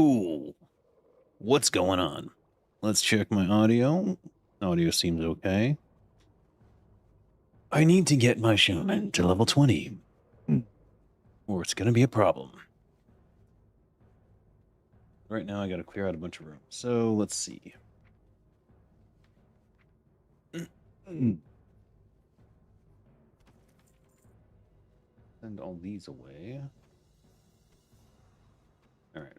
Ooh, what's going on? Let's check my audio. Audio seems okay. I need to get my Shaman to level 20, or it's going to be a problem. Right now I gotta clear out a bunch of room. So let's see. Send all these away. Alright.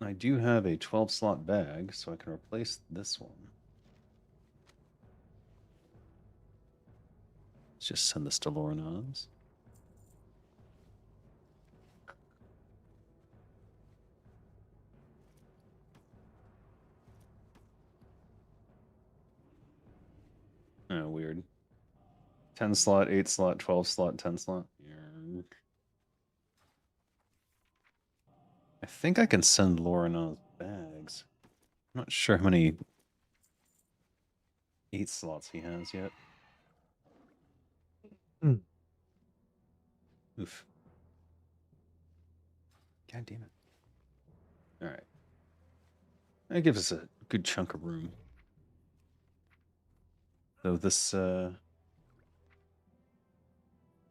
I do have a 12 slot bag, so I can replace this one. Let's just send this to Lorinaz. Oh, weird. 10 slot, 8 slot, 12 slot, 10 slot. I think I can send Lorinaz bags. I'm not sure how many 8 slots he has yet. Oof. God damn it. Alright. That gives us a good chunk of room. So this, no,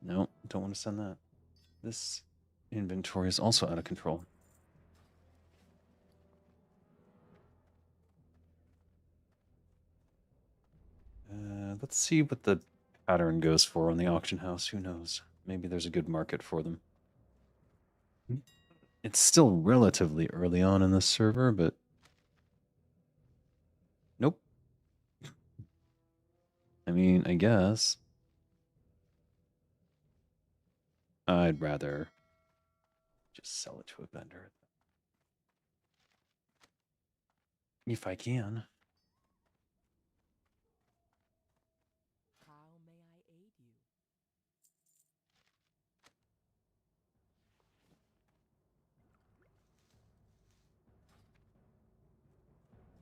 don't want to send that. This inventory is also out of control. Let's see what the pattern goes for on the auction house. Who knows? Maybe there's a good market for them. It's still relatively early on in this server, but nope. I mean, I guess I'd rather just sell it to a vendor if I can. How may I aid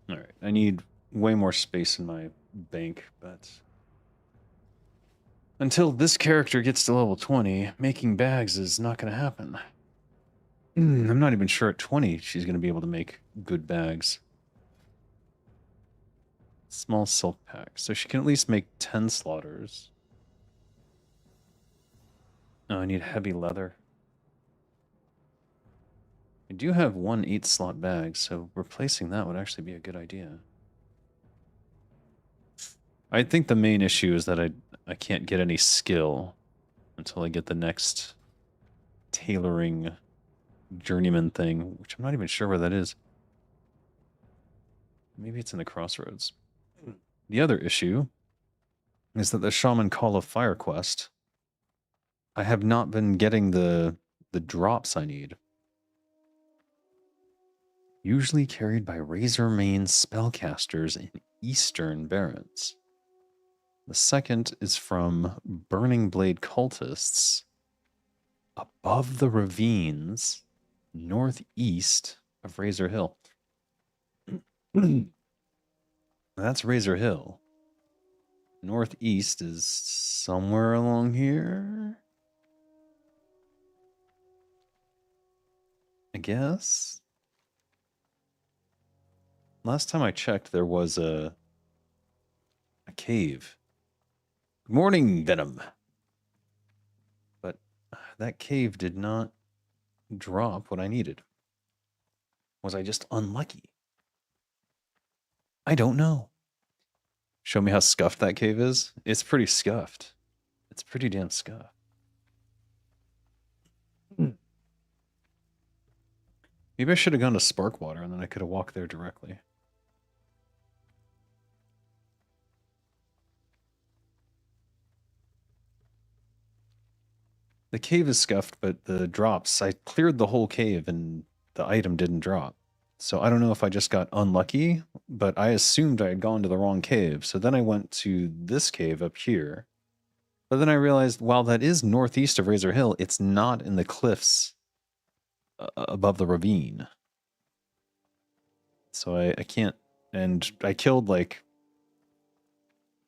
you? All right, I need way more space in my bank, but until this character gets to level 20, making bags is not going to happen. I'm not even sure at 20 she's going to be able to make good bags. Small silk pack. So she can at least make 10 slaughters. Oh, I need heavy leather. I do have one 8-slot bag, so replacing that would actually be a good idea. I think the main issue is that I can't get any skill until I get the next tailoring journeyman thing, which I'm not even sure where that is. Maybe it's in the crossroads. The other issue is that the Shaman Call of Fire quest, I have not been getting the drops I need. Usually carried by Razormane spellcasters in Eastern Barrens. The second is from Burning Blade cultists above the ravines northeast of Razor Hill. That's Razor Hill. Northeast is somewhere along here, I guess. Last time I checked, there was a cave. Good morning, Venom. But that cave did not drop what I needed. Was I just unlucky? I don't know. Show me how scuffed that cave is. It's pretty scuffed. It's pretty damn scuffed. Maybe I should have gone to Sparkwater and then I could have walked there directly. The cave is scuffed, but the drops, I cleared the whole cave and the item didn't drop. So I don't know if I just got unlucky, but I assumed I had gone to the wrong cave. So then I went to this cave up here. But then I realized, while that is northeast of Razor Hill, it's not in the cliffs above the ravine. So I can't, and I killed like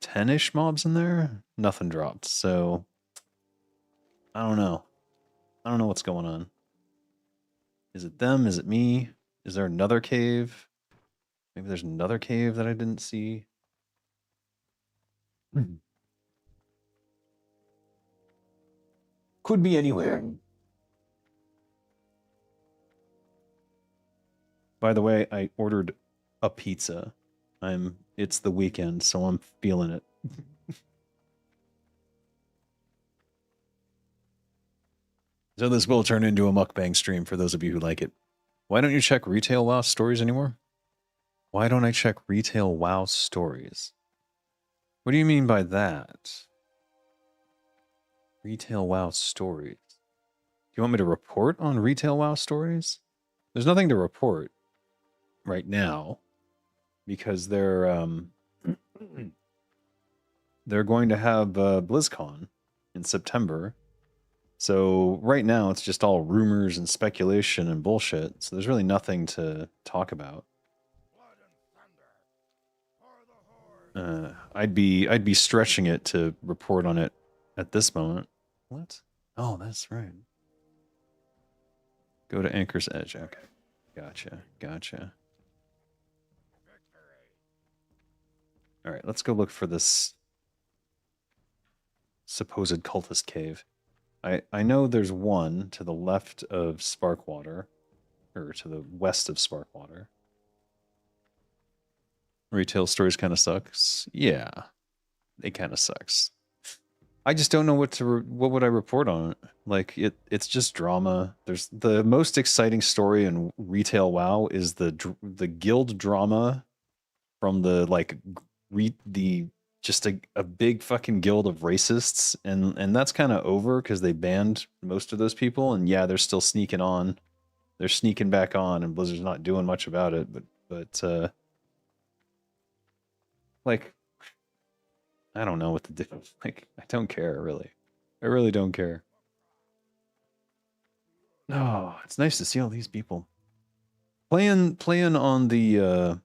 10-ish mobs in there. Nothing dropped. So I don't know. I don't know what's going on. Is it them? Is it me? Is there another cave? Maybe there's another cave that I didn't see. Could be anywhere. By the way, I ordered a pizza. It's the weekend, so I'm feeling it. So this will turn into a mukbang stream for those of you who like it. Why don't you check Retail WoW stories anymore? Why don't I check Retail WoW stories? What do you mean by that? Retail WoW stories. Do you want me to report on Retail WoW stories? There's nothing to report right now because they're going to have BlizzCon in September. So right now it's just all rumors and speculation and bullshit. So there's really nothing to talk about. I'd be stretching it to report on it at this moment. What? Oh, that's right. Go to Anchor's Edge. Okay. Gotcha. All right, let's go look for this supposed cultist cave. I know there's one to the left of Sparkwater, or to the west of Sparkwater. Retail stores kind of sucks. Yeah, it kind of sucks. I just don't know what would I report on it. Like it's just drama. There's the most exciting story in Retail WoW is the guild drama from the just a big fucking guild of racists, and that's kind of over because they banned most of those people, and yeah, they're still sneaking on. They're sneaking back on, and Blizzard's not doing much about it, but like I don't know what to do. Like I don't care really. I really don't care. Oh, it's nice to see all these people playing on the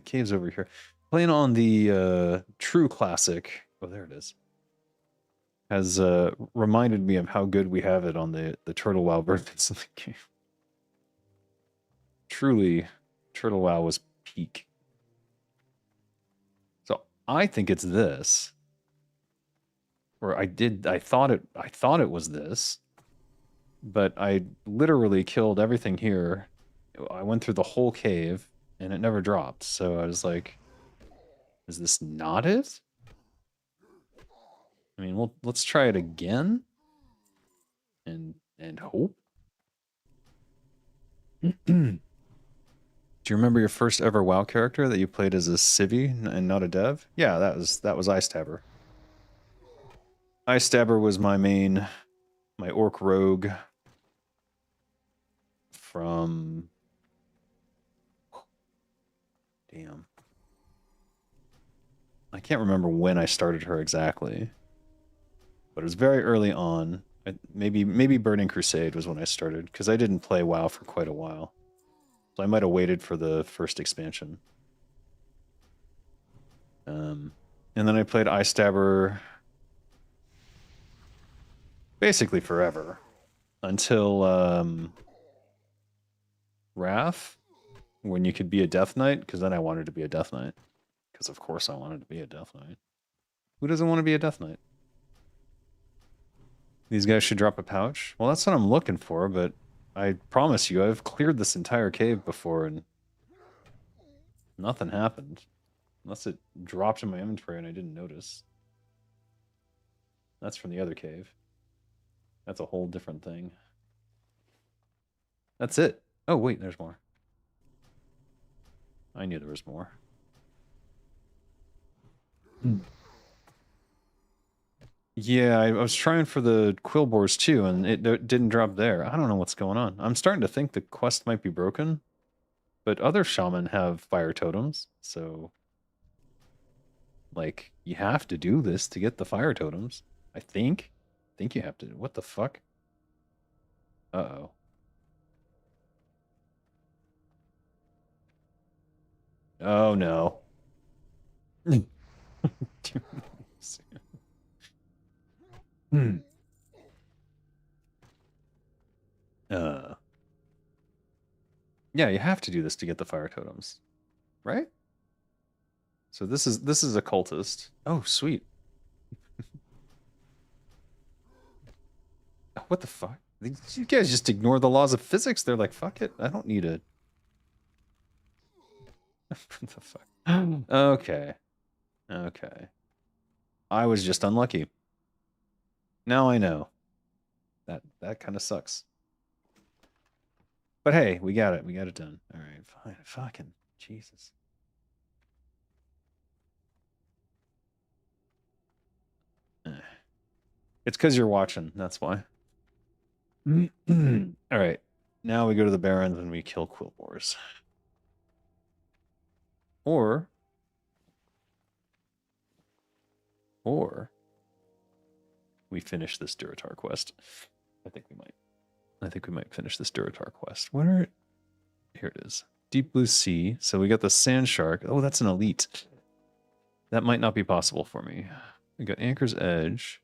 caves over here. Playing on the True Classic. Oh, there it is. Has reminded me of how good we have it on the Turtle WoW versions of the game. Truly, Turtle WoW was peak. So I think it's this. Or I thought it was this. But I literally killed everything here. I went through the whole cave and it never dropped. So I was like, is this not it? I mean, let's try it again and hope. Do you remember your first ever WoW character that you played as a civvy and not a dev? Yeah, that was Eye Stabber. Eye Stabber was my orc rogue from damn. I can't remember when I started her exactly. But it was very early on. Maybe Burning Crusade was when I started, because I didn't play WoW for quite a while. So I might have waited for the first expansion. And then I played Eye Stabber basically forever. Until Wrath, when you could be a Death Knight, because then I wanted to be a Death Knight. Because of course I wanted to be a Death Knight. Who doesn't want to be a Death Knight? These guys should drop a pouch. Well, that's what I'm looking for, but I promise you, I've cleared this entire cave before and nothing happened. Unless it dropped in my inventory and I didn't notice. That's from the other cave. That's a whole different thing. That's it. Oh, wait, there's more. I knew there was more. Yeah, I was trying for the Quillboars too, and it didn't drop there. I don't know what's going on. I'm starting to think the quest might be broken, but other shaman have fire totems, so like you have to do this to get the fire totems. I think you have to. What the fuck? Uh-oh. Oh no. Hmm. Yeah, you have to do this to get the fire totems, right? So this is a cultist. Oh, sweet. What the fuck? You guys just ignore the laws of physics. They're like, fuck it. I don't need it. What the fuck? Okay. Okay. I was just unlucky. Now I know. That kind of sucks. But hey, we got it. We got it done. All right, fine. Fucking Jesus. It's because you're watching. That's why. All right. Now we go to the Barrens and we kill Quillboars. Or we finish this Duratar quest. I think we might. I think we might finish this Duratar quest. Where? Here it is. Deep Blue Sea. So we got the Sand Shark. Oh, that's an elite. That might not be possible for me. We got Anchor's Edge.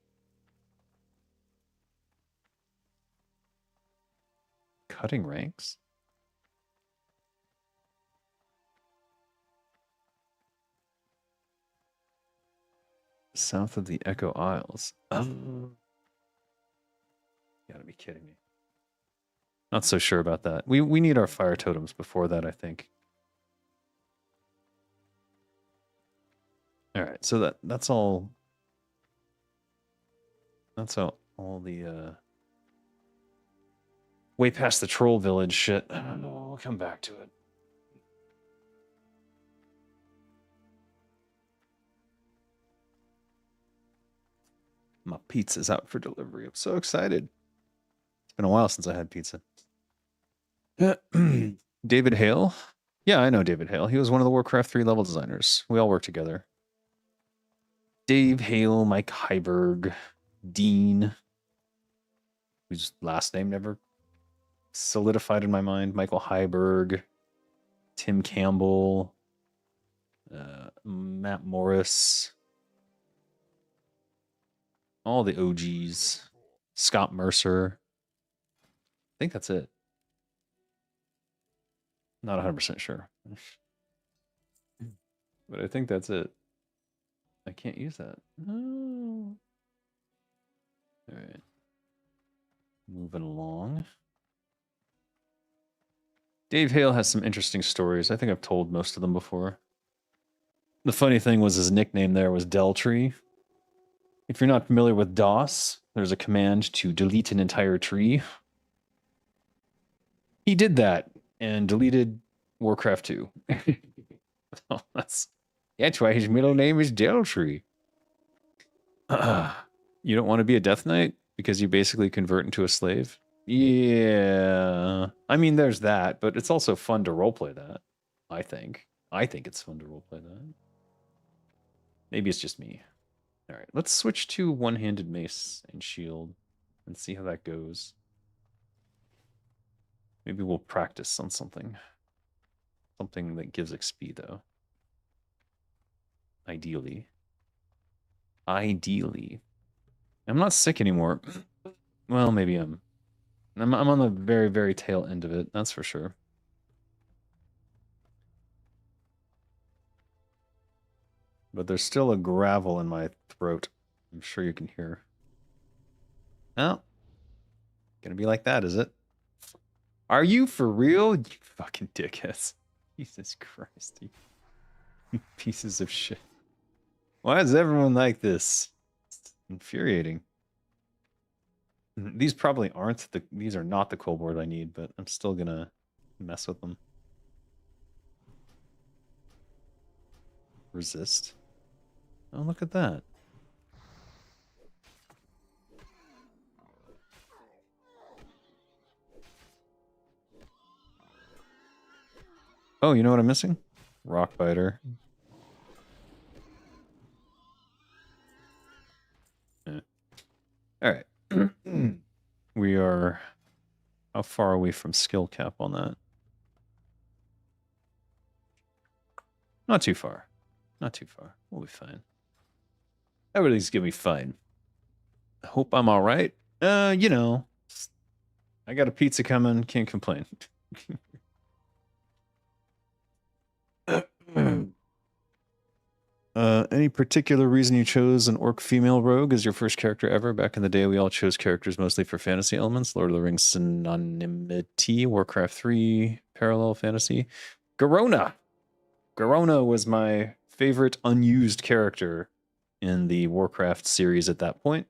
Cutting ranks? South of the Echo Isles. Oh. You gotta be kidding me. Not so sure about that. We need our fire totems before that, I think. All right, so that's all. That's all the way past the troll village shit. I don't know. We'll come back to it. My pizza's out for delivery. I'm so excited. It's been a while since I had pizza. David Hale? Yeah, I know David Hale. He was one of the Warcraft 3 level designers. We all work together. Dave Hale, Mike Heiberg, Dean, whose last name never solidified in my mind. Michael Heiberg, Tim Campbell, Matt Morris, all the OGs, Scott Mercer. I think that's it. Not 100% sure. But I think that's it. I can't use that. No. All right. Moving along. Dave Hale has some interesting stories. I think I've told most of them before. The funny thing was his nickname there was Deltree. If you're not familiar with DOS, there's a command to delete an entire tree. He did that and deleted Warcraft 2. So that's why his middle name is Deltree. You don't want to be a Death Knight because you basically convert into a slave? Yeah. I mean, there's that, but it's also fun to roleplay that, I think. I think it's fun to roleplay that. Maybe it's just me. All right, let's switch to one-handed mace and shield and see how that goes. Maybe we'll practice on something. Something that gives XP, though. Ideally. Ideally. I'm not sick anymore. Well, maybe I'm on the very, very tail end of it, that's for sure. But there's still a gravel in my throat. I'm sure you can hear. Oh. Gonna be like that, is it? Are you for real? You fucking dickheads. Jesus Christ. You pieces of shit. Why is everyone like this? It's infuriating. These probably aren't these are not the Quillboard I need, but I'm still gonna mess with them. Resist. Oh, look at that. Oh, you know what I'm missing? Rockbiter. Yeah. All right. We are... How far are we from skill cap on that? Not too far. Not too far. We'll be fine. Everything's gonna be fine. I hope I'm all right. You know, I got a pizza coming. Can't complain. Any particular reason you chose an orc female rogue as your first character ever? Back in the day, we all chose characters mostly for fantasy elements. Lord of the Rings synonymity, Warcraft 3, parallel fantasy. Garona! Garona was my favorite unused character in the Warcraft series at that point.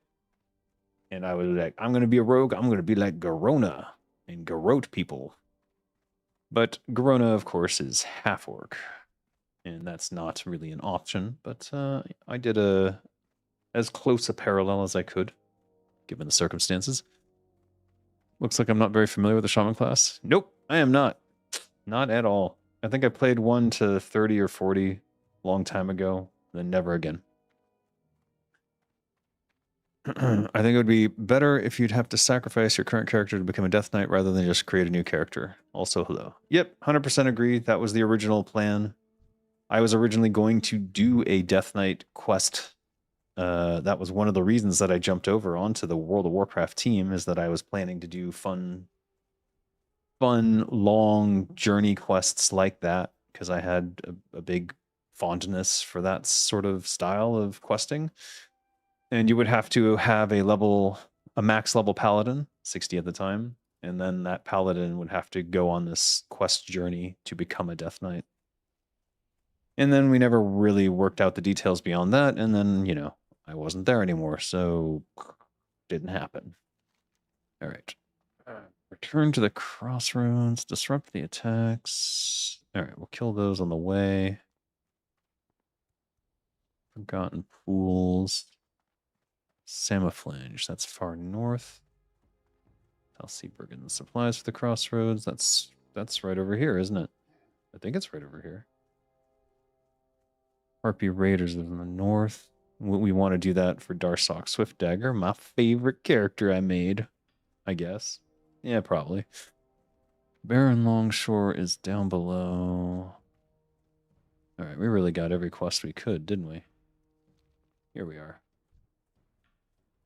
And I was like, I'm going to be a rogue. I'm going to be like Garona and garrote people. But Garona, of course, is half-orc. And that's not really an option. But I did as close a parallel as I could, given the circumstances. Looks like I'm not very familiar with the Shaman class. Nope, I am not. Not at all. I think I played 1 to 30 or 40 a long time ago, then never again. I think it would be better if you'd have to sacrifice your current character to become a Death Knight rather than just create a new character. Also, hello. Yep, 100% agree. That was the original plan. I was originally going to do a Death Knight quest. That was one of the reasons that I jumped over onto the World of Warcraft team, is that I was planning to do fun, long journey quests like that, because I had a big fondness for that sort of style of questing. And you would have to have a max level paladin, 60 at the time, and then that paladin would have to go on this quest journey to become a Death Knight. And then we never really worked out the details beyond that, and then, you know, I wasn't there anymore, so didn't happen. All right. Return to the crossroads, disrupt the attacks. All right, we'll kill those on the way. Forgotten Pools. Samaflange, that's far north. Talseebergen, the supplies for the crossroads. That's right over here, isn't it? I think it's right over here. Harpy Raiders in the north. We want to do that for Darsok Swift Dagger, my favorite character I made, I guess. Yeah, probably. Barren Longshore is down below. All right, we really got every quest we could, didn't we? Here we are.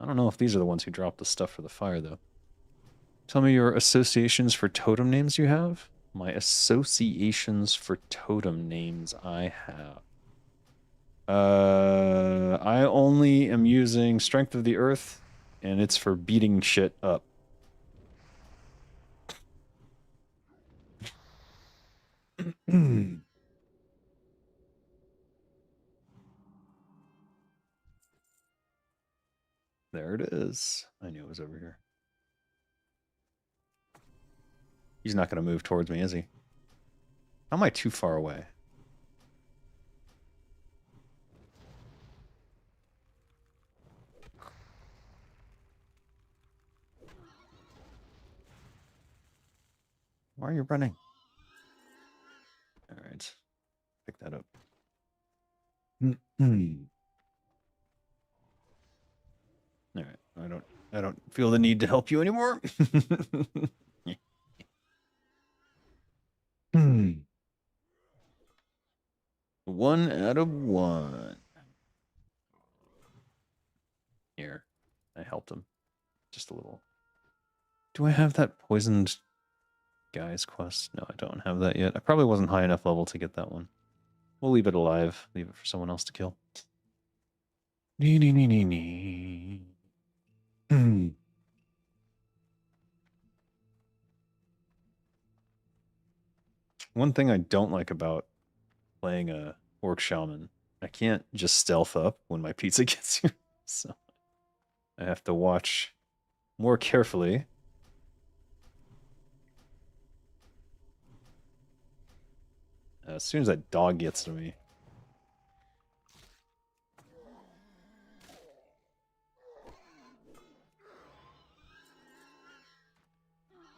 I don't know if these are the ones who dropped the stuff for the fire, though. Tell me your associations for totem names you have. My associations for totem names I have. I only am using Strength of the Earth, and it's for beating shit up. There it is. I knew it was over here. He's not going to move towards me, is he? How am I too far away? Why are you running? All right. Pick that up. All right. I don't feel the need to help you anymore. One out of one. Here. I helped him. Just a little. Do I have that poisoned guy's quest? No, I don't have that yet. I probably wasn't high enough level to get that one. We'll leave it alive. Leave it for someone else to kill. One thing I don't like about playing a orc shaman, I can't just stealth up when my pizza gets here. So I have to watch more carefully. As soon as that dog gets to me.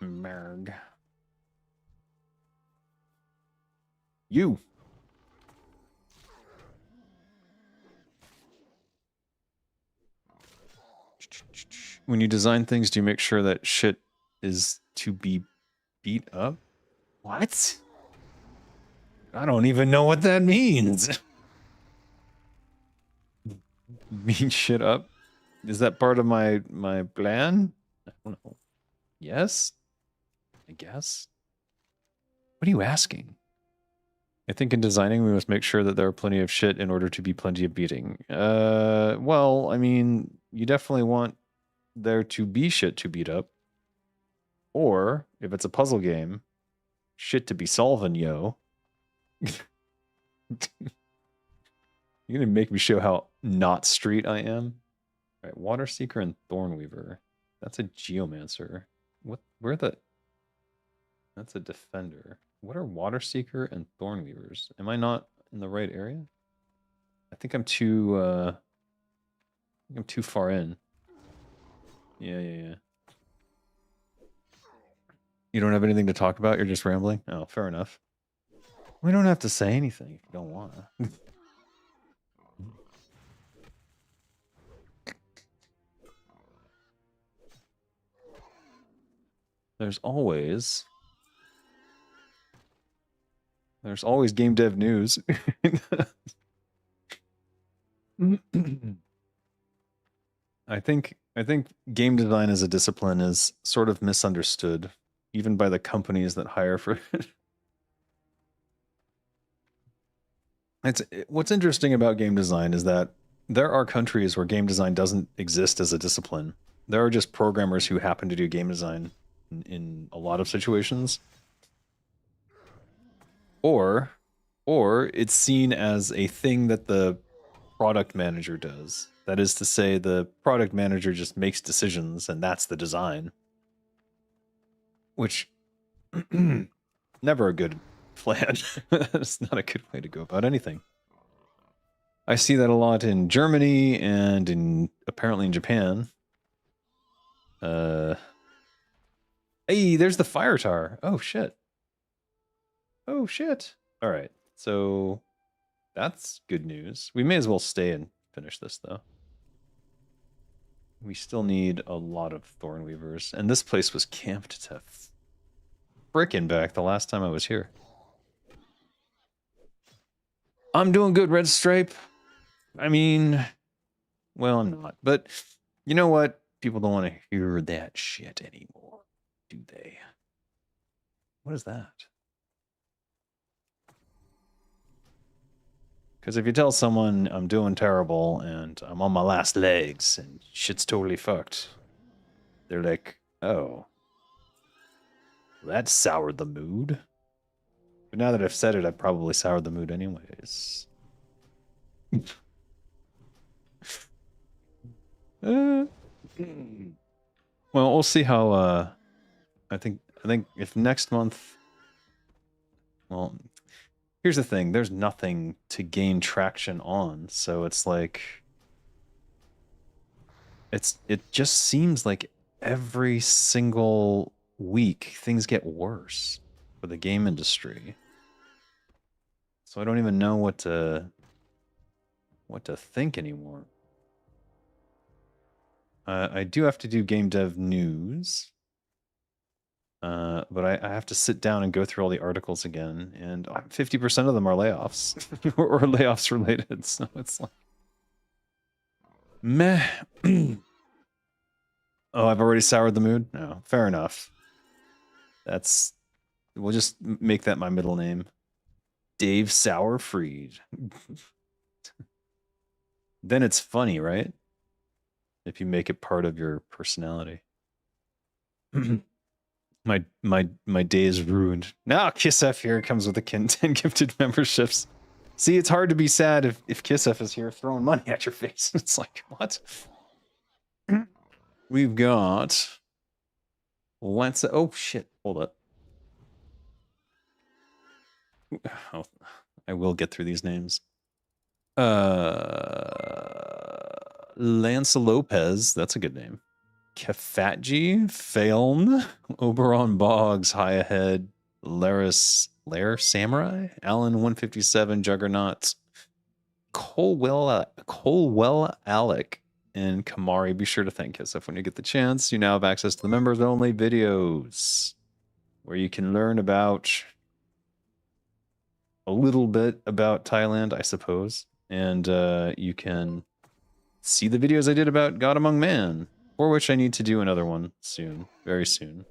Merg. You. When you design things, do you make sure that shit is to be beat up? What? I don't even know what that means. Beat shit up? Is that part of my plan? I don't know. Yes? I guess. What are you asking? I think in designing, we must make sure that there are plenty of shit in order to be plenty of beating. Well, I mean, you definitely want there to be shit to beat up. Or, if it's a puzzle game, shit to be solving, yo. You're gonna make me show how not street I am. All right, Water Seeker and Thornweaver. That's a Geomancer. What? Where the? That's a Defender. What are Water Seeker and Thornweavers? Am I not in the right area? I think I'm too. I'm too far in. Yeah. You don't have anything to talk about? You're just rambling? Oh, fair enough. We don't have to say anything if you don't want to. There's always game dev news. I think game design as a discipline is sort of misunderstood, even by the companies that hire for it. What's interesting about game design is that there are countries where game design doesn't exist as a discipline. There are just programmers who happen to do game design in a lot of situations. Or it's seen as a thing that the product manager does. That is to say, the product manager just makes decisions and that's the design. Which, never a good plan. It's not a good way to go about anything. I see that a lot in Germany and apparently in Japan. Hey, there's the fire tower. Oh shit. Oh shit. All right. So that's good news. We may as well stay and finish this though. We still need a lot of Thornweavers, and this place was camped to frickin' back the last time I was here. I'm doing good, Red Stripe. I mean, well, I'm not, but you know what? People don't want to hear that shit anymore, do they? What is that? Because if you tell someone I'm doing terrible and I'm on my last legs and shit's totally fucked, they're like, oh, that soured the mood. But now that I've said it, I've probably soured the mood anyways. Well, we'll see how, I think if next month, well, here's the thing, there's nothing to gain traction on, so it's like, it just seems like every single week things get worse for the game industry. So I don't even know what to think anymore. I do have to do game dev news. But I have to sit down and go through all the articles again, and 50% of them are layoffs or layoffs related. So it's like, meh. Oh, I've already soured the mood? No, fair enough. We'll just make that my middle name. Dave Sourfried. Then it's funny, right? If you make it part of your personality. My day is ruined. Now KissF here comes with a 10 gifted memberships. See, it's hard to be sad if KissF is here throwing money at your face. It's like, what? We've got... oh, shit. Hold up. Oh, I will get through these names. Lance Lopez. That's a good name. Kefatji, Failm, Oberon Boggs, High Ahead, Lair Samurai, Allen 157, Juggernaut, Colwell Alec, and Kamari. Be sure to thank Kisef when you get the chance. You now have access to the members only videos where you can learn about a little bit about Thailand, I suppose, and you can see the videos I did about God Among Man, for which I need to do another one soon, very soon.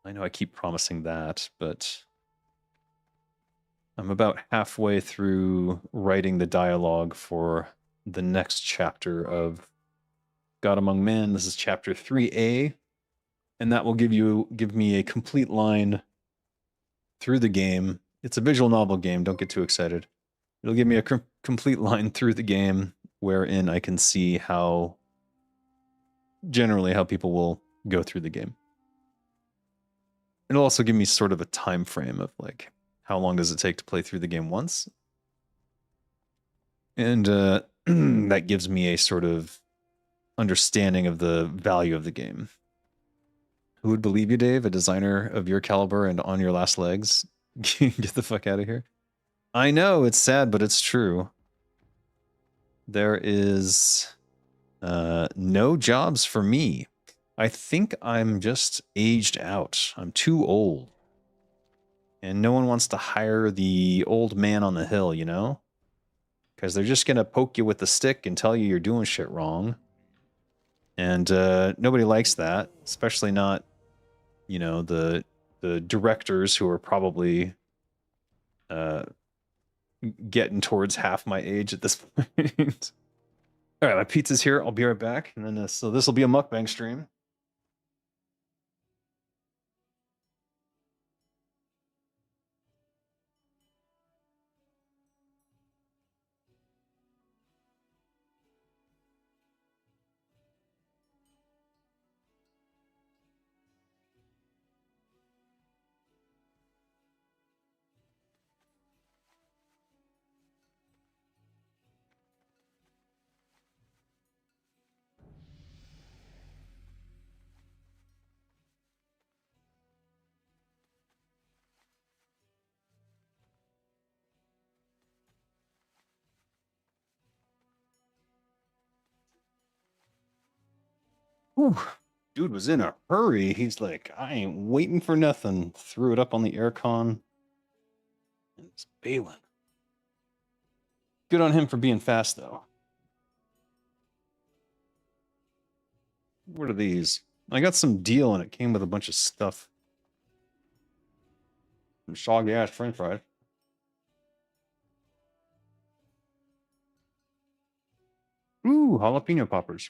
I know I keep promising that, but I'm about halfway through writing the dialogue for the next chapter of God Among Men. This is chapter 3A, and that will give me a complete line through the game. It's a visual novel game. Don't get too excited. It'll give me a complete line through the game wherein I can see how generally how people will go through the game. It'll also give me sort of a time frame of like how long does it take to play through the game once. And that gives me a sort of understanding of the value of the game. Who would believe you, Dave? A designer of your caliber and on your last legs? Get the fuck out of here. I know, it's sad, but it's true. There is no jobs for me. I think I'm just aged out. I'm too old. And no one wants to hire the old man on the hill, you know? Because they're just going to poke you with the stick and tell you you're doing shit wrong. And nobody likes that, especially not, you know, the directors who are probably getting towards half my age at this point. All right, my pizza's here. I'll be right back. And then so this will be a mukbang stream. Whew. Dude was in a hurry. He's like, I ain't waiting for nothing. Threw it up on the aircon. And it's bailing. Good on him for being fast, though. What are these? I got some deal and it came with a bunch of stuff. Some soggy ass french fries. Ooh, jalapeno poppers.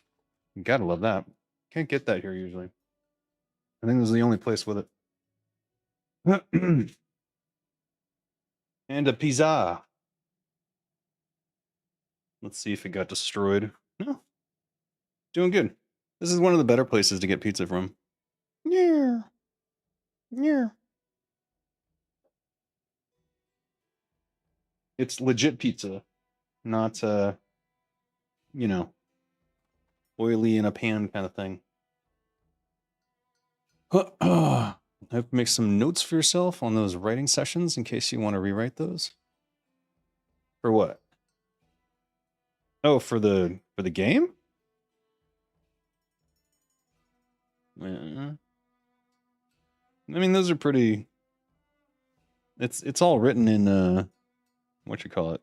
You gotta love that. Can't get that here usually. I think this is the only place with it. And a pizza. Let's see if it got destroyed. No. Doing good. This is one of the better places to get pizza from. Yeah. Yeah. It's legit pizza. Not you know, oily in a pan kind of thing. I have to make some notes for yourself on those writing sessions in case you want to rewrite those. For what? Oh, for the game? Yeah. I mean, those are pretty. It's all written in what you call it,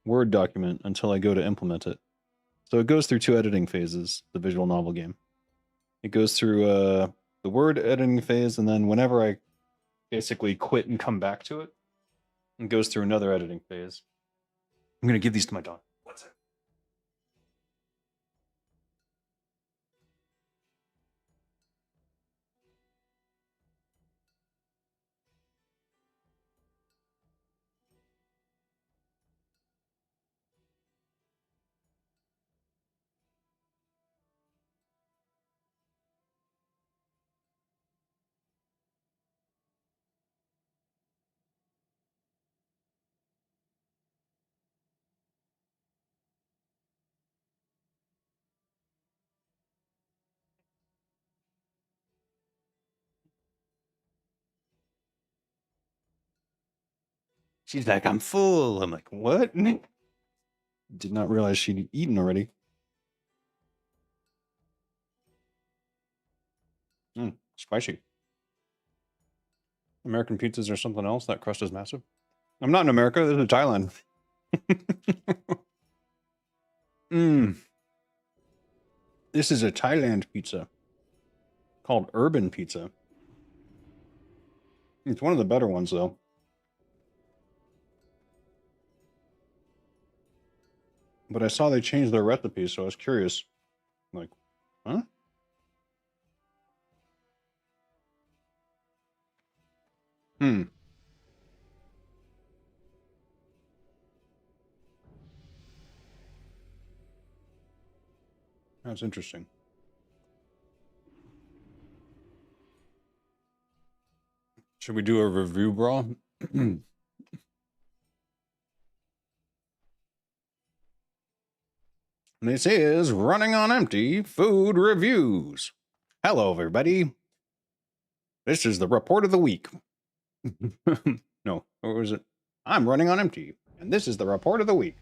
Word document until I go to implement it. So it goes through two editing phases. The visual novel game. It goes through the Word editing phase, and then whenever I basically quit and come back to it, it goes through another editing phase. I'm gonna give these to my dog. What's it? She's like, I'm full. I'm like, what? Did not realize she'd eaten already. Spicy. American pizzas are something else. That crust is massive. I'm not in America. This is Thailand. This is a Thailand pizza called Urban Pizza. It's one of the better ones, though. But I saw they changed their recipe, so I was curious. Like, huh? Hmm. That's interesting. Should we do a review, bro? This is Running on Empty Food Reviews. Hello, everybody. This is the report of the week. No, what was it? I'm running on empty, and this is the report of the week.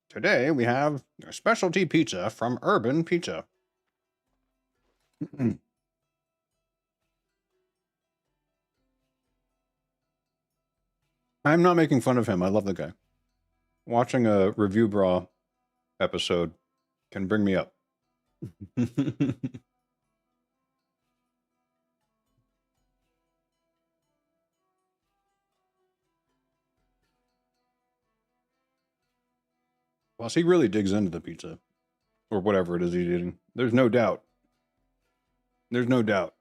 Today we have a specialty pizza from Urban Pizza. I'm not making fun of him. I love the guy. Watching a Review Bra episode can bring me up. Plus, he really digs into the pizza. Or whatever it is he's eating. There's no doubt. There's no doubt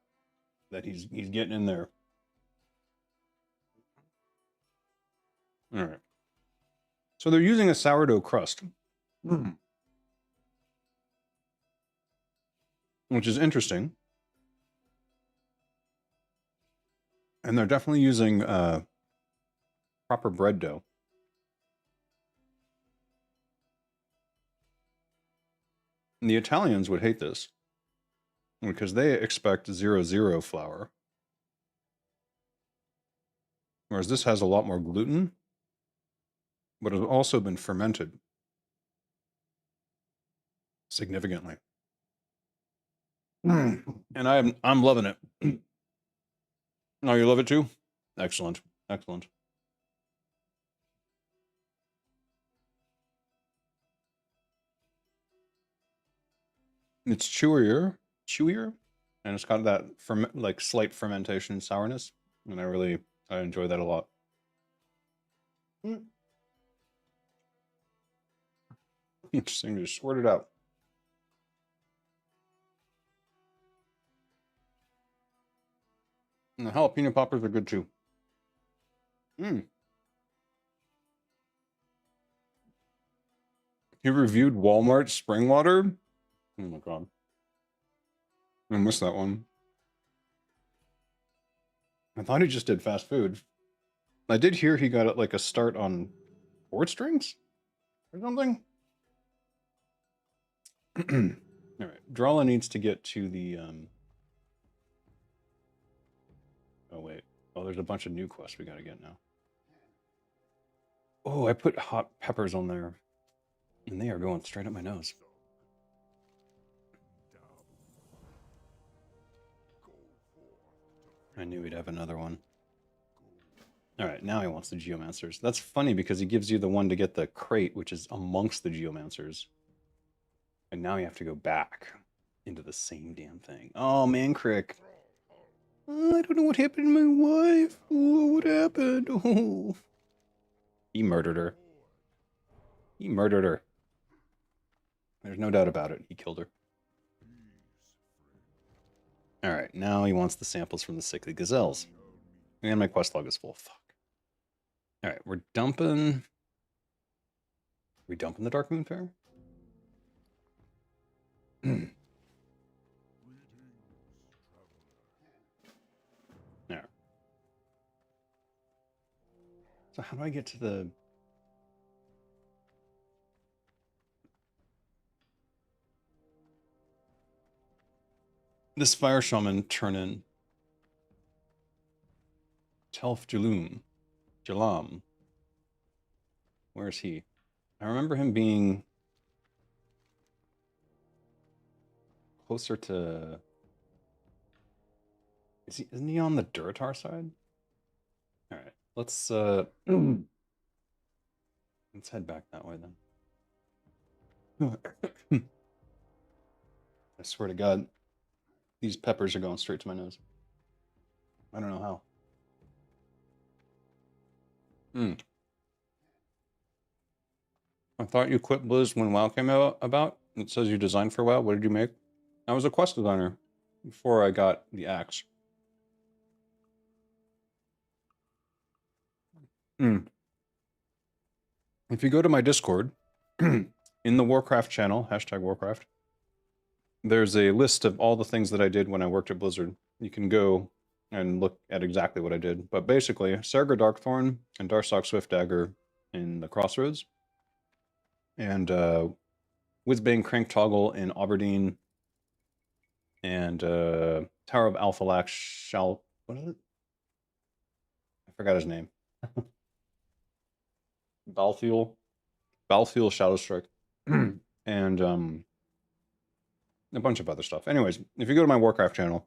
that he's getting in there. All right. So they're using a sourdough crust. Which is interesting. And they're definitely using proper bread dough. And the Italians would hate this because they expect 0-0 flour. Whereas this has a lot more gluten, but has also been fermented significantly. And I'm loving it. Oh, you love it too? Excellent. Excellent. It's chewier, and it's got that like slight fermentation sourness, and I enjoy that a lot. Interesting, just squirt it out. And the jalapeno poppers are good too. He reviewed Walmart spring water. Oh my god. I missed that one. I thought he just did fast food. I did hear he got like a start on board strings or something. All right, Dralla needs to get to the oh wait. Oh, there's a bunch of new quests we gotta get now. Oh, I put hot peppers on there, and they are going straight up my nose. I knew he'd have another one. All right, now he wants the Geomancers. That's funny because he gives you the one to get the crate, which is amongst the Geomancers. And now you have to go back into the same damn thing. Oh, man, Crick. Oh, I don't know what happened to my wife. Oh, what happened? Oh. He murdered her. He murdered her. There's no doubt about it. He killed her. All right, now he wants the samples from the sickly gazelles. And my quest log is full. Fuck. All right, we're dumping... Are we dumping the Dark Moon Fair? There. So how do I get to the... This fire shaman turn in. Telf Jalam. Where is he? I remember him being closer to... Isn't he on the Duratar side? All right, let's head back that way then. I swear to God, these peppers are going straight to my nose. I don't know how. I thought you quit Blizz when WoW came out about. It says you designed for WoW. What did you make? I was a quest designer before I got the axe. If you go to my Discord, in the Warcraft channel, #Warcraft, there's a list of all the things that I did when I worked at Blizzard. You can go and look at exactly what I did. But basically, Sarger Darkthorn and Darsock Swiftdagger in the Crossroads, and Whizbang Crank Toggle in Aberdeen, and Tower of Alphalak what is it? I forgot his name. Balthiel Shadowstrike. And a bunch of other stuff. Anyways, if you go to my Warcraft channel,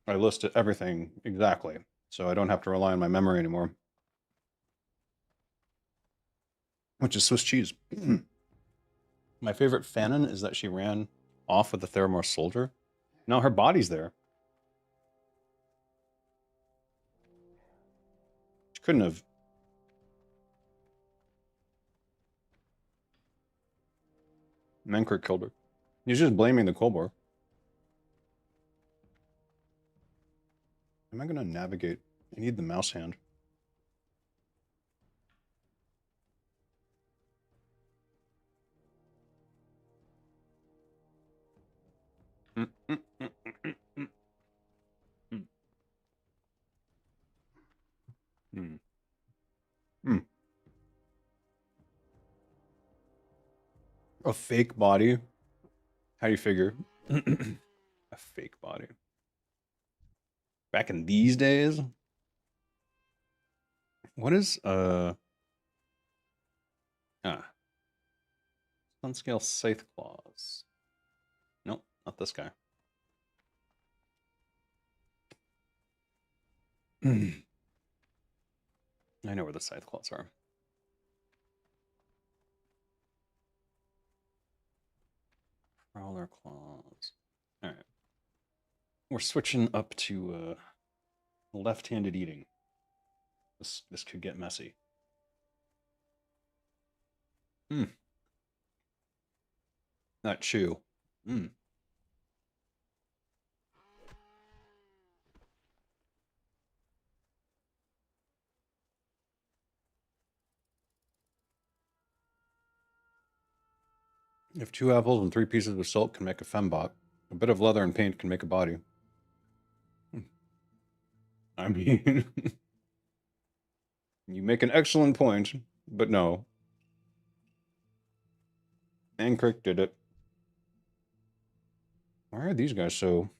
I listed everything exactly, so I don't have to rely on my memory anymore. Which is Swiss cheese. My favorite Fanon is that she ran off with the Theramore soldier. Now her body's there. She couldn't have. Menkert killed her. He's just blaming the Kolbor. Am I going to navigate? I need the mouse hand. A fake body? How do you figure? A fake body. Back in these days? What is Sunscale Scythe Claws. Nope, not this guy. I know where the Scythe Claws are. Prowler Claws. Alright. We're switching up to left-handed eating. This could get messy. Not chew. If 2 apples and 3 pieces of salt can make a fembot, a bit of leather and paint can make a body. I mean, you make an excellent point, but no. Ankrik did it. Why are these guys so...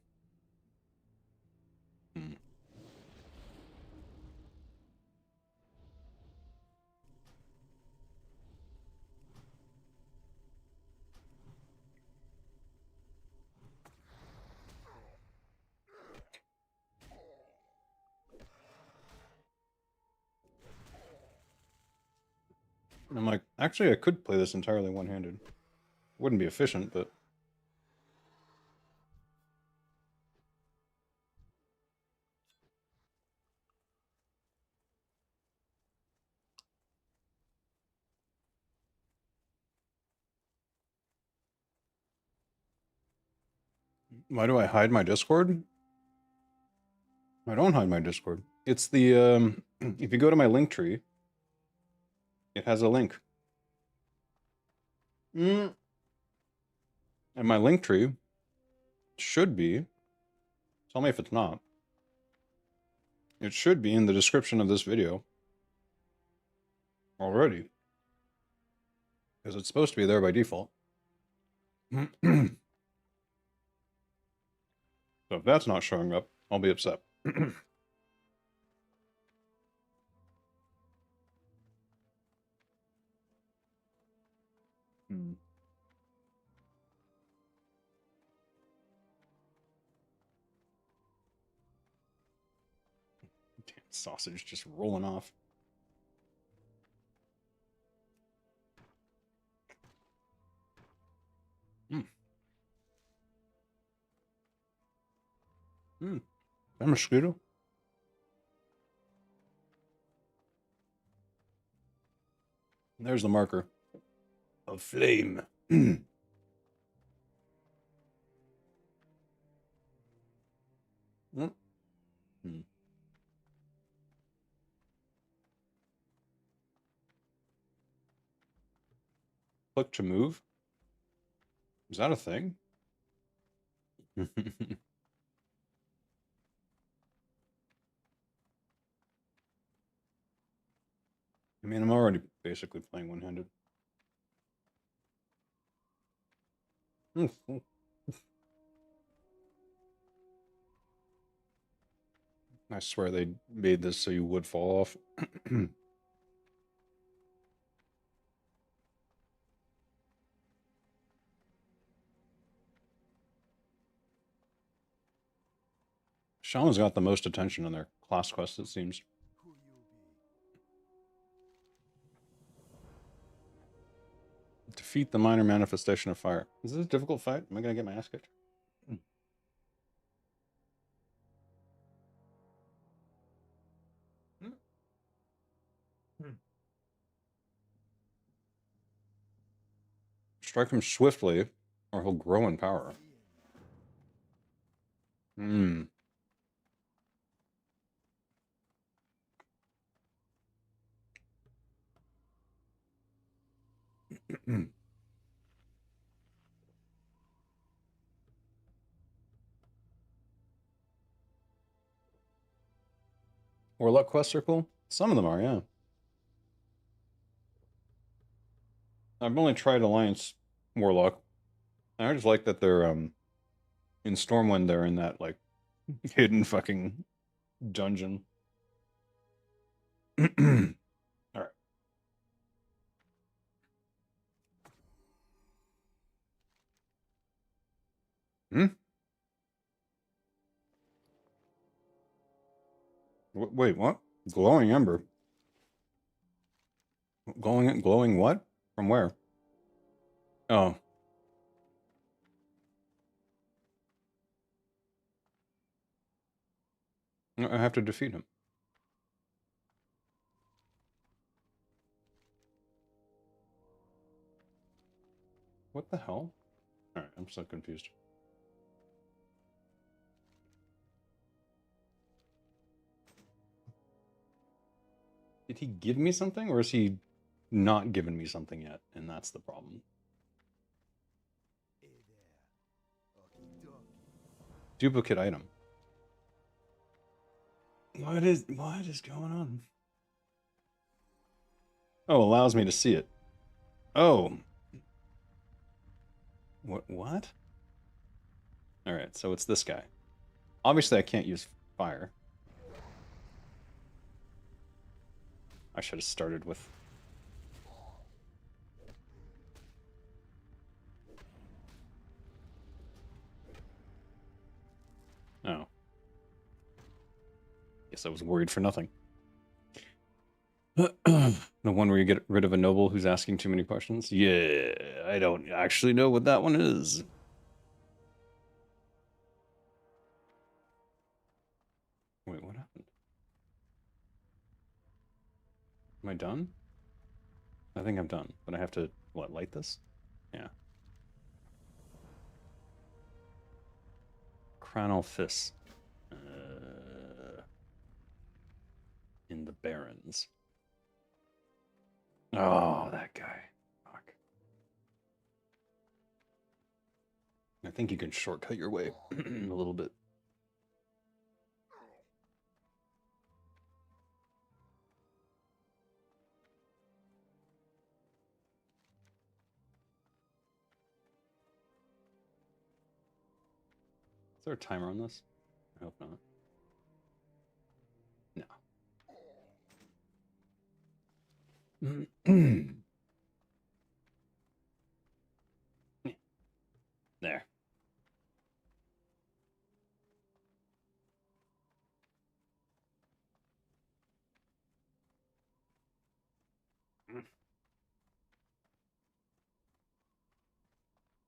I'm like, actually, I could play this entirely one-handed. Wouldn't be efficient, but... Why do I hide my Discord? I don't hide my Discord. It's the, if you go to my link tree, it has a link. And my link tree should be, tell me if it's not, it should be in the description of this video already. Because it's supposed to be there by default. So if that's not showing up, I'll be upset. Damn, sausage just rolling off. I'm a mosquito. There's the marker of flame. click to move? Is that a thing? I mean, I'm already basically playing one-handed. I swear they made this so you would fall off. Shaman's got the most attention in their class quest, it seems. Defeat the minor manifestation of fire. Is this a difficult fight? Am I going to get my ass kicked? Strike him swiftly, or he'll grow in power. Hmm. Warlock quests are cool? Some of them are, yeah. I've only tried Alliance Warlock. I just like that they're, in Stormwind, they're in that, like, hidden fucking dungeon. Alright. Hmm? Wait, what? Glowing Ember? Glowing what? From where? Oh. I have to defeat him. What the hell? Alright, I'm so confused. Did he give me something, or is he not given me something yet? And that's the problem. Duplicate item. What is going on? Oh, allows me to see it. Oh. What? Alright, so it's this guy. Obviously I can't use fire. I should have started with... Oh. Guess I was worried for nothing. The one where you get rid of a noble who's asking too many questions? Yeah, I don't actually know what that one is. Wait, what happened? Am I done? I think I'm done, but I have to, what, light this? Yeah. Cranal Fist. In the Barrens. Oh, that guy. Fuck. I think you can shortcut your way a little bit. Is there a timer on this? I hope not. No. There.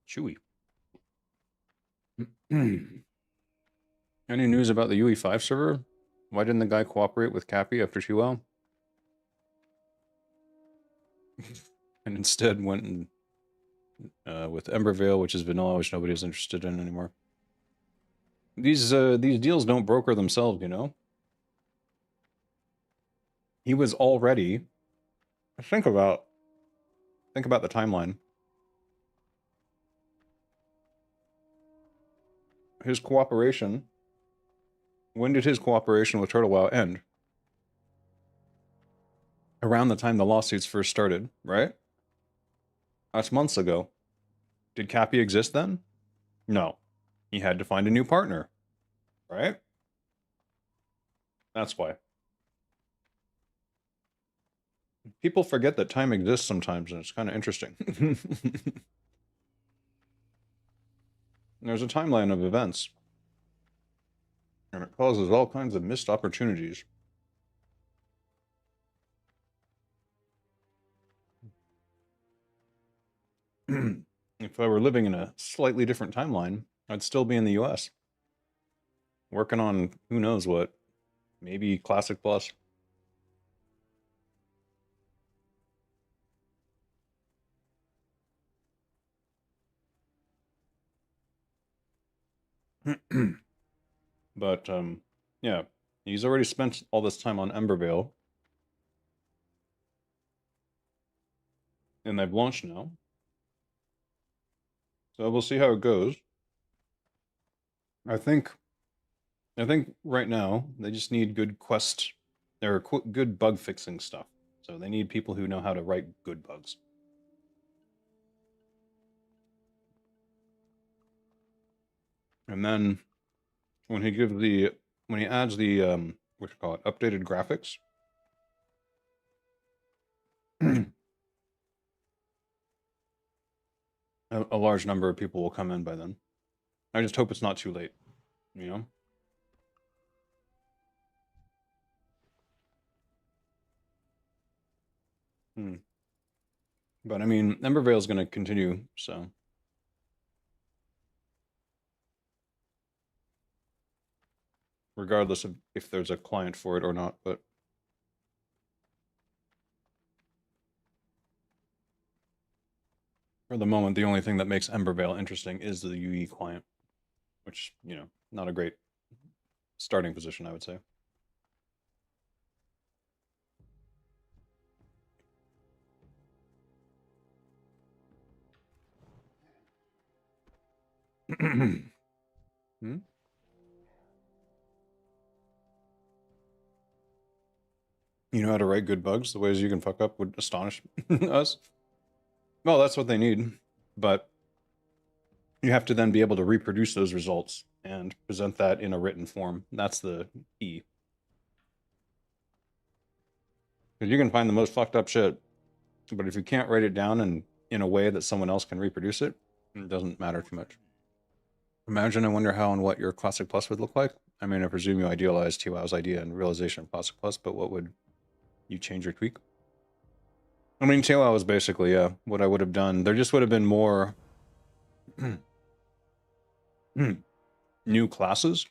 Chewy. Any news about the UE5 server? Why didn't the guy cooperate with Cappy after CapyWoW? And instead went with Embervale, which is vanilla, which nobody's interested in anymore. These deals don't broker themselves, you know? He was already... Think about the timeline. his cooperation. When did his cooperation with CapyWoW end? Around the time the lawsuits first started, right? That's months ago. Did Cappy exist then? No. He had to find a new partner, right? That's why. People forget that time exists sometimes, and it's kind of interesting. There's a timeline of events, and it causes all kinds of missed opportunities. If I were living in a slightly different timeline, I'd still be in the US. Working on who knows what. Maybe Classic Plus. But, yeah. He's already spent all this time on Embervale. And they've launched now. So we'll see how it goes. I think right now they just need good quest or good bug fixing stuff. So they need people who know how to write good bugs. And then when he adds the what you call it, updated graphics, a large number of people will come in by then. I just hope it's not too late, you know? But I mean, Embervale's going to continue, so. Regardless of if there's a client for it or not, but. For the moment, the only thing that makes Embervale interesting is the UE client, which, you know, not a great starting position, I would say. Hmm? You know how to write good bugs? The ways you can fuck up would astonish us. Well, that's what they need. But you have to then be able to reproduce those results and present that in a written form. That's the key. Because you can find the most fucked up shit, but if you can't write it down in a way that someone else can reproduce it, it doesn't matter too much. Imagine, I wonder how and what your Classic Plus would look like. I mean, I presume you idealized TWow's idea and realization of Classic Plus, but what would you change or tweak? I mean, TWow was basically, yeah, what I would have done. There just would have been more new classes.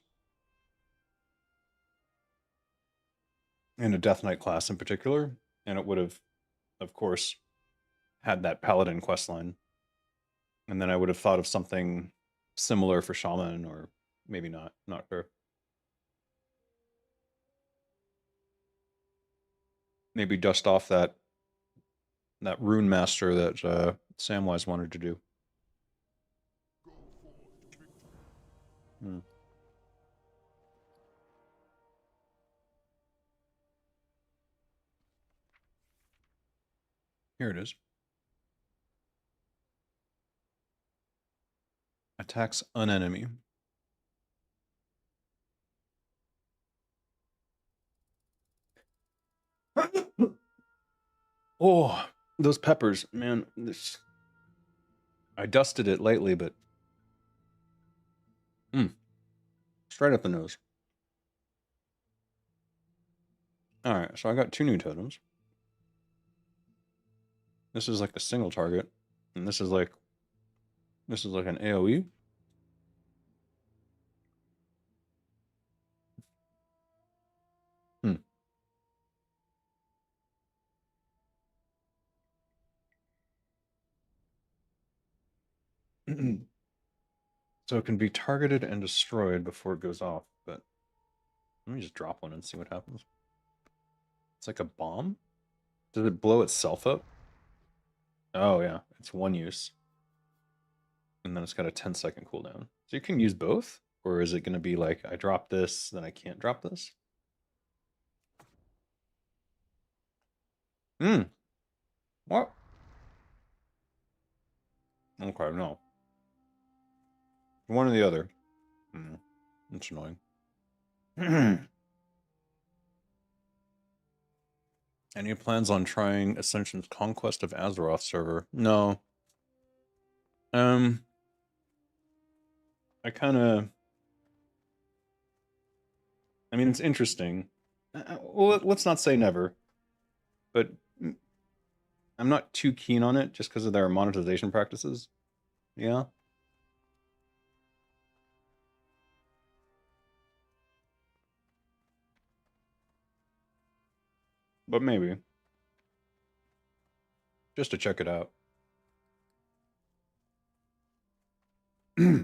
And a Death Knight class in particular. And it would have, of course, had that Paladin questline. And then I would have thought of something similar for Shaman, or maybe not sure. Maybe dust off that Rune Master that Samwise wanted to do. Here it is. Attacks an enemy. Oh, those peppers, man. I dusted it lightly, but straight up the nose. All right, so I got 2 new totems. This is like a single target, and this is like an AoE. So it can be targeted and destroyed before it goes off, but let me just drop one and see what happens. It's like a bomb? Does it blow itself up? Oh yeah, it's 1 use. And then it's got a 10-second cooldown. So you can use both? Or is it going to be like, I drop this, then I can't drop this? Hmm. What? Okay, no. One or the other. Hmm. That's annoying. Any plans on trying Ascension's Conquest of Azeroth server? No. Um, I kind of... I mean, it's interesting. Well, let's not say never, but I'm not too keen on it just because of their monetization practices. Yeah, but maybe just to check it out. Hmm.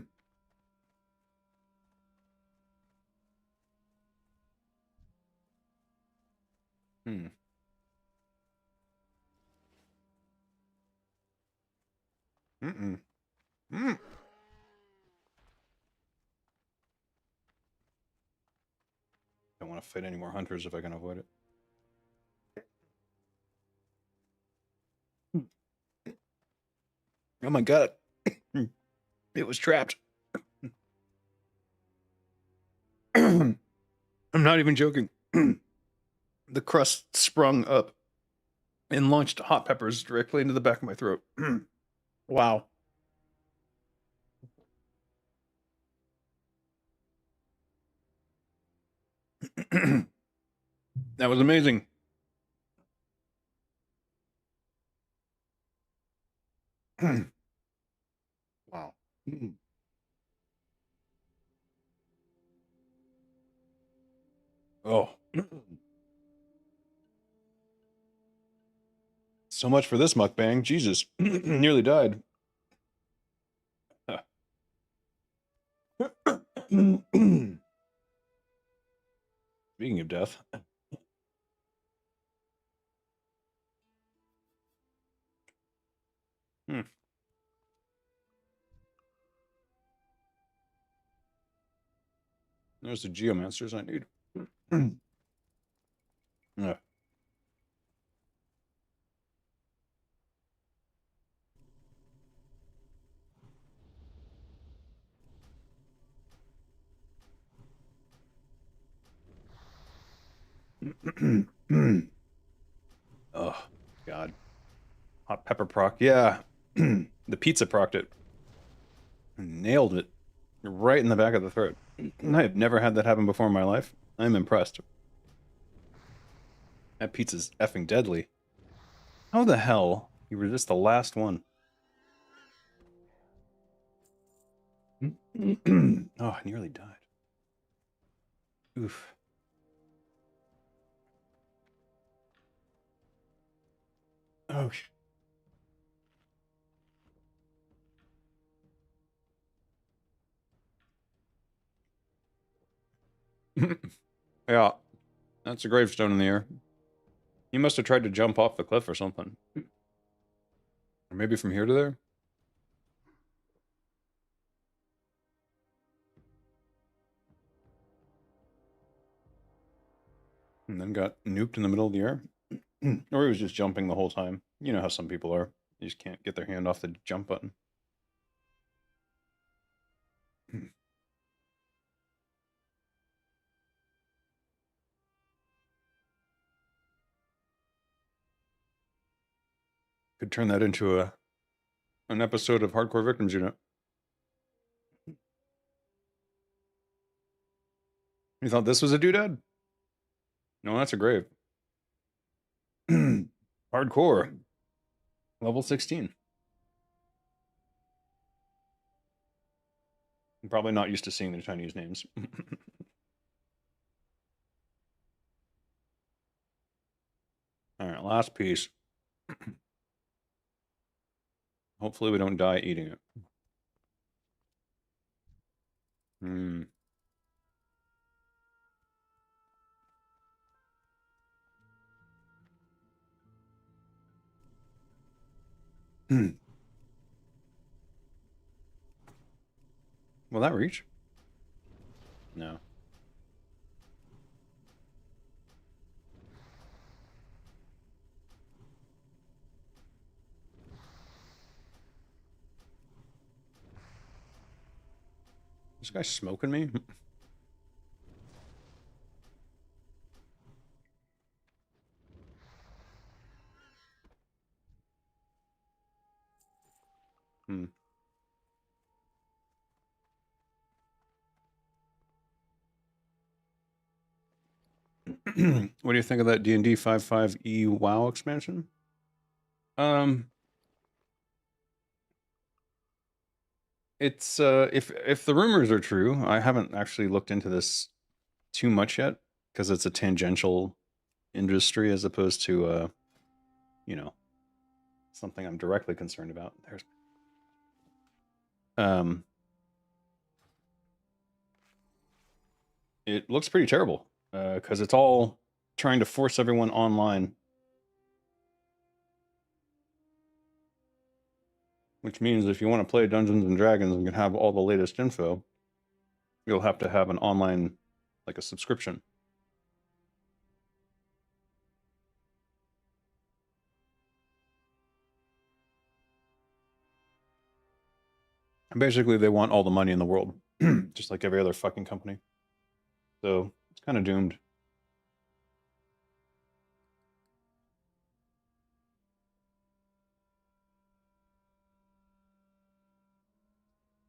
Mm-mm. Mm. Don't want to fight any more hunters if I can avoid it. Oh my god. It was trapped. I'm not even joking. The crust sprung up and launched hot peppers directly into the back of my throat. Wow. That was amazing. Wow. Oh. So much for this mukbang. Jesus. Nearly died. Speaking of death. Hmm. There's the geomancers I need. Yeah. Oh, God. Hot pepper proc. Yeah. The pizza procced it. Nailed it. Right in the back of the throat. I've never had that happen before in my life. I'm impressed. That pizza's effing deadly. How the hell you were just the last one? Oh, I nearly died. Oof. Oh. Yeah, that's a gravestone in the air. He must have tried to jump off the cliff or something. Or maybe from here to there? And then got nuked in the middle of the air? Or he was just jumping the whole time. You know how some people are. You just can't get their hand off the jump button. Could turn that into an episode of Hardcore Victims Unit. You thought this was a doodad? No, that's a grave. Hardcore. Level 16. I'm probably not used to seeing the Chinese names. All right, last piece. Hopefully we don't die eating it. Hmm. Will that reach? No. This guy smoking me? Hmm. What do you think of that D&D 5.5e WoW expansion? Um, it's if the rumors are true, I haven't actually looked into this too much yet because it's a tangential industry as opposed to you know, something I'm directly concerned about. There's um it looks pretty terrible because it's all trying to force everyone online, which means if you want to play Dungeons and Dragons and can have all the latest info, you'll have to have an online, like a subscription. And basically, they want all the money in the world, just like every other fucking company. So it's kind of doomed.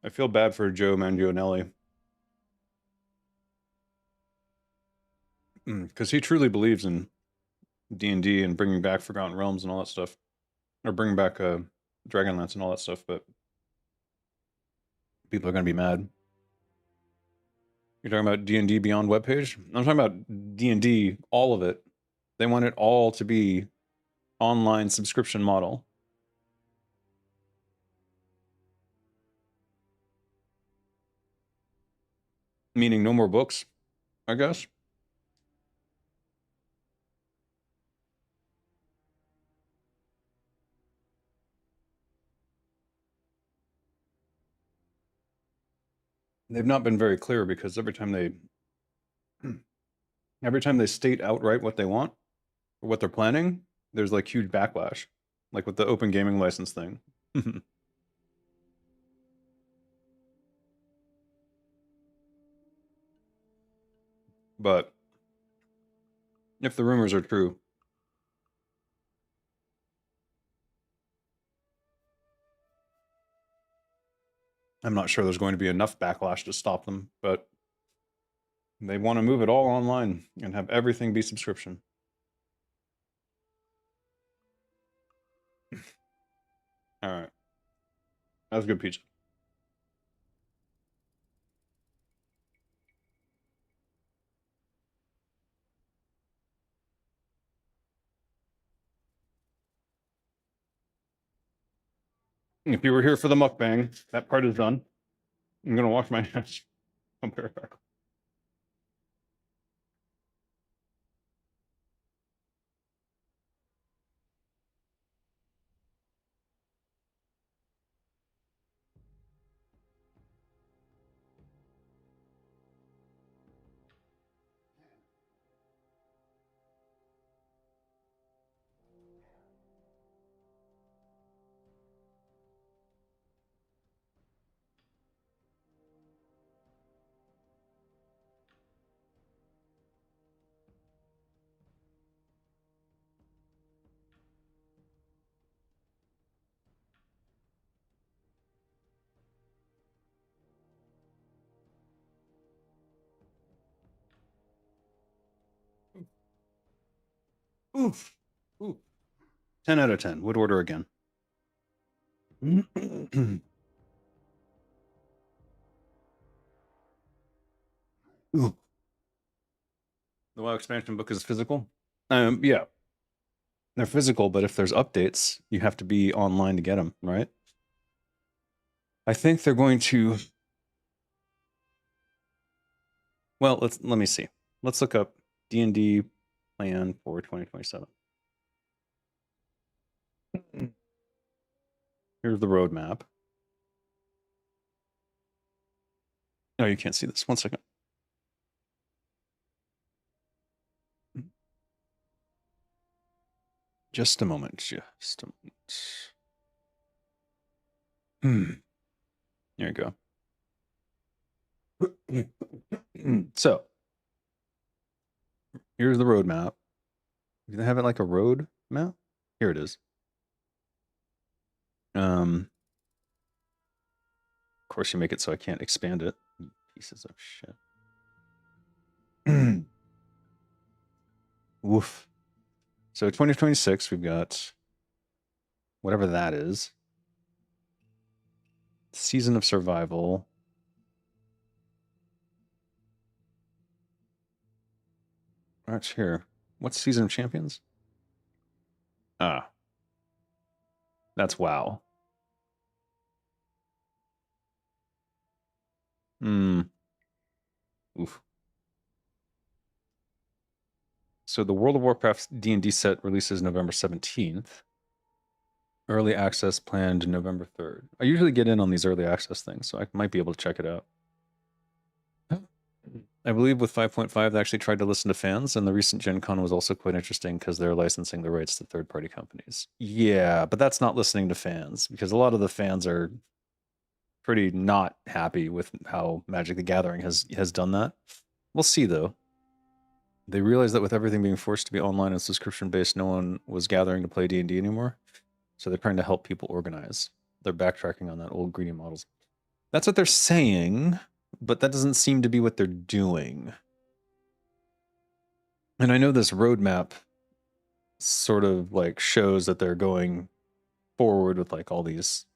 I feel bad for Joe Manganiello because he truly believes in D&D and bringing back Forgotten Realms and all that stuff, or bringing back Dragonlance and all that stuff. But people are going to be mad. You're talking about D&D Beyond webpage? I'm talking about D&D, all of it. They want it all to be online subscription model. Meaning no more books, I guess. They've not been very clear because every time they state outright what they want or what they're planning, there's like huge backlash. Like with the open gaming license thing. But if the rumors are true, I'm not sure there's going to be enough backlash to stop them, but they want to move it all online and have everything be subscription. All right. That was good pizza. If you were here for the mukbang, that part is done. I'm gonna wash my hands. I'll be right back. Oof. Ooh. 10 out of 10. Would order again. Ooh. The WoW expansion book is physical. Yeah, they're physical, but if there's updates, you have to be online to get them, right? I think they're going to. Well, let me see. Let's look up D&D plan for 2027. Here's the roadmap. Oh, you can't see this. One second. Just a moment. Just a moment. There you go. So, here's the roadmap. Do they have it like a road map? Here it is. Of course, you make it so I can't expand it. Pieces of shit. Woof. So 2026, we've got whatever that is. Season of Survival. Right here. What's Season of Champions? Ah. That's WoW. Oof. So the World of Warcraft D&D set releases November 17th. Early access planned November 3rd. I usually get in on these early access things, so I might be able to check it out. I believe with 5.5, they actually tried to listen to fans, and the recent Gen Con was also quite interesting because they're licensing the rights to third-party companies. Yeah, but that's not listening to fans, because a lot of the fans are pretty not happy with how Magic the Gathering has done that. We'll see, though. They realized that with everything being forced to be online and subscription-based, no one was gathering to play D&D anymore. So they're trying to help people organize. They're backtracking on that old greedy models. That's what they're saying, but that doesn't seem to be what they're doing. And I know this roadmap sort of like shows that they're going forward with like all these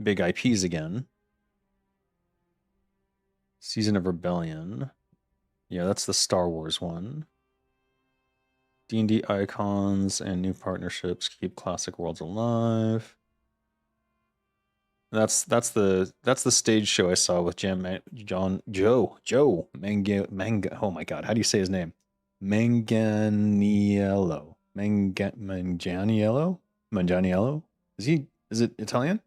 big IPs again. Season of Rebellion. Yeah, that's the Star Wars one. D&D icons and new partnerships keep classic worlds alive. That's the stage show I saw with Joe Manga. Oh my god, how do you say his name? Manganiello. Manganiello? Is it Italian?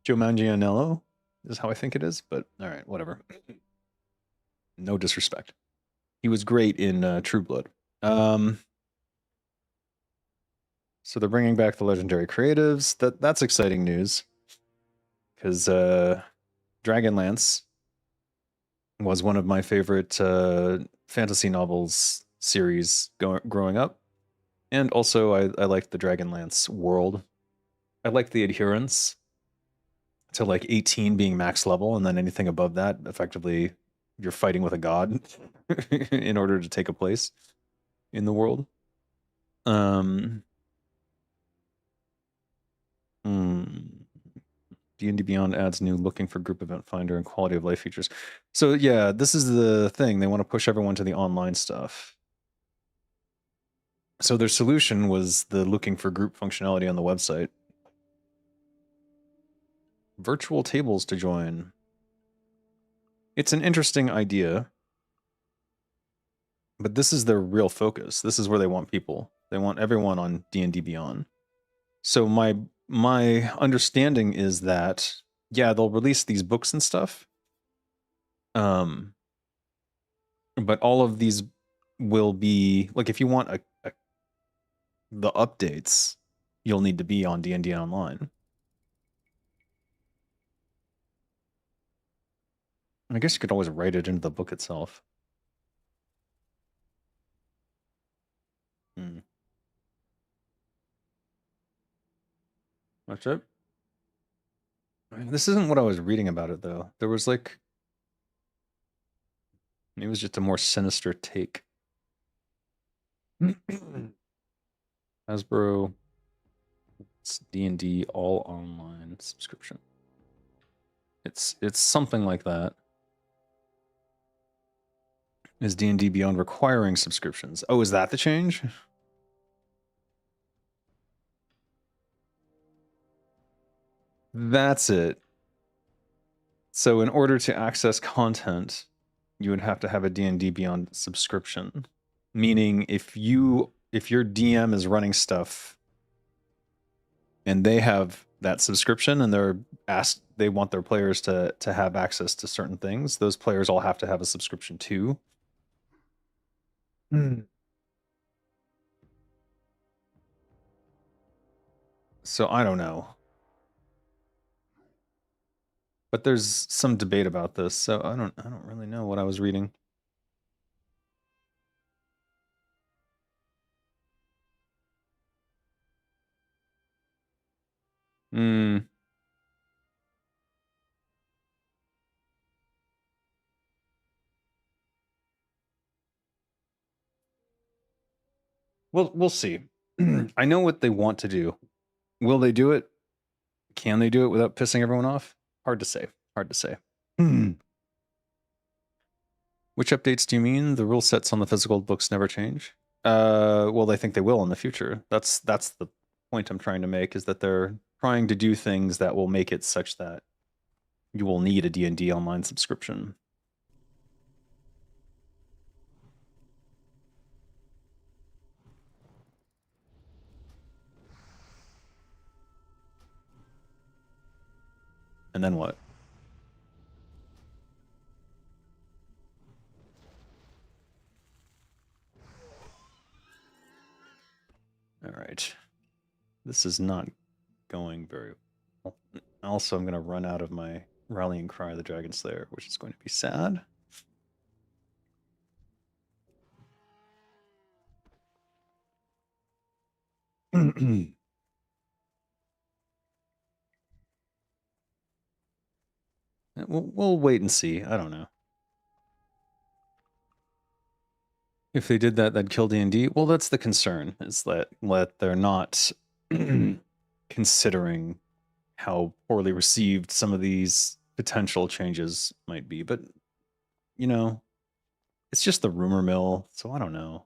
Joe Manganiello is how I think it is, but all right, whatever. No disrespect. He was great in True Blood. So they're bringing back the legendary creatives. That's exciting news. Because Dragonlance was one of my favorite fantasy novels series growing up. And also, I liked the Dragonlance world. I liked the adherence to like 18 being max level, and then anything above that, effectively, you're fighting with a god in order to take a place in the world. D&D Beyond adds new looking for group event finder and quality of life features. So yeah, this is the thing. They want to push everyone to the online stuff. So their solution was the looking for group functionality on the website. Virtual tables to join. It's an interesting idea, but this is their real focus. This is where they want people. They want everyone on D&D Beyond. So my understanding is that, yeah, they'll release these books and stuff. But all of these will be like, if you want the updates, you'll need to be on D&D Online. I guess you could always write it into the book itself. That's it. This isn't what I was reading about it, though. There was like, it was just a more sinister take. Hasbro, it's D&D all online subscription. It's something like that. Is D&D Beyond requiring subscriptions? Oh, is that the change? That's it. So in order to access content, you would have to have a D&D Beyond subscription. Meaning if your DM is running stuff and they have that subscription and they want their players to have access to certain things, those players all have to have a subscription too. So I don't know. But there's some debate about this, so I don't really know what I was reading. Hmm. Well, we'll see. I know what they want to do. Will they do it? Can they do it without pissing everyone off? Hard to say. Hard to say. Which updates do you mean? The rule sets on the physical books never change? Well, I think they will in the future. That's the point I'm trying to make, is that they're trying to do things that will make it such that you will need a D&D online subscription. And then what? All right. This is not going very well. Also, I'm going to run out of my rallying cry of the Dragon Slayer, which is going to be sad. We'll wait and see. I don't know. If they did that, that'd kill D&D. Well, that's the concern, is that they're not considering how poorly received some of these potential changes might be. But, you know, it's just the rumor mill, so I don't know.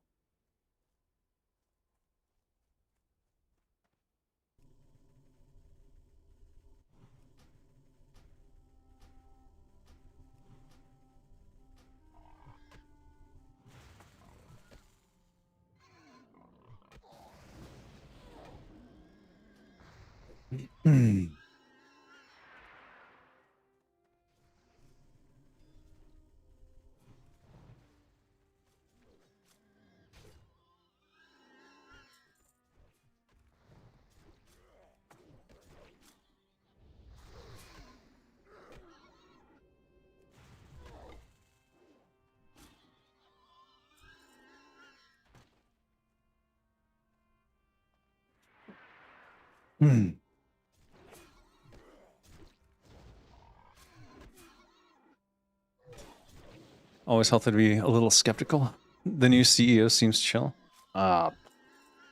Always healthy to be a little skeptical. The new CEO seems chill. Don't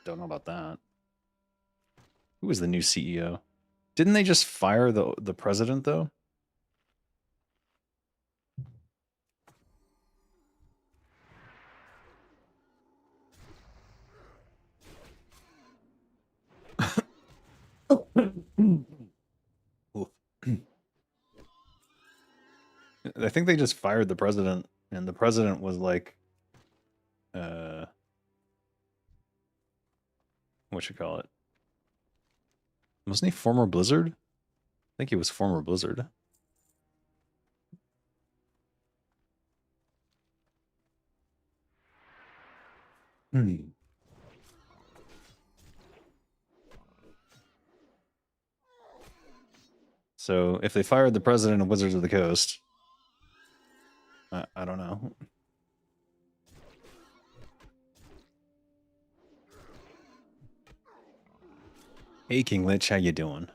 know about that. Who is the new CEO? Didn't they just fire the president though? I think they just fired the president, and the president was like, what you call it? Wasn't he former Blizzard? I think he was former Blizzard. So if they fired the president of Wizards of the Coast, I don't know. Hey, King Lich, how you doing?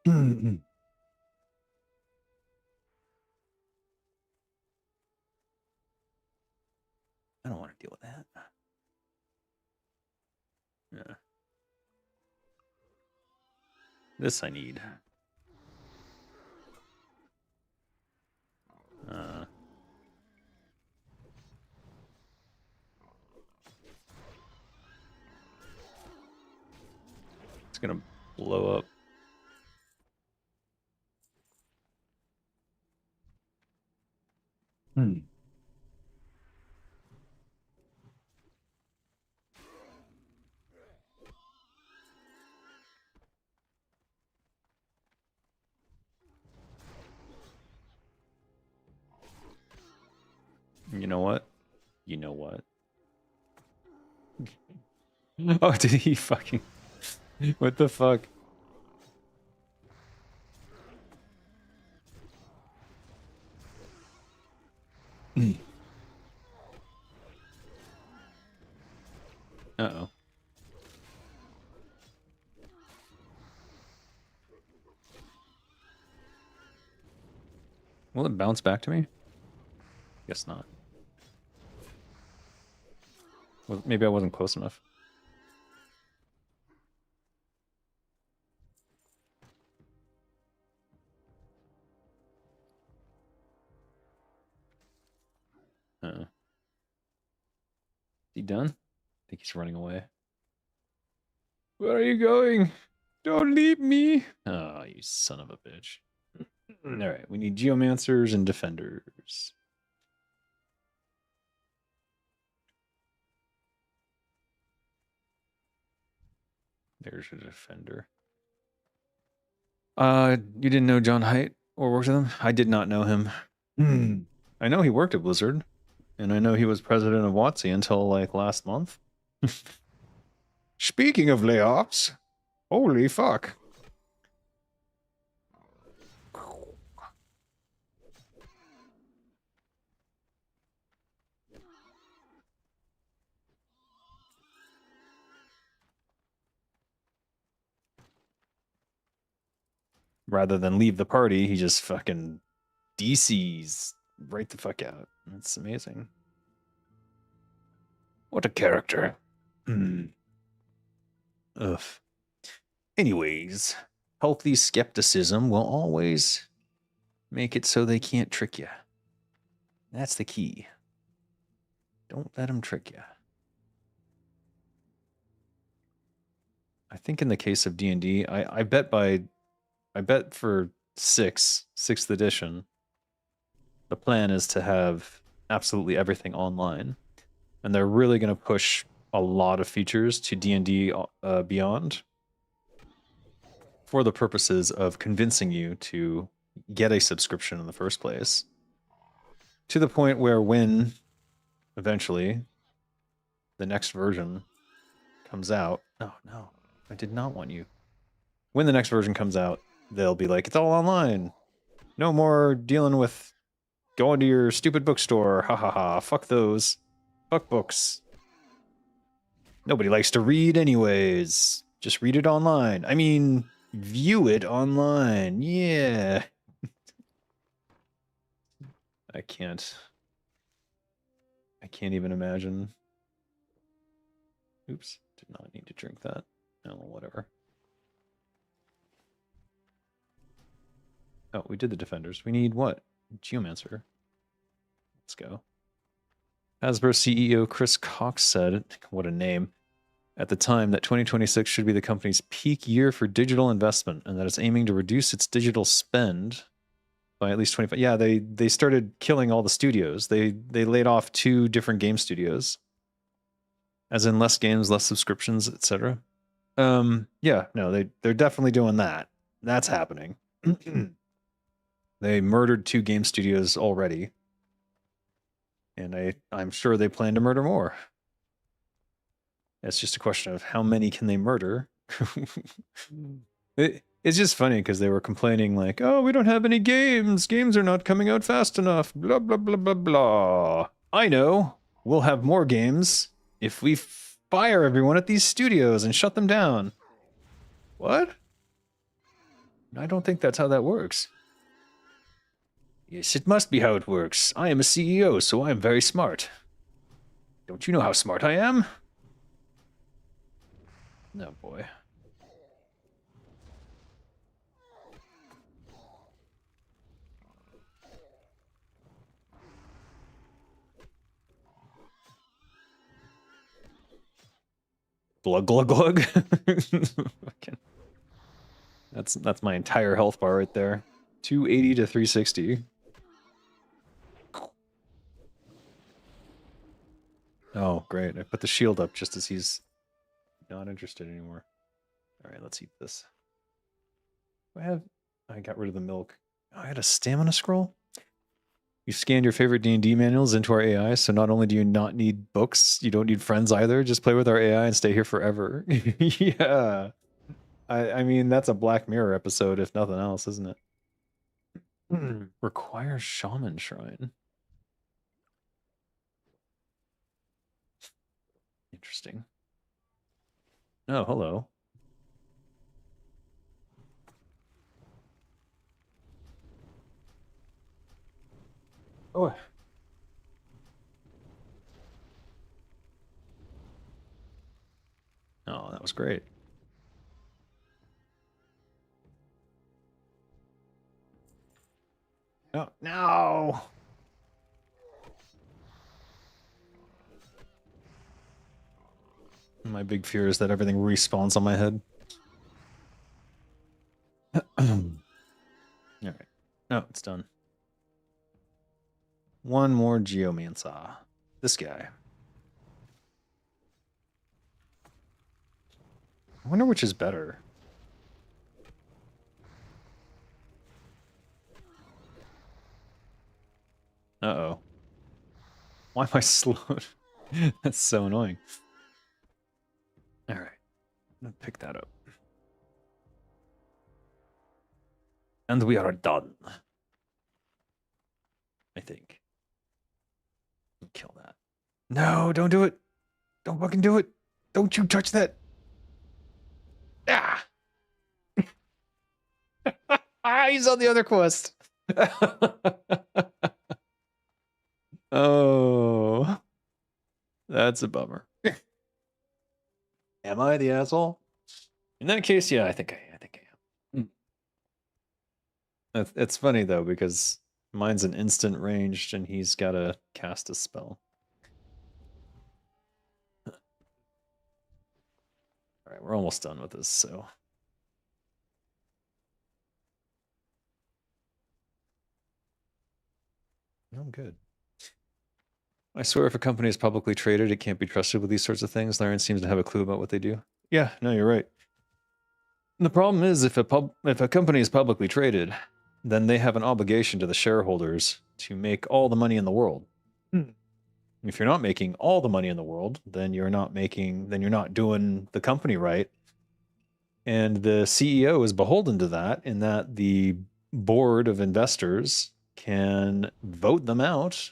I don't want to deal with that. Yeah. This I need. It's gonna blow up. You know what? You know what? Oh, did he fucking... What the fuck? Uh-oh. Will it bounce back to me? Guess not. Well, maybe I wasn't close enough. Uh-oh. Is he done? I think he's running away. Where are you going? Don't leave me. Oh, you son of a bitch. Alright, we need geomancers and defenders. There's a defender. You didn't know John Haidt or worked with him? I did not know him. I know he worked at Blizzard, and I know he was president of WotC until like last month. Speaking of layoffs, holy fuck. Rather than leave the party, he just fucking DC's right the fuck out. That's amazing. What a character. Ugh. Anyways, healthy skepticism will always make it so they can't trick you. That's the key. Don't let them trick you. I think in the case of D&D, I bet for 6th edition, the plan is to have absolutely everything online. And they're really going to push a lot of features to D&D Beyond for the purposes of convincing you to get a subscription in the first place. To the point where when eventually the next version comes out... Oh, no. I did not want you. When the next version comes out, they'll be like, it's all online. No more dealing with going to your stupid bookstore. Ha ha ha. Fuck those. Fuck books. Nobody likes to read anyways. Just read it online. I mean, view it online. Yeah. I can't even imagine. Oops. Did not need to drink that. Oh, whatever. Oh, we did the defenders. We need what? Geomancer. Let's go. Hasbro CEO Chris Cox said, what a name, at the time that 2026 should be the company's peak year for digital investment and that it's aiming to reduce its digital spend by at least 25. Yeah, they started killing all the studios. They laid off 2 different game studios. As in less games, less subscriptions, etc. Yeah, no, they're definitely doing that. That's happening. They murdered 2 game studios already. And I'm sure they plan to murder more. It's just a question of how many can they murder. It's just funny because they were complaining like, oh, we don't have any games. Games are not coming out fast enough. Blah, blah, blah, blah, blah. I know. We'll have more games if we fire everyone at these studios and shut them down. What? I don't think that's how that works. Yes, it must be how it works. I am a CEO, so I am very smart. Don't you know how smart I am? No, boy. Glug, glug, glug. That's my entire health bar right there. 280 to 360. Oh, great. I put the shield up just as he's not interested anymore. All right, let's eat this. I got rid of the milk. Oh, I had a stamina scroll? You scanned your favorite D&D manuals into our AI, so not only do you not need books, you don't need friends either. Just play with our AI and stay here forever. Yeah. I mean, that's a Black Mirror episode, if nothing else, isn't it? Require Shaman Shrine. Interesting. Oh, hello. Oh. Oh, that was great. Oh, no! My big fear is that everything respawns on my head. Alright. No, it's done. One more Geomancer. This guy. I wonder which is better. Uh-oh. Why am I slowed? That's so annoying. Alright. I'm gonna pick that up. And we are done. I think. Kill that. No, don't do it. Don't fucking do it. Don't you touch that. Ah! He's on the other quest. Oh. That's a bummer. Am I the asshole? In that case, yeah, I think I am. It's funny though, because mine's an instant ranged and he's got to cast a spell. Alright, we're almost done with this, so. I'm good. I swear if a company is publicly traded, it can't be trusted with these sorts of things. Laren seems to have a clue about what they do. Yeah, no, you're right. And the problem is if a company is publicly traded, then they have an obligation to the shareholders to make all the money in the world. If you're not making all the money in the world, then you're not doing the company right. And the CEO is beholden to that, in that the board of investors can vote them out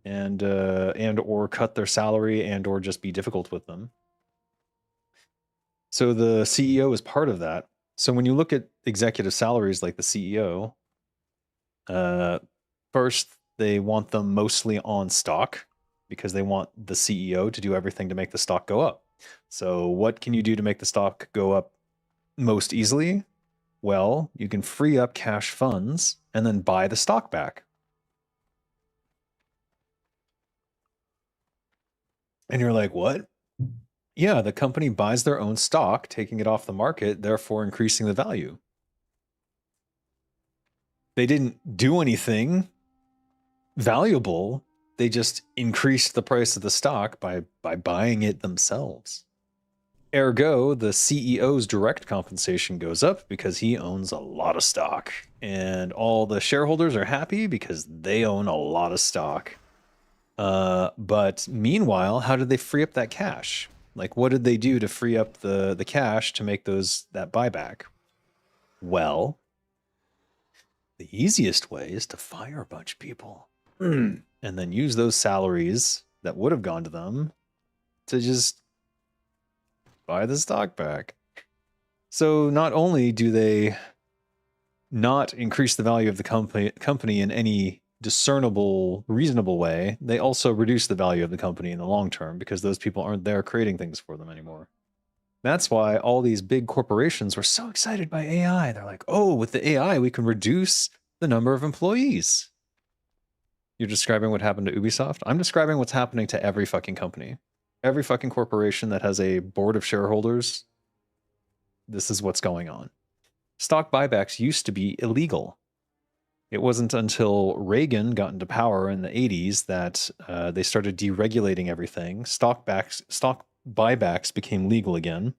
and or cut their salary and or just be difficult with them. So the CEO is part of that. So when you look at executive salaries like the CEO, first they want them mostly on stock because they want the CEO to do everything to make the stock go up. So what can you do to make the stock go up most easily? Well, you can free up cash funds and then buy the stock back. And you're like, what? Yeah, the company buys their own stock, taking it off the market, therefore increasing the value. They didn't do anything valuable. They just increased the price of the stock by buying it themselves. Ergo, the CEO's direct compensation goes up because he owns a lot of stock. And all the shareholders are happy because they own a lot of stock. But meanwhile, how did they free up that cash? Like, what did they do to free up the cash to make that buyback? Well, the easiest way is to fire a bunch of people and then use those salaries that would have gone to them to just buy the stock back. So not only do they not increase the value of the company in any discernible, reasonable way, they also reduce the value of the company in the long term because those people aren't there creating things for them anymore. That's why all these big corporations were so excited by AI. They're like, oh, with the AI, we can reduce the number of employees. You're describing what happened to Ubisoft? I'm describing what's happening to every fucking company. Every fucking corporation that has a board of shareholders, this is what's going on. Stock buybacks used to be illegal. It wasn't until Reagan got into power in the 80s that they started deregulating everything. Stock buybacks became legal again.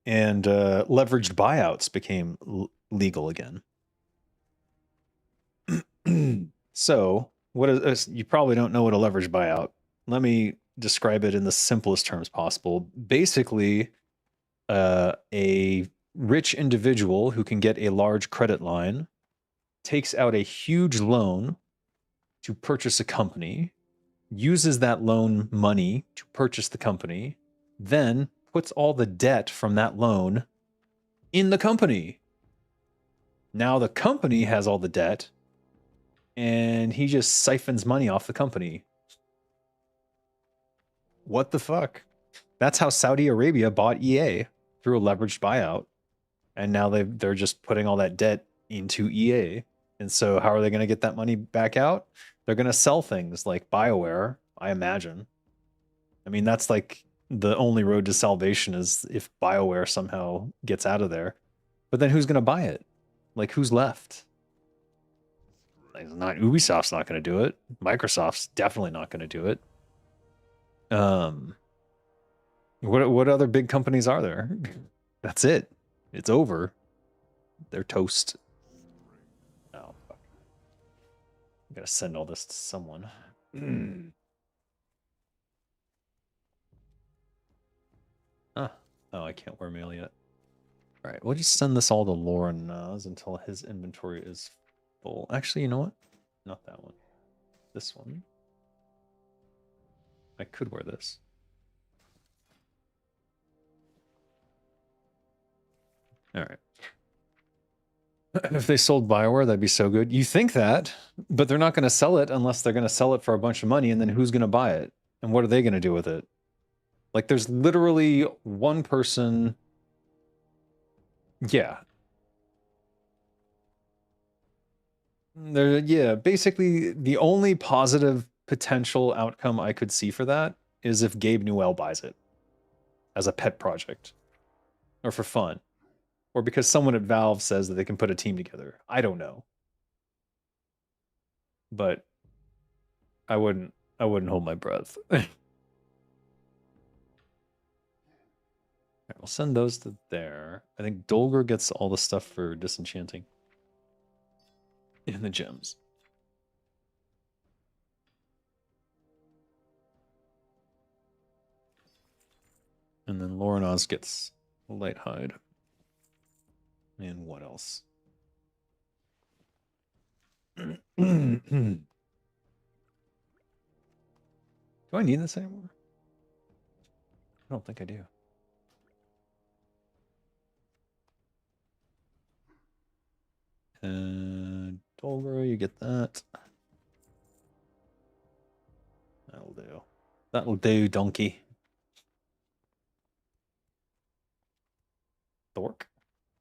And leveraged buyouts became legal again. So, what is you probably don't know what a leverage buyout. Let me describe it in the simplest terms possible. Basically, a rich individual who can get a large credit line takes out a huge loan to purchase a company, uses that loan money to purchase the company, then puts all the debt from that loan in the company. Now the company has all the debt, and he just siphons money off the company. What the fuck? That's how Saudi Arabia bought EA, through a leveraged buyout. And now they're just putting all that debt into EA. And so how are they going to get that money back out? They're going to sell things like BioWare, I imagine. I mean, that's like the only road to salvation, is if BioWare somehow gets out of there. But then who's going to buy it? Like, who's left? Like, not Ubisoft's not going to do it. Microsoft's definitely not going to do it. What other big companies are there? That's it. It's over. They're toast. Oh, fuck. I gotta send all this to someone. Oh, I can't wear mail yet. All right, we'll just send this all to Lauren until his inventory is full. Actually, you know what? Not that one. This one. I could wear this. All right. If they sold BioWare, that'd be so good. You think that, but they're not going to sell it unless they're going to sell it for a bunch of money, and then who's going to buy it? And what are they going to do with it? Like, there's literally one person. Yeah. Yeah, basically the only positive potential outcome I could see for that is if Gabe Newell buys it as a pet project or for fun, or because someone at Valve says that they can put a team together. I don't know. But I wouldn't hold my breath. We'll send those to there. I think Dolger gets all the stuff for disenchanting in the gems. And then Lauren Oz gets light hide. And what else? Do I need this anymore? I don't think I do. And Dolger, you get that. That'll do. That'll do, donkey. Thork?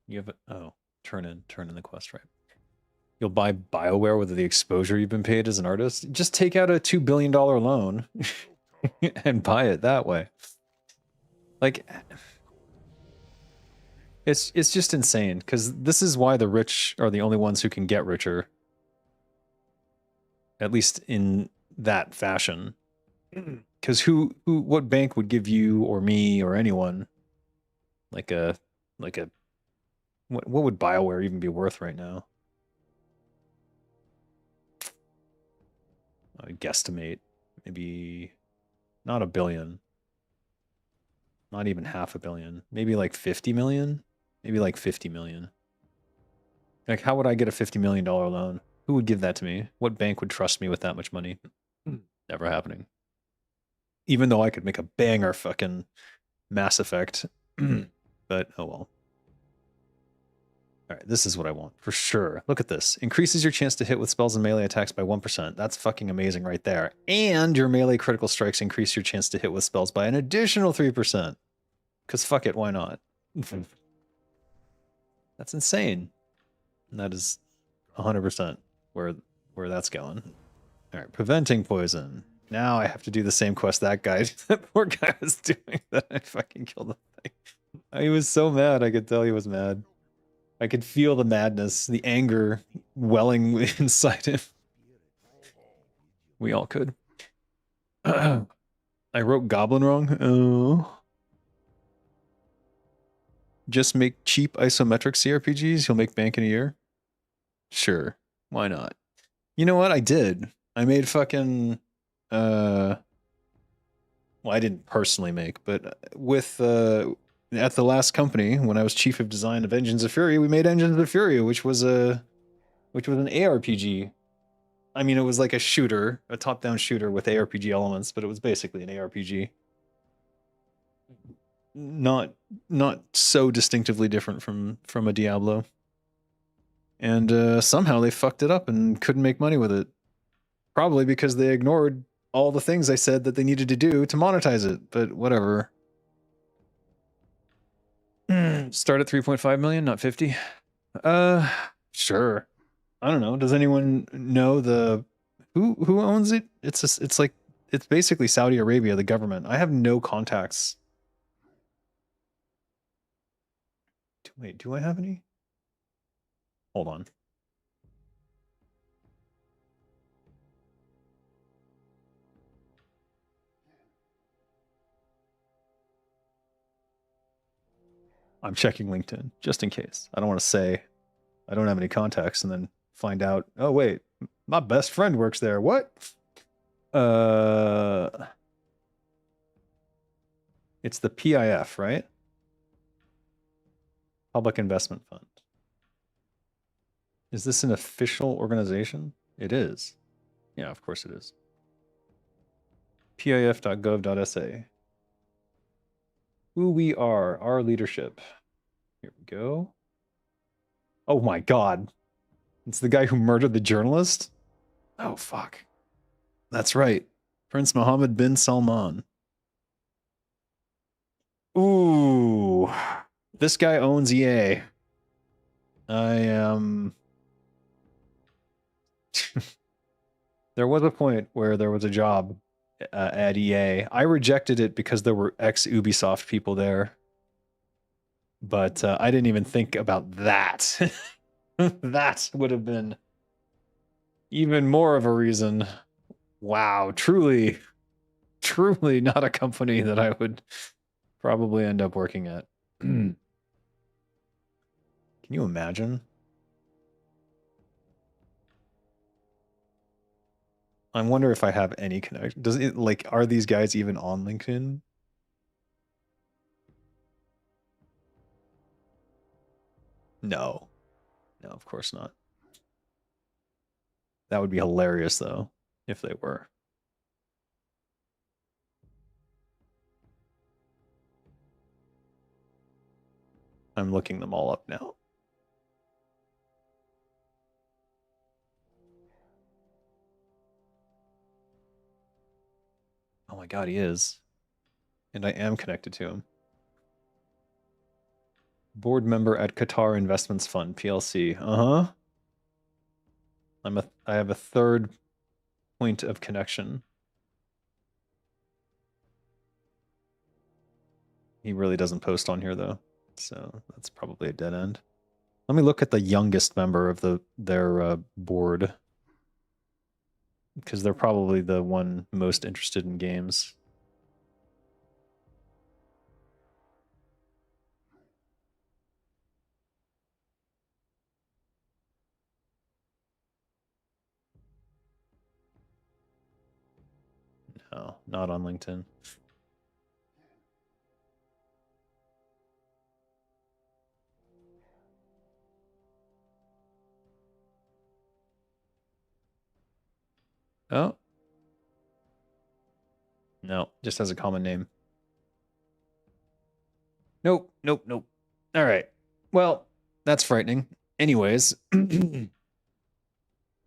You have it. Oh, turn in the quest, right? You'll buy BioWare with the exposure you've been paid as an artist. Just take out a $2 billion loan and buy it that way. Like, it's just insane, because this is why the rich are the only ones who can get richer, at least in that fashion. Because what bank would give you or me or anyone like a what would BioWare even be worth right now? I guesstimate maybe not $1 billion, not even $500 million, maybe like 50 million, maybe like 50 million. Like, how would I get a $50 million loan? Who would give that to me? What bank would trust me with that much money? Never happening. Even though I could make a banger fucking Mass Effect. But oh well. All right, this is what I want for sure. Look at this. Increases your chance to hit with spells and melee attacks by 1%. That's fucking amazing right there. And your melee critical strikes increase your chance to hit with spells by an additional 3%. Because fuck it, why not? That's insane. And that is 100% where that's going. All right, preventing poison. Now I have to do the same quest that guy, that poor guy was doing, that I fucking killed the thing. He was so mad, I could tell he was mad. I could feel the madness, the anger welling inside him. We all could. I wrote goblin wrong. Oh. Just make cheap isometric CRPGs. You'll make bank in a year. Sure, why not? You know what? I did. I made fucking well, I didn't personally make, but with at the last company when I was chief of design of Engines of Fury, we made Engines of Fury, which was an ARPG. I mean, it was like a shooter, a top-down shooter with ARPG elements, but it was basically an ARPG. Not so distinctively different from a Diablo. And somehow they fucked it up and couldn't make money with it. Probably because they ignored all the things I said that they needed to do to monetize it, but whatever. Start at 3.5 million, not 50. Sure. I don't know. Does anyone know who owns it? It's like it's basically Saudi Arabia, the government. I have no contacts. Wait, do I have any? Hold on. I'm checking LinkedIn just in case. I don't want to say I don't have any contacts and then find out, oh wait, my best friend works there. What? It's the PIF, right? Public Investment Fund. Is this an official organization? It is. Yeah, of course it is. pif.gov.sa. Who we are, our leadership. Here we go. Oh my god. It's the guy who murdered the journalist? Oh, fuck. That's right. Prince Mohammed bin Salman. Ooh. This guy owns EA. I am... There was a point where there was a job at EA. I rejected it because there were ex-Ubisoft people there. But I didn't even think about that. That would have been even more of a reason. Wow, truly not a company that I would probably end up working at. Can you imagine? I wonder if I have any connection. Does it like are these guys even on LinkedIn? No. No, of course not. That would be hilarious though, if they were. I'm looking them all up now. Oh my god, he is. And I am connected to him. Board member at Qatar Investments Fund, PLC. Uh-huh. I have a third point of connection. He really doesn't post on here though, so that's probably a dead end. Let me look at the youngest member of their board, because they're probably the one most interested in games. No, not on LinkedIn. Oh. No, just has a common name. Nope. All right. Well, that's frightening. Anyways, in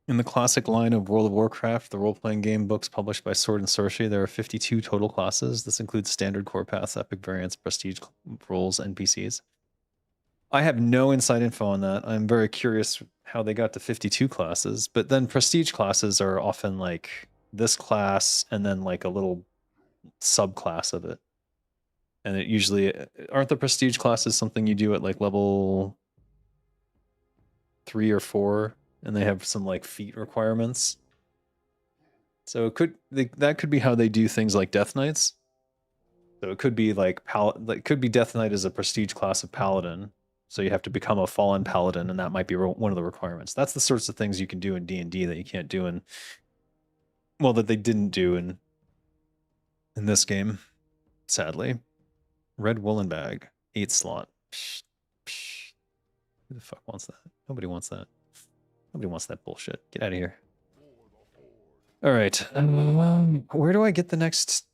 the classic line of World of Warcraft, the role-playing game books published by Sword and Sorcery, there are 52 total classes. This includes standard core paths, epic variants, prestige roles, NPCs. I have no inside info on that. I'm very curious how they got to 52 classes, but then prestige classes are often like this class and then like a little subclass of it. And it usually aren't the prestige classes something you do at like level 3 or 4, and they have some like feat requirements. So that could be how they do things like Death Knights. So it could be like it could be Death Knight as a prestige class of Paladin. So you have to become a fallen paladin, and that might be one of the requirements. That's the sorts of things you can do in D&D that you can't do in, well, that they didn't do in this game, sadly. Red woolen bag, 8 slot. Psh, psh. Who the fuck wants that? Nobody wants that. Nobody wants that bullshit. Get out of here. All right. Where do I get the next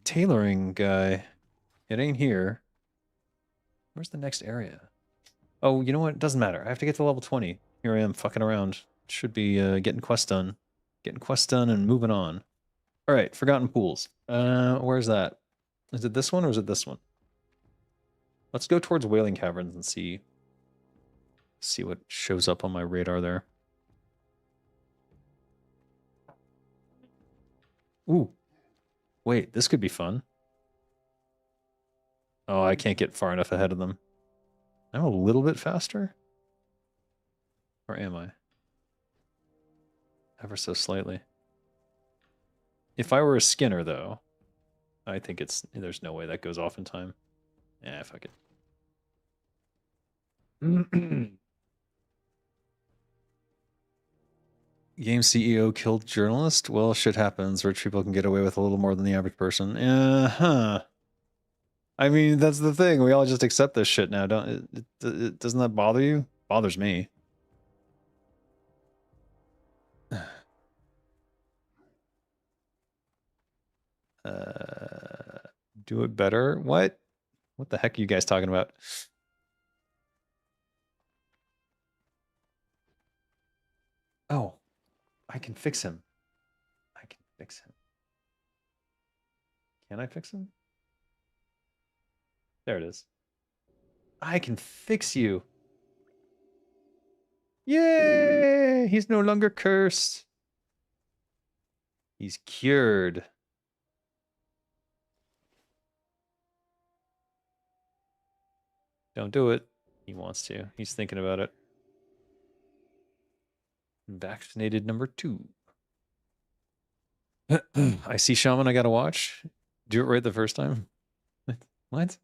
tailoring guy? It ain't here. Where's the next area? Oh, you know what? It doesn't matter. I have to get to level 20. Here I am fucking around. Should be getting quests done. Getting quests done and moving on. All right, Forgotten Pools. Where's that? Is it this one or is it this one? Let's go towards Wailing Caverns and see what shows up on my radar there. Ooh. Wait, this could be fun. Oh, I can't get far enough ahead of them. I'm a little bit faster? Or am I? Ever so slightly. If I were a Skinner, though, I think there's no way that goes off in time. Yeah, fuck it. Game CEO killed journalist? Well, shit happens. Rich people can get away with a little more than the average person. Huh. I mean, that's the thing. We all just accept this shit now, don't it? Doesn't that bother you? Bothers me. Do it better? What? What the heck are you guys talking about? Oh, I can fix him. I can fix him. Can I fix him? There it is. I can fix you. Yay! He's no longer cursed. He's cured. Don't do it. He wants to. He's thinking about it. Vaccinated number 2. I see Shaman I gotta watch. Do it right the first time. What?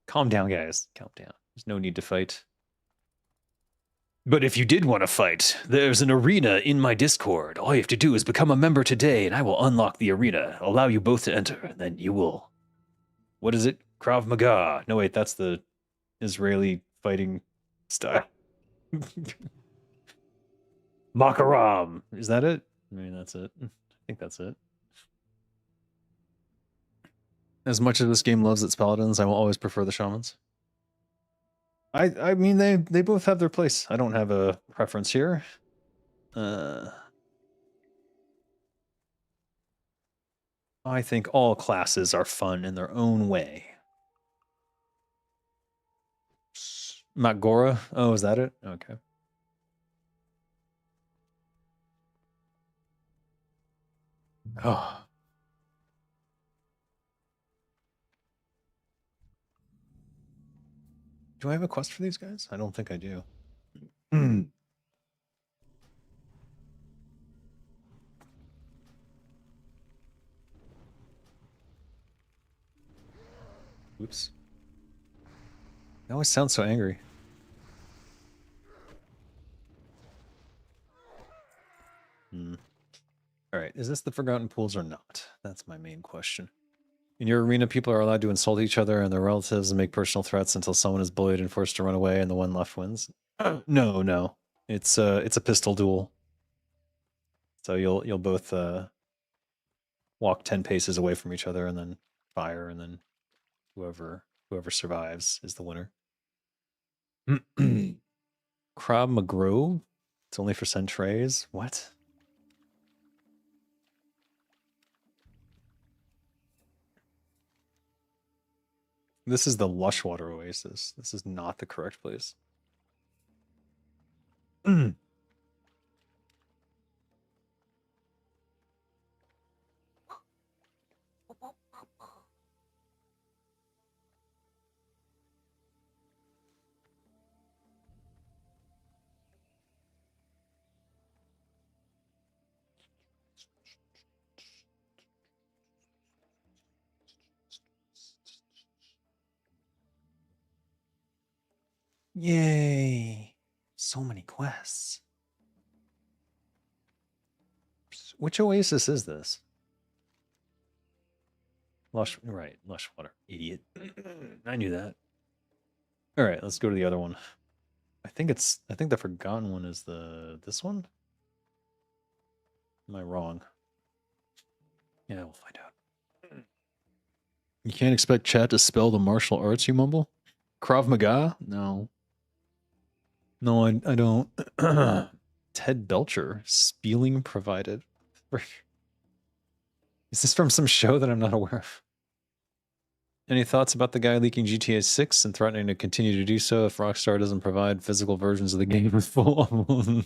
Calm down, guys. Calm down. There's no need to fight. But if you did want to fight, there's an arena in my Discord. All you have to do is become a member today, and I will unlock the arena, allow you both to enter, and then you will... What is it? Krav Maga. No, wait, that's the Israeli fighting style. Makaram. Is that it? I mean, that's it. I think that's it. As much as this game loves its paladins, I will always prefer the shamans. I mean, they both have their place. I don't have a preference here. I think all classes are fun in their own way. Magora? Oh, is that it? Okay. Oh. Do I have a quest for these guys? I don't think I do. Oops. They always sound so angry. All right, is this the Forgotten Pools or not? That's my main question. In your arena, people are allowed to insult each other and their relatives and make personal threats until someone is bullied and forced to run away, and the one left wins. No. It's a pistol duel. So you'll both walk 10 paces away from each other and then fire, and then whoever survives is the winner. Krav Maga? It's only for Centrays? What? This is the Lushwater Oasis. This is not the correct place. Yay! So many quests. Which oasis is this? Lush, right? Lush water, idiot. I knew that. All right, let's go to the other one. I think the forgotten one is this one. Am I wrong? Yeah, we'll find out. You can't expect chat to spell the martial arts, you mumble? Krav Maga? No. No, I don't. Ted Belcher, spieling provided. Is this from some show that I'm not aware of? Any thoughts about the guy leaking GTA 6 and threatening to continue to do so if Rockstar doesn't provide physical versions of the game with full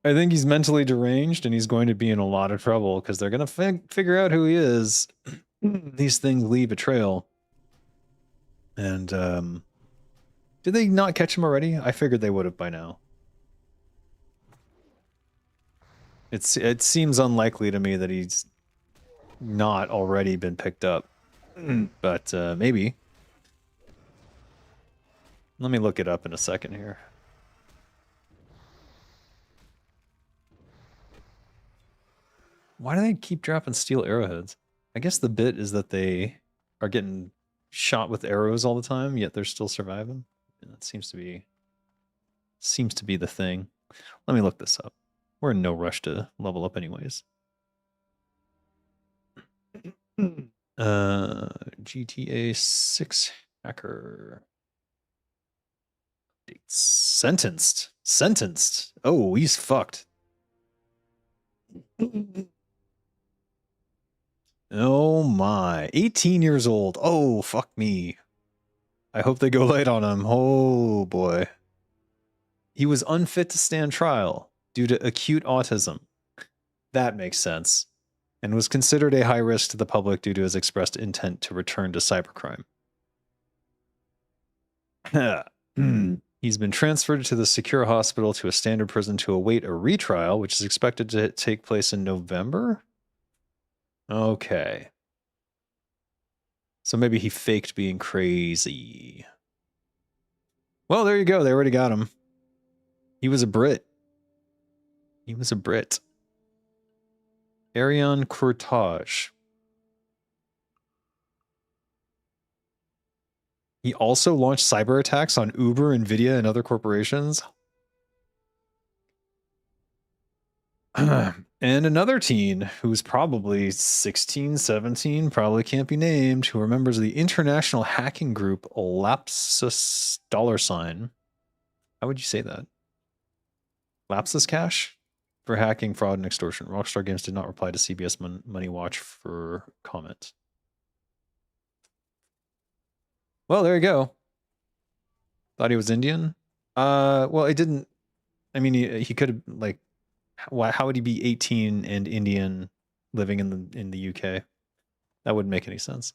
I think he's mentally deranged and he's going to be in a lot of trouble because they're going to figure out who he is. These things leave a trail. And, did they not catch him already? I figured they would have by now. It seems unlikely to me that he's not already been picked up. But, maybe. Let me look it up in a second here. Why do they keep dropping steel arrowheads? I guess the bit is that they are getting shot with arrows all the time, yet they're still surviving. And that seems to be the thing. Let me look this up. We're in no rush to level up anyways. GTA 6 hacker. Sentenced. Sentenced. Oh, he's fucked. Oh my. 18 years old. Oh, fuck me. I hope they go light on him. Oh boy. He was unfit to stand trial due to acute autism. That makes sense. And was considered a high risk to the public due to his expressed intent to return to cybercrime. He's been transferred to the secure hospital to a standard prison to await a retrial, which is expected to take place in November? Okay. So maybe he faked being crazy. Well, there you go. They already got him. He was a Brit. He was a Brit. Ariane Courtage. He also launched cyber attacks on Uber, Nvidia, and other corporations. And another teen who's probably 16, 17, probably can't be named, who remembers the international hacking group Lapsus $. How would you say that? Lapsus Cash? For hacking, fraud, and extortion. Rockstar Games did not reply to CBS Money Watch for comment. Well, there you go. Thought he was Indian? Well, it didn't... I mean, he could have, like... How would he be 18 and Indian living in the UK? That wouldn't make any sense.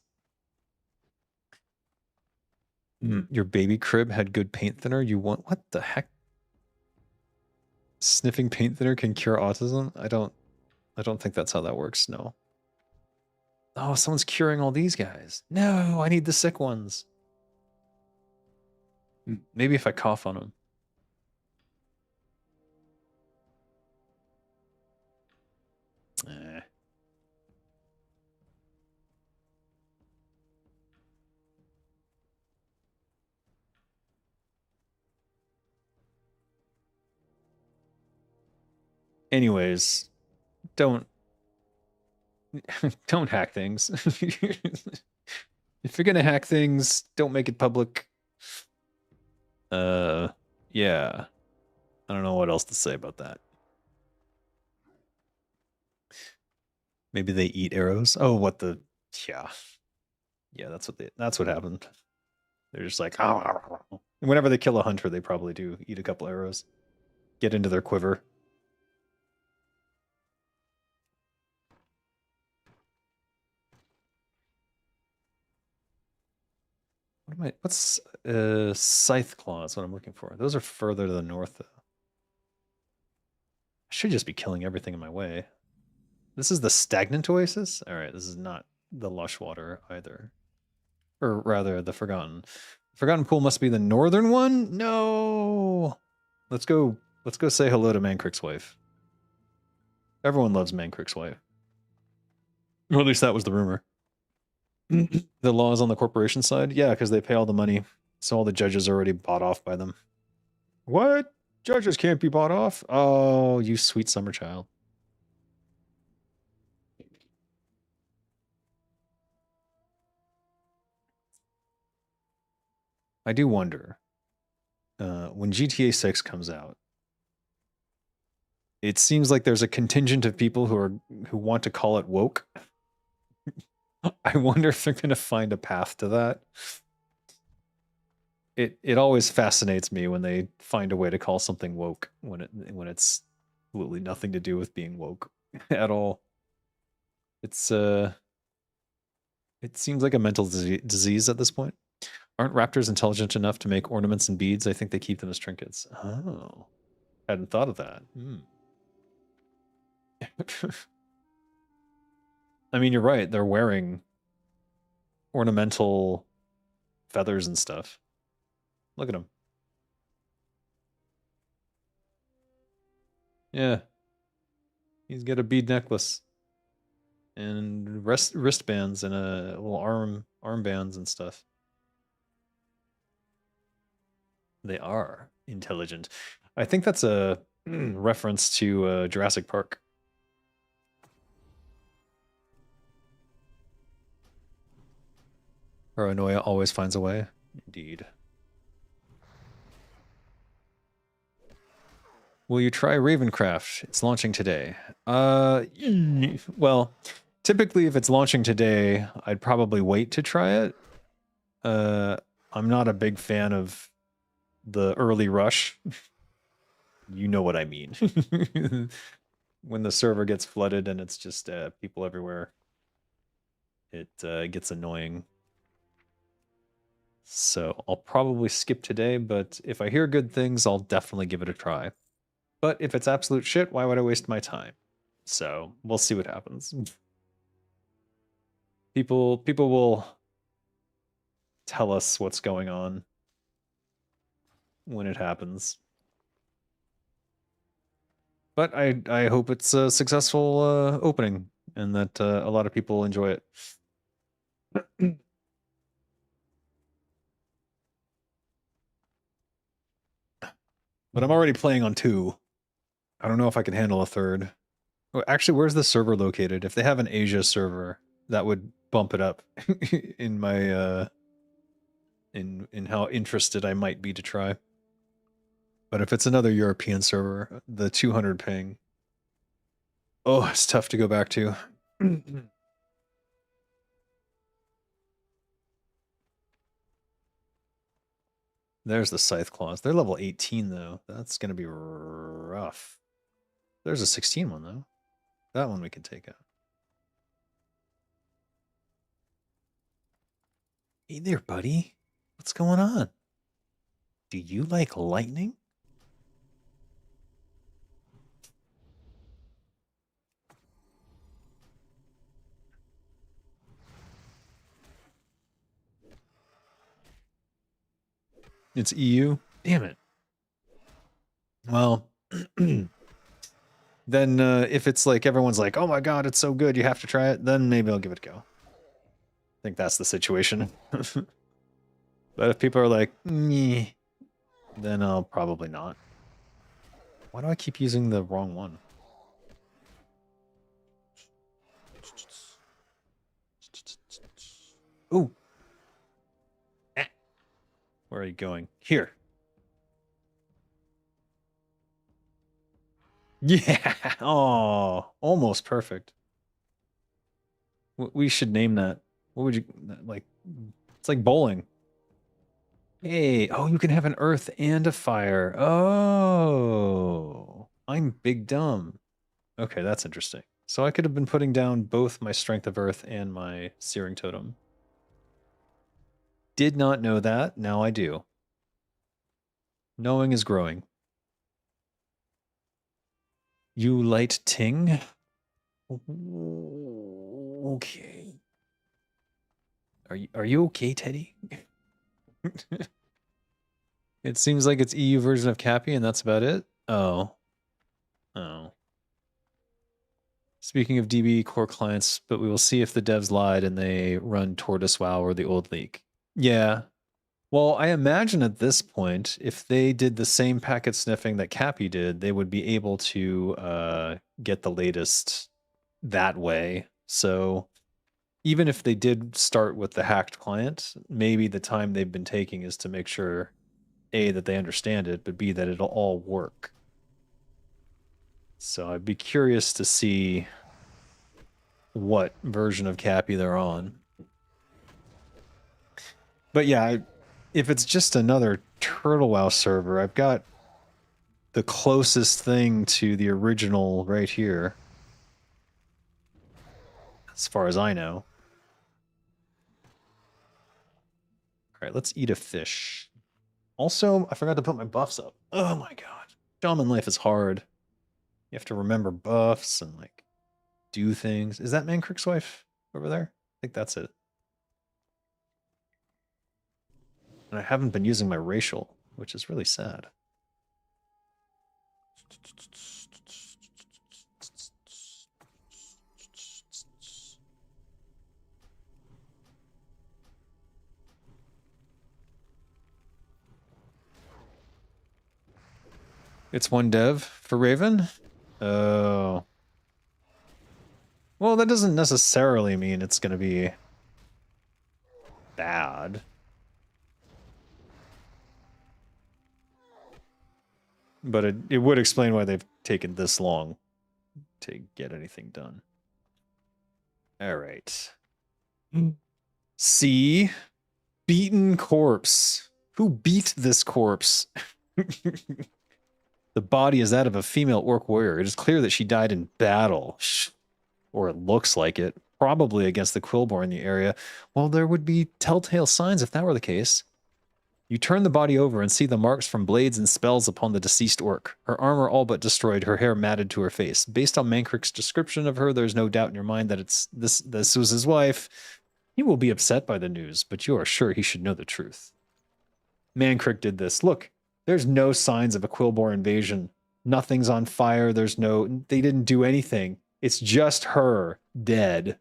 Your baby crib had good paint thinner. You want... What the heck? Sniffing paint thinner can cure autism? I don't think that's how that works, no. Oh, someone's curing all these guys. No, I need the sick ones. Maybe if I cough on them. Anyways, don't hack things. If you're gonna hack things, don't make it public. Yeah. I don't know what else to say about that. Maybe they eat arrows. Oh, what the... Yeah. Yeah, that's what happened. They're just like... Whenever they kill a hunter, they probably do eat a couple arrows. Get into their quiver. What's scythe claws? What I'm looking for. Those are further to the north, though. I should just be killing everything in my way. This is the stagnant oasis? All right, this is not the lush water either. Or rather, the forgotten. Forgotten Pool must be the northern one? No! Let's go say hello to Mancrick's wife. Everyone loves Mancrick's wife. Or at least that was the rumor. The law is on the corporation side? Yeah, because they pay all the money. So all the judges are already bought off by them. What? Judges can't be bought off? Oh, you sweet summer child. I do wonder, when GTA 6 comes out, it seems like there's a contingent of people who want to call it woke. I wonder if they're going to find a path to that. It always fascinates me when they find a way to call something woke when it's absolutely nothing to do with being woke at all. It's it seems like a mental disease at this point. Aren't raptors intelligent enough to make ornaments and beads? I think they keep them as trinkets. Oh, hadn't thought of that. I mean, you're right. They're wearing ornamental feathers and stuff. Look at them. Yeah. He's got a bead necklace and wristbands and a little armbands and stuff. They are intelligent. I think that's a reference to Jurassic Park. Paranoia always finds a way. Indeed. Will you try Ravencraft? It's launching today. Well, typically if it's launching today, I'd probably wait to try it. I'm not a big fan of the early rush. You know what I mean. When the server gets flooded and it's just people everywhere, it gets annoying. So I'll probably skip today, but if I hear good things, I'll definitely give it a try. But if it's absolute shit, why would I waste my time? So we'll see what happens. People will tell us what's going on when it happens. But I hope it's a successful opening and that a lot of people enjoy it. But I'm already playing on 2. I don't know if I can handle a 3rd. Oh, actually, where's the server located? If they have an Asia server, that would bump it up in my in how interested I might be to try. But if it's another European server, the 200 ping, oh, it's tough to go back to. There's the Scythe Claws. They're level 18, though. That's going to be rough. There's a 16 one, though. That one we can take out. Hey there, buddy. What's going on? Do you like lightning? It's EU? Damn it. Well, then if it's like everyone's like, oh my god, it's so good, you have to try it, then maybe I'll give it a go. I think that's the situation. But if people are like, nyeh, then I'll probably not. Why do I keep using the wrong one? Ooh. Where are you going? Here. Yeah. Oh, almost perfect. We should name that. What would you like? It's like bowling. Hey, oh, you can have an earth and a fire. Oh, I'm big dumb. Okay, that's interesting. So I could have been putting down both my strength of earth and my searing totem. Did not know that. Now I do. Knowing is growing. You light ting? Okay. Are you okay, Teddy? It seems like it's EU version of Cappy, and that's about it. Oh. Oh. Speaking of DB core clients, but we will see if the devs lied and they run Tortoise WoW or the old leak. Yeah. Well, I imagine at this point, if they did the same packet sniffing that Cappy did, they would be able to get the latest that way. So even if they did start with the hacked client, maybe the time they've been taking is to make sure, A, that they understand it, but B, that it'll all work. So I'd be curious to see what version of Cappy they're on. But yeah, if it's just another Turtle WoW server, I've got the closest thing to the original right here, as far as I know. All right, let's eat a fish. Also, I forgot to put my buffs up. Oh my god. Shaman life is hard. You have to remember buffs and like do things. Is that Mancrick's wife over there? I think that's it. And I haven't been using my racial, which is really sad. It's one dev for Raven? Oh. Well, that doesn't necessarily mean it's going to be bad. But it would explain why they've taken this long to get anything done. All right. C. Beaten corpse. Who beat this corpse? The body is that of a female orc warrior. It is clear that she died in battle. Or it looks like it. Probably against the Quillbore in the area. Well, there would be telltale signs if that were the case. You turn the body over and see the marks from blades and spells upon the deceased orc. Her armor all but destroyed, her hair matted to her face. Based on Mancrick's description of her, there's no doubt in your mind that this was his wife. He will be upset by the news, but you are sure he should know the truth. Mancrick did this. Look, there's no signs of a Quillbore invasion. Nothing's on fire. They didn't do anything. It's just her dead.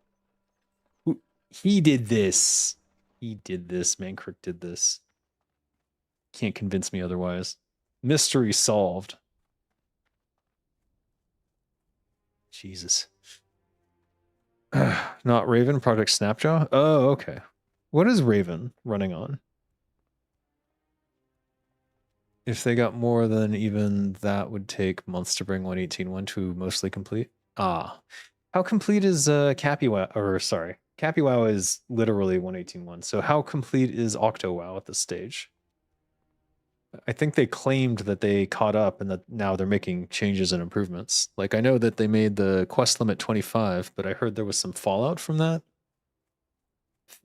He did this. He did this. Mancrick did this. Can't convince me otherwise. Mystery solved. Jesus. Not Raven, Project Snapjaw? Oh, okay. What is Raven running on? If they got more than even that would take months to bring 118.1 to mostly complete. Ah. How complete is CapyWoW? Or sorry, CapyWoW is literally 118.1. So how complete is OctoWoW at this stage? I think they claimed that they caught up and that now they're making changes and improvements. Like, I know that they made the quest limit 25, but I heard there was some fallout from that.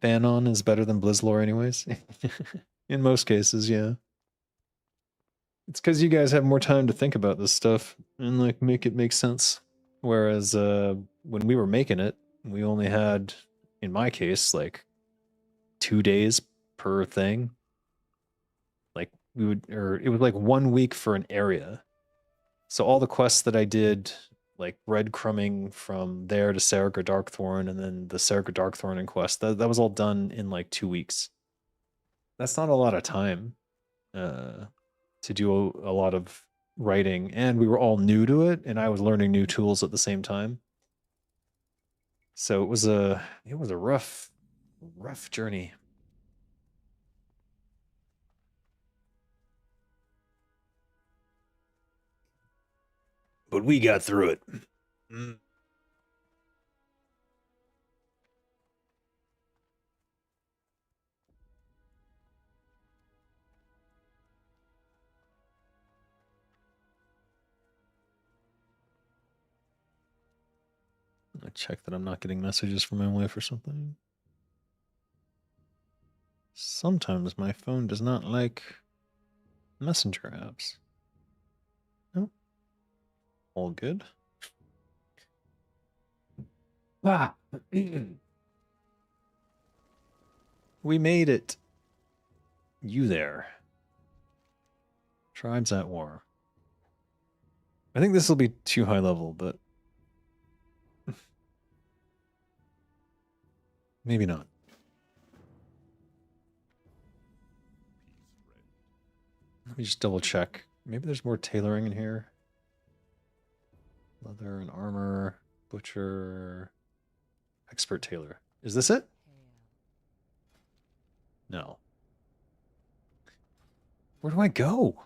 Fanon is better than Blizzlore anyways. In most cases, yeah. It's because you guys have more time to think about this stuff and like make it make sense. Whereas when we were making it, we only had, in my case, like 2 days per thing. Like it was like 1 week for an area. So all the quests that I did, like breadcrumbing from there to Sarika Darkthorn and then the Sarika Darkthorn and quest, that was all done in like 2 weeks. That's not a lot of time to do a lot of writing, and we were all new to it, and I was learning new tools at the same time. So it was a rough journey. But we got through it. I check that I'm not getting messages from my wife or something. Sometimes my phone does not like messenger apps. Nope. All good. Ah. We made it. You there. Tribes at war. I think this will be too high level, but maybe not. Let me just double check. Maybe there's more tailoring in here. Leather and armor, butcher, expert tailor. Is this it? No. Where do I go?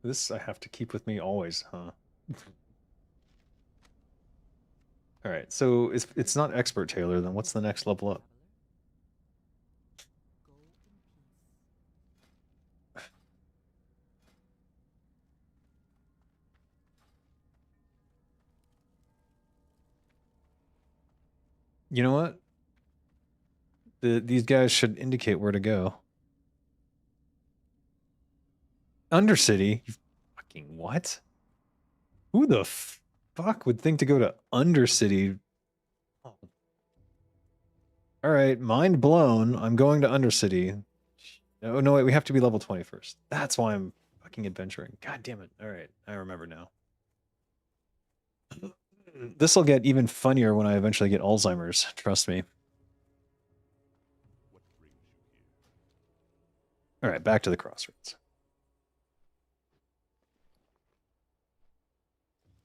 This I have to keep with me always, huh? All right, so it's not expert tailor, then what's the next level up? You know what? These guys should indicate where to go. Undercity? You fucking what? Who the fuck would think to go to Undercity? Oh. All right, mind blown. I'm going to Undercity. Oh, no, wait, we have to be level 20 first. That's why I'm fucking adventuring. God damn it. All right, I remember now. This will get even funnier when I eventually get Alzheimer's. Trust me. All right, back to the crossroads.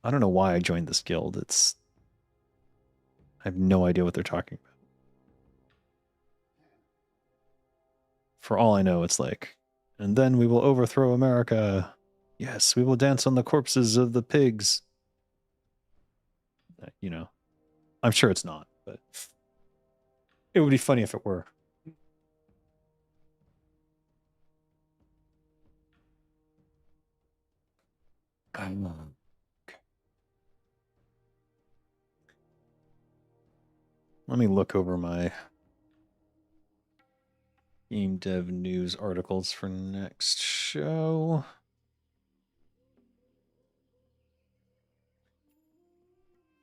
I don't know why I joined this guild. I have no idea what they're talking about. For all I know, it's like, and then we will overthrow America. Yes, we will dance on the corpses of the pigs. You know, I'm sure it's not, but it would be funny if it were. Okay. Let me look over my game dev news articles for next show.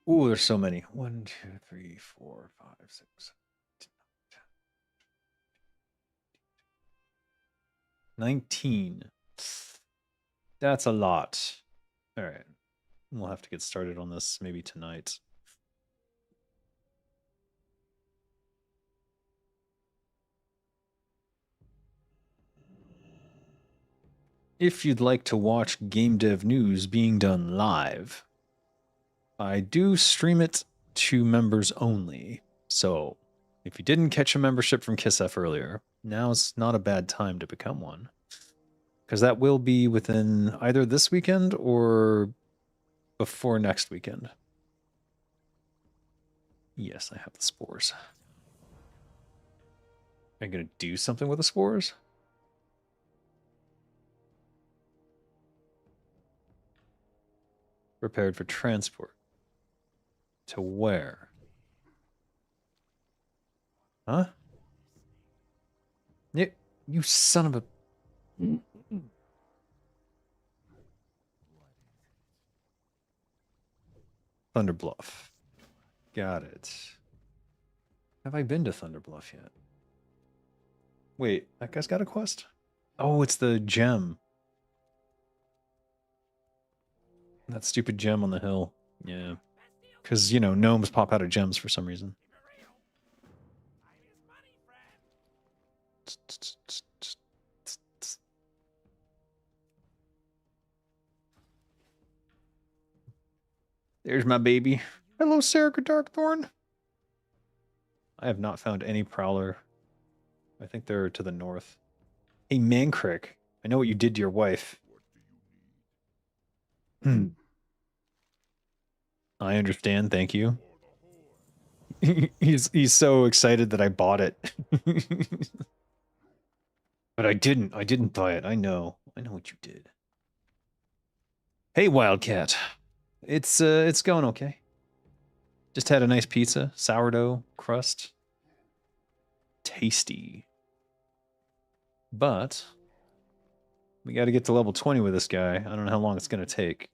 Ooh, there's so many. 1, 2, 3, 4, 5, 6, 19. That's a lot. All right. We'll have to get started on this maybe tonight. If you'd like to watch game dev news being done live, I do stream it to members only. So if you didn't catch a membership from KissF earlier, now's not a bad time to become one. Because that will be within either this weekend or before next weekend. Yes, I have the spores. Are you going to do something with the spores? Prepared for transport. To where? Huh? You son of a... Thunder Bluff. Got it. Have I been to Thunder Bluff yet? Wait, that guy's got a quest? Oh, it's the gem. That stupid gem on the hill. Yeah. Because, you know, gnomes pop out of gems for some reason. There's my baby. Hello, Serica Darkthorn. I have not found any prowler. I think they're to the north. Hey, Mancrick, I know what you did to your wife. I understand, thank you. He's so excited that I bought it. But I didn't buy it. I know what you did. Hey, Wildcat. It's going okay. Just had a nice pizza, sourdough crust. Tasty. But We got to get to level 20 with this guy. I don't know how long it's going to take.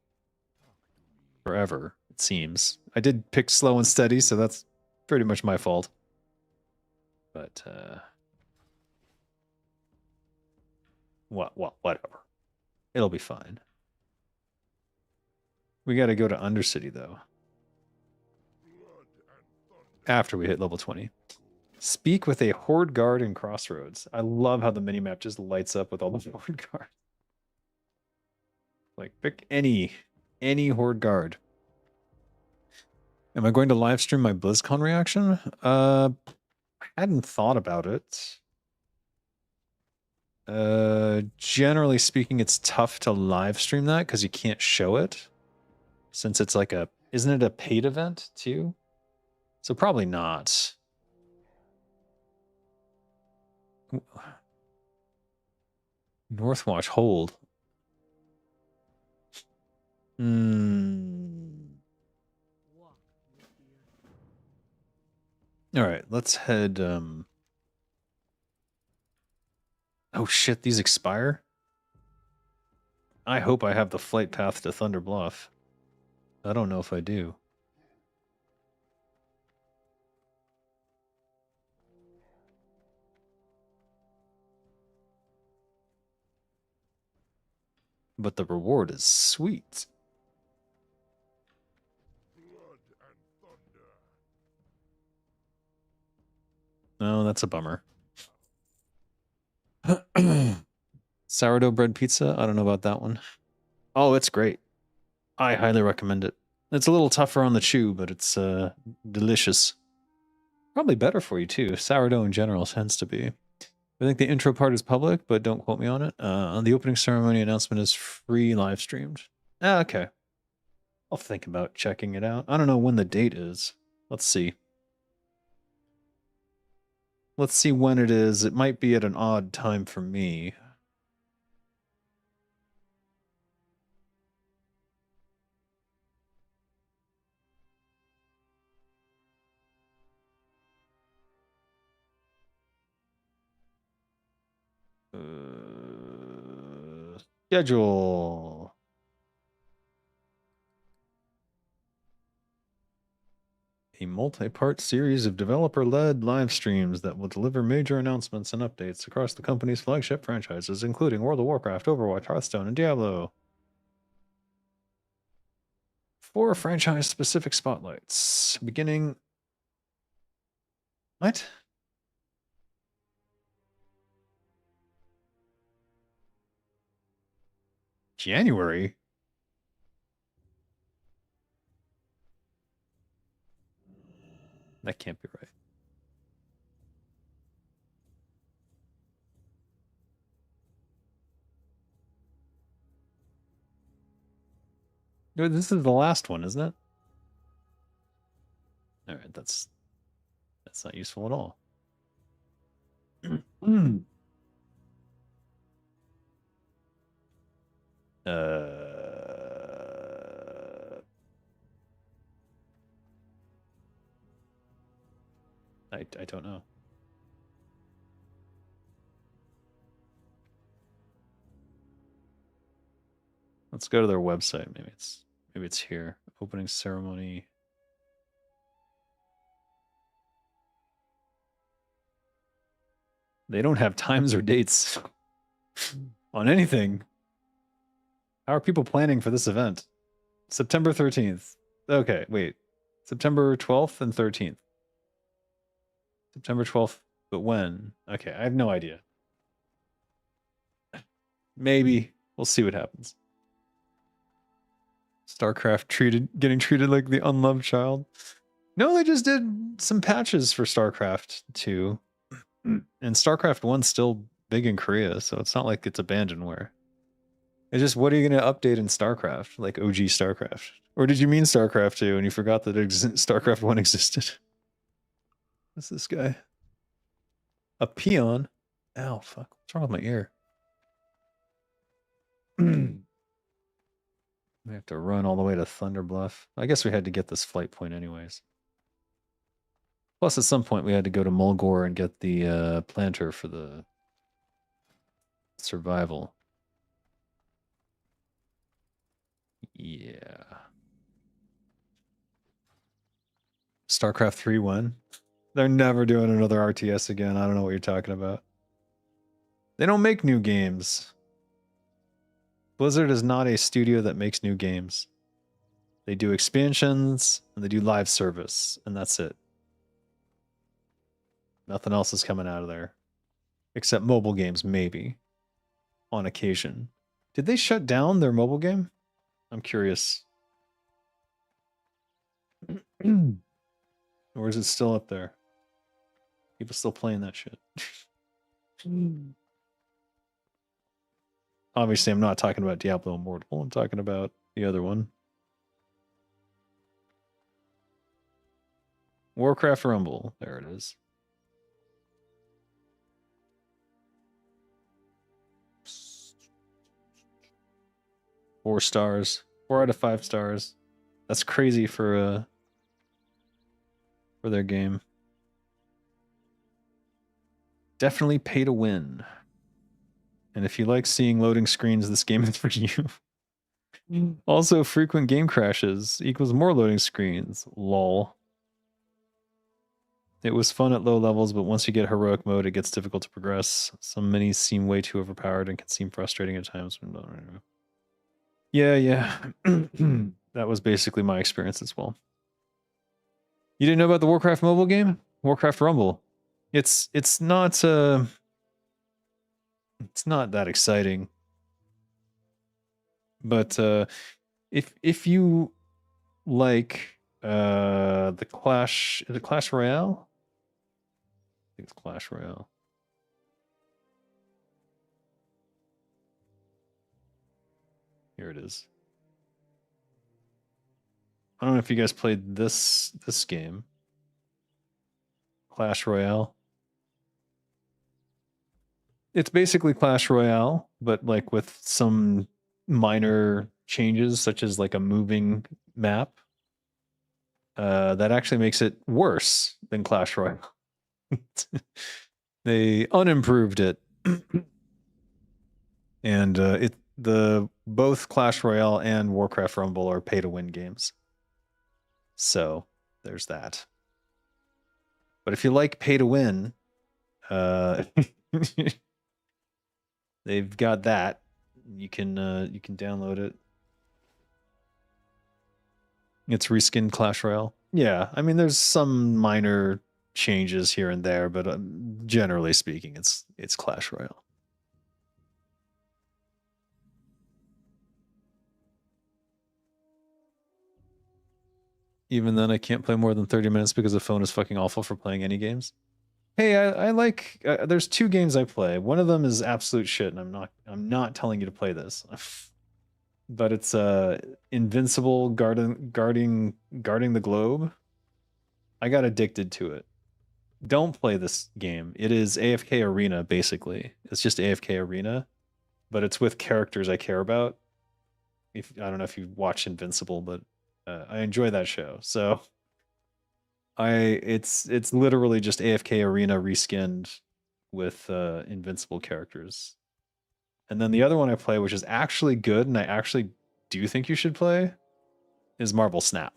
Forever, it seems. I did pick slow and steady, so that's pretty much my fault. But, whatever. It'll be fine. We got to go to Undercity, though. After we hit level 20. Speak with a Horde Guard in Crossroads. I love how the minimap just lights up with all the Horde Guards. Like, pick any Horde Guard. Am I going to live stream my BlizzCon reaction? I hadn't thought about it. Generally speaking, it's tough to live stream that because you can't show it. Since it's like a... Isn't it a paid event, too? So probably not. Northwatch hold. All right, let's head. Oh shit, these expire? I hope I have the flight path to Thunder Bluff. I don't know if I do. But the reward is sweet. No, that's a bummer. Sourdough bread pizza? I don't know about that one. Oh, it's great. I highly recommend it. It's a little tougher on the chew, but it's delicious. Probably better for you, too. Sourdough in general tends to be. I think the intro part is public, but don't quote me on it. The opening ceremony announcement is free live streamed. Ah, okay. I'll think about checking it out. I don't know when the date is. Let's see. Let's see when it is. It might be at an odd time for me. Schedule. A multi-part series of developer-led live streams that will deliver major announcements and updates across the company's flagship franchises, including World of Warcraft, Overwatch, Hearthstone, and Diablo. 4 franchise-specific spotlights, beginning... What? January? That can't be right. No, this is the last one, isn't it? All right, that's not useful at all. I don't know. Let's go to their website. Maybe it's here. Opening ceremony. They don't have times or dates on anything. How are people planning for this event? September 13th. Okay, wait. September 12th and 13th. September 12th, but when? Okay, I have no idea. Maybe. We'll see what happens. StarCraft getting treated like the unloved child. No, they just did some patches for StarCraft 2. And StarCraft 1's still big in Korea, so it's not like it's abandonware. It's just, what are you going to update in StarCraft? Like OG StarCraft? Or did you mean StarCraft 2 and you forgot that StarCraft 1 existed? What's this guy? A peon? Ow, fuck. What's wrong with my ear? We have to run all the way to Thunder Bluff. I guess we had to get this flight point anyways. Plus, at some point, we had to go to Mulgore and get the planter for the survival. Yeah. StarCraft 3 won. They're never doing another RTS again. I don't know what you're talking about. They don't make new games. Blizzard is not a studio that makes new games. They do expansions and they do live service, and that's it. Nothing else is coming out of there. Except mobile games, maybe. On occasion. Did they shut down their mobile game? I'm curious. Or is it still up there? People still playing that shit. Obviously, I'm not talking about Diablo Immortal. I'm talking about the other one. Warcraft Rumble. There it is. Four stars. 4 out of 5 stars. That's crazy for their game. Definitely pay to win. And if you like seeing loading screens, this game is for you. Also, frequent game crashes equals more loading screens. Lol. It was fun at low levels, but once you get heroic mode, it gets difficult to progress. Some minis seem way too overpowered and can seem frustrating at times. Yeah. That was basically my experience as well. You didn't know about the Warcraft mobile game? Warcraft Rumble. It's not that exciting. But if you like the Clash, is it Clash Royale? I think it's Clash Royale. Here it is. I don't know if you guys played this game. Clash Royale. It's basically Clash Royale, but like with some minor changes, such as like a moving map. That actually makes it worse than Clash Royale. They unimproved it. And both Clash Royale and Warcraft Rumble are pay to win games. So there's that. But if you like pay to win, they've got that. You can download it. It's reskinned Clash Royale. Yeah, I mean there's some minor changes here and there, but generally speaking, it's Clash Royale. Even then, I can't play more than 30 minutes because the phone is fucking awful for playing any games. Hey, I like. There's 2 games I play. One of them is absolute shit, and I'm not telling you to play this. But it's Invincible guarding the globe. I got addicted to it. Don't play this game. It is AFK Arena, basically. It's just AFK Arena, but it's with characters I care about. I don't know if you watch Invincible, but I enjoy that show. So it's literally just AFK Arena reskinned with Invincible characters. And then the other one I play, which is actually good, and I actually do think you should play, is Marvel Snap.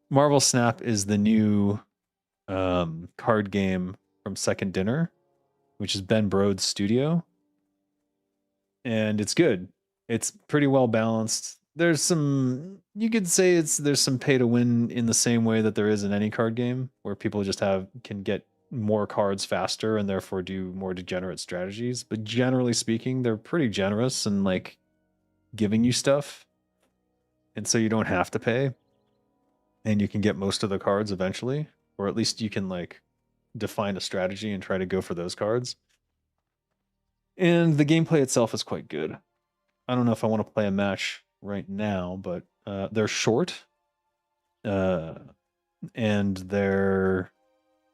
Marvel Snap is the new card game from Second Dinner, which is Ben Brode's studio. And it's good. It's pretty well balanced. There's some, you could say there's some pay to win in the same way that there is in any card game, where people just can get more cards faster and therefore do more degenerate strategies. But generally speaking, they're pretty generous and like giving you stuff. And so you don't have to pay. And you can get most of the cards eventually, or at least you can like define a strategy and try to go for those cards. And the gameplay itself is quite good. I don't know if I want to play a match right now, but they're short. And they're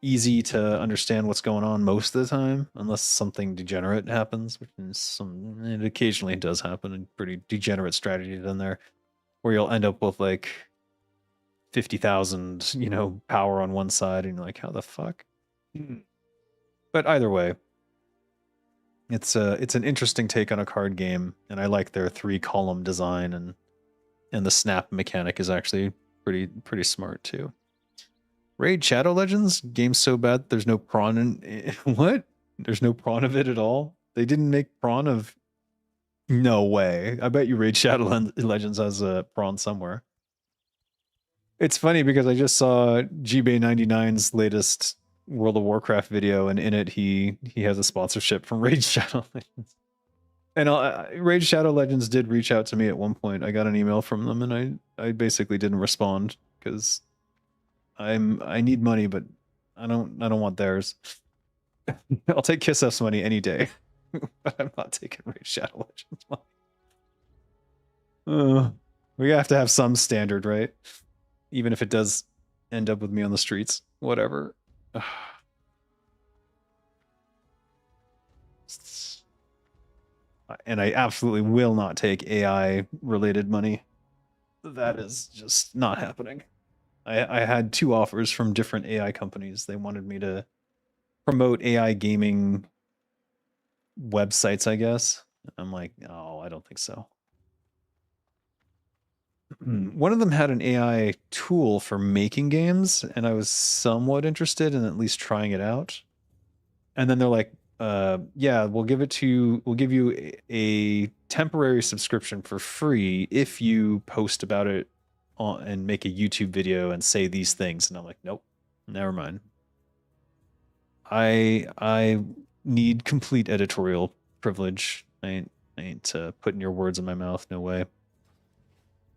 easy to understand what's going on most of the time, unless something degenerate happens, which is it occasionally does happen, and pretty degenerate strategies in there, where you'll end up with like 50,000, power on one side, and you're like, how the fuck? But either way, it's an interesting take on a card game, and I like their 3-column design, and And the snap mechanic is actually pretty smart too. Raid Shadow Legends, game's so bad there's no prawn in what? There's no prawn of it at all? They didn't make prawn of no way. I bet you Raid Shadow Legends has a prawn somewhere. It's funny because I just saw GBay99's latest World of Warcraft video, and in it he has a sponsorship from Raid Shadow Legends. And Raid Shadow Legends did reach out to me at one point. I got an email from them, and I basically didn't respond because I need money, but I don't want theirs. I'll take Kissef's money any day, but I'm not taking Raid Shadow Legends money. We have to have some standard, right? Even if it does end up with me on the streets, whatever. And I absolutely will not take AI related money. That is just not happening. I had 2 offers from different AI companies. They wanted me to promote AI gaming websites, I guess. I'm like, oh, I don't think so. One of them had an AI tool for making games, and I was somewhat interested in at least trying it out. And then they're like, yeah, we'll give you a temporary subscription for free if you post about it and make a YouTube video and say these things. And I'm like, nope, never mind. I need complete editorial privilege. I ain't putting your words in my mouth. No way.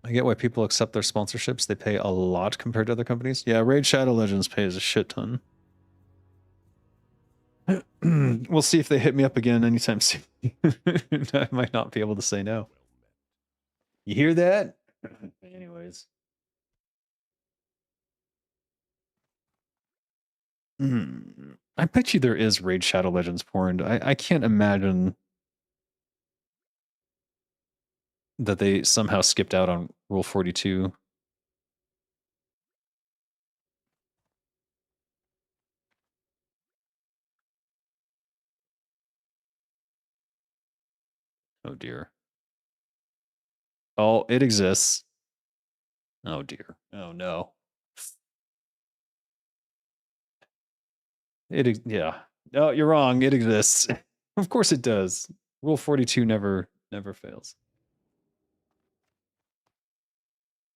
I get why people accept their sponsorships. They pay a lot compared to other companies. Yeah, Raid Shadow Legends pays a shit ton. We'll see if they hit me up again anytime soon. I might not be able to say no. You hear that? Anyways. I bet you there is Raid Shadow Legends porn. I can't imagine that they somehow skipped out on Rule 42. Oh dear. Oh, it exists. Oh dear. Oh no. Yeah. No, you're wrong. It exists. Of course it does. Rule 42 never fails.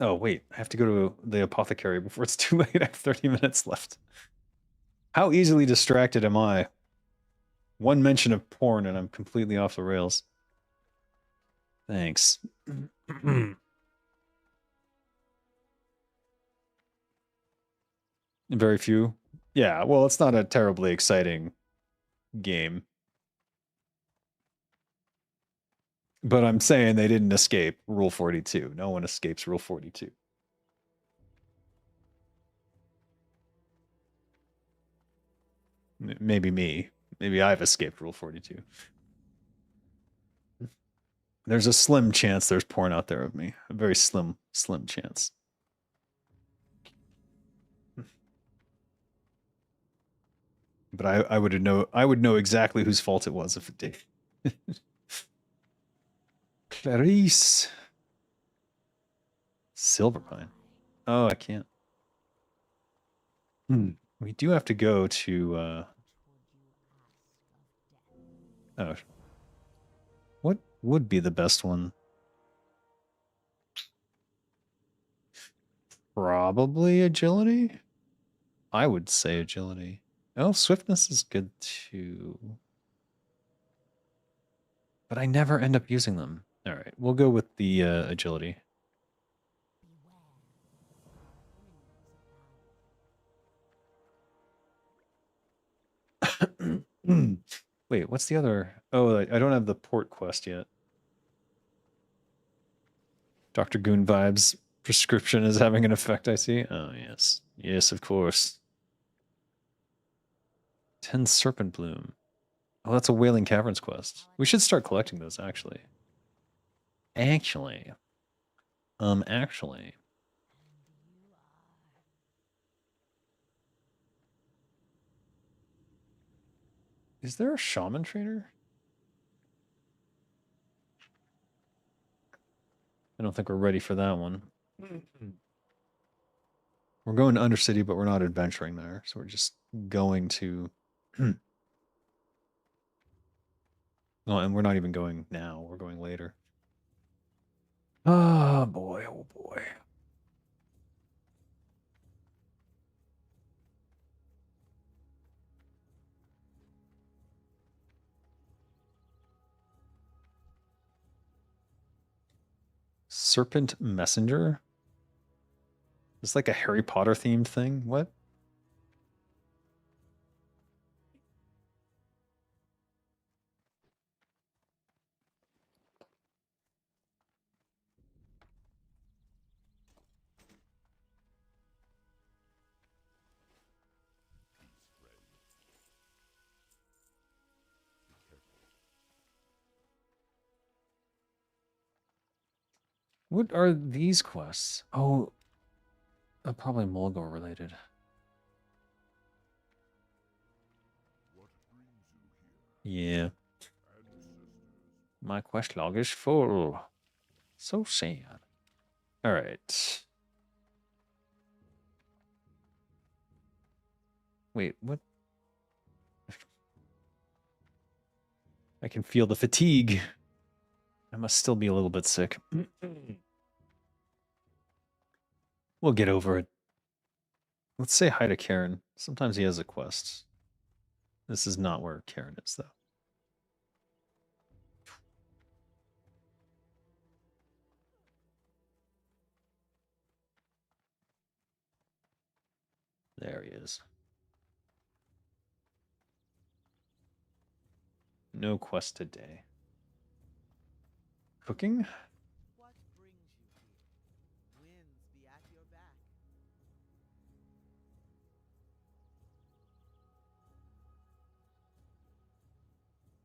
Oh wait, I have to go to the apothecary before it's too late. I have 30 minutes left. How easily distracted am I? One mention of porn and I'm completely off the rails. Thanks. Very few. Yeah, well, it's not a terribly exciting game. But I'm saying they didn't escape Rule 42. No one escapes Rule 42. Maybe me. Maybe I've escaped Rule 42. There's a slim chance there's porn out there of me. A very slim chance. But I would know exactly whose fault it was if it did. Clarice. Silverpine. Oh, I can't. We do have to go to oh. What would be the best one? Probably agility? I would say agility. Oh, swiftness is good too. But I never end up using them. All right, we'll go with the agility. Wait, what's the other? Oh, I don't have the port quest yet. Dr. Goon vibes prescription is having an effect, I see. Oh, yes. Yes, of course. 10 Serpent Bloom. Oh, that's a Wailing Caverns quest. We should start collecting those, actually. Actually. Is there a shaman trainer? don't think we're ready for that one. We're going to Undercity, but we're not adventuring there. So we're just going to... Oh, and we're not even going now. We're going later. Oh, boy. Oh, boy. Serpent Messenger? It's like a Harry Potter themed thing? What? What are these quests? Oh, probably Mulgore related. Yeah. My quest log is full. So sad. All right. Wait, what? I can feel the fatigue. I must still be a little bit sick. We'll get over it. Let's say hi to Karen. Sometimes he has a quest. This is not where Karen is, though. There he is. No quest today. Cooking? What brings you here? Winds be at your back.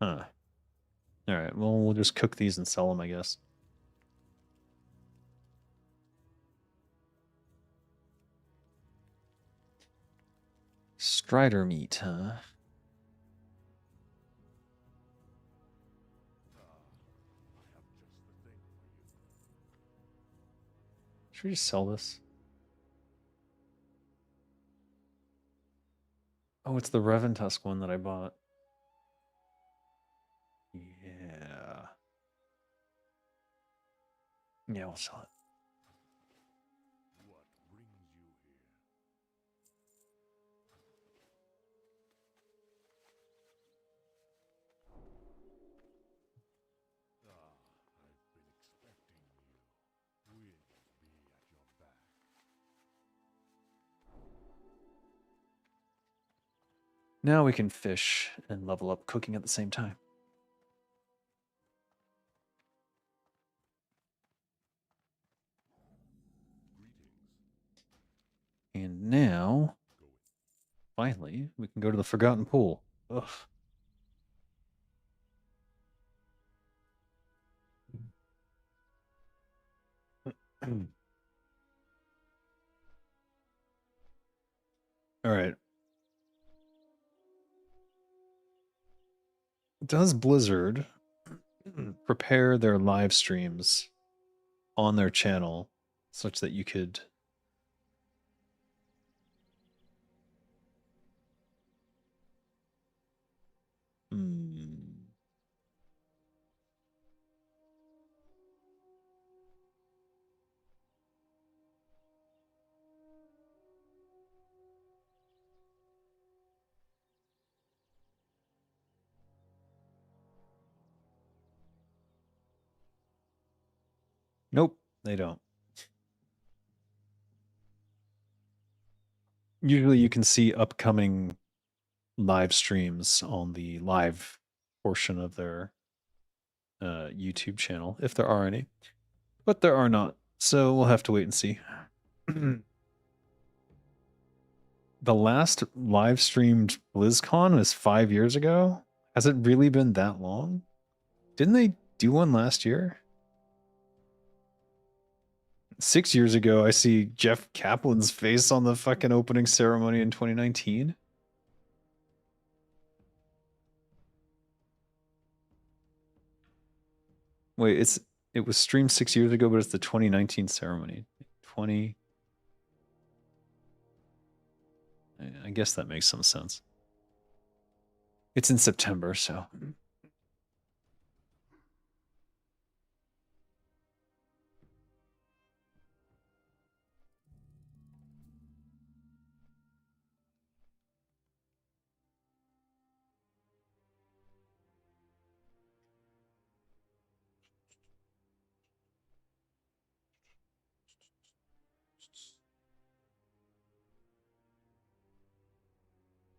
Huh. Alright, well, we'll just cook these and sell them, I guess. Strider meat, huh? Should we just sell this? Oh, it's the Reventusk one that I bought. Yeah. Yeah, we'll sell it. What brings you here? I've been expecting you. Winds be at your back. Now we can fish and level up cooking at the same time. And now, finally, we can go to the Forgotten Pool. Ugh. All right. Does Blizzard prepare their live streams on their channel such that you could Nope, they don't. Usually you can see upcoming live streams on the live portion of their YouTube channel, if there are any. But there are not, so we'll have to wait and see. The last live streamed BlizzCon was 5 years ago? Has it really been that long? Didn't they do one last year? 6 years ago, I see Jeff Kaplan's face on the fucking opening ceremony in 2019. Wait, It was streamed 6 years ago, but it's the 2019 ceremony. 20. I guess that makes some sense. It's in September, so.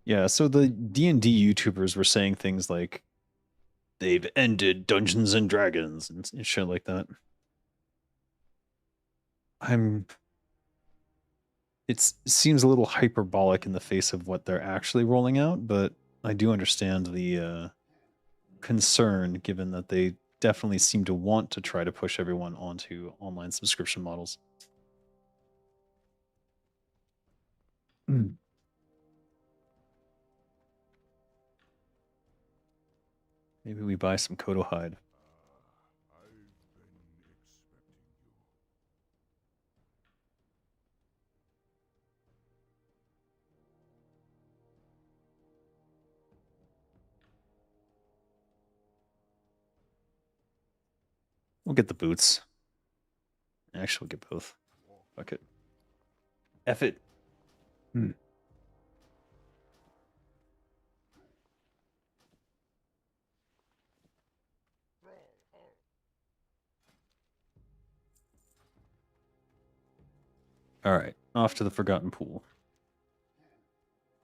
Yeah, so the D&D YouTubers were saying things like they've ended Dungeons and Dragons and shit like that. It seems a little hyperbolic in the face of what they're actually rolling out, but I do understand the concern given that they definitely seem to want to try to push everyone onto online subscription models. Maybe we buy some Kodo hide. I've been expecting you. We'll get the boots. Actually, we'll get both. Fuck it. F it. All right, off to the Forgotten Pool.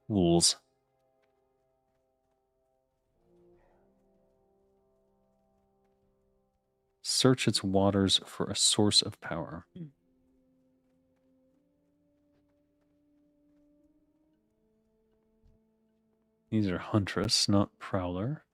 Pools. Search its waters for a source of power. These are Huntress, not Prowler.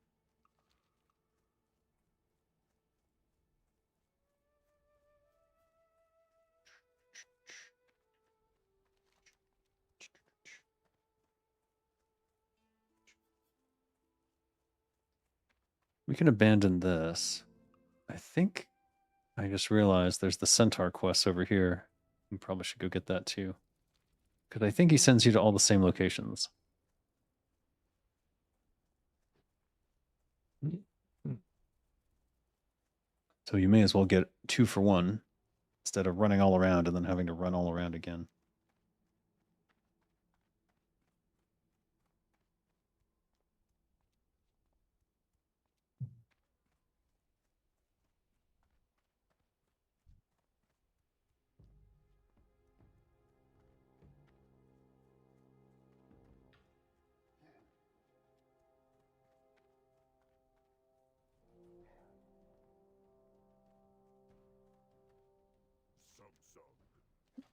We can abandon this. I think I just realized there's the Centaur quest over here. We probably should go get that too. Because I think he sends you to all the same locations. So you may as well get 2 for 1 instead of running all around and then having to run all around again.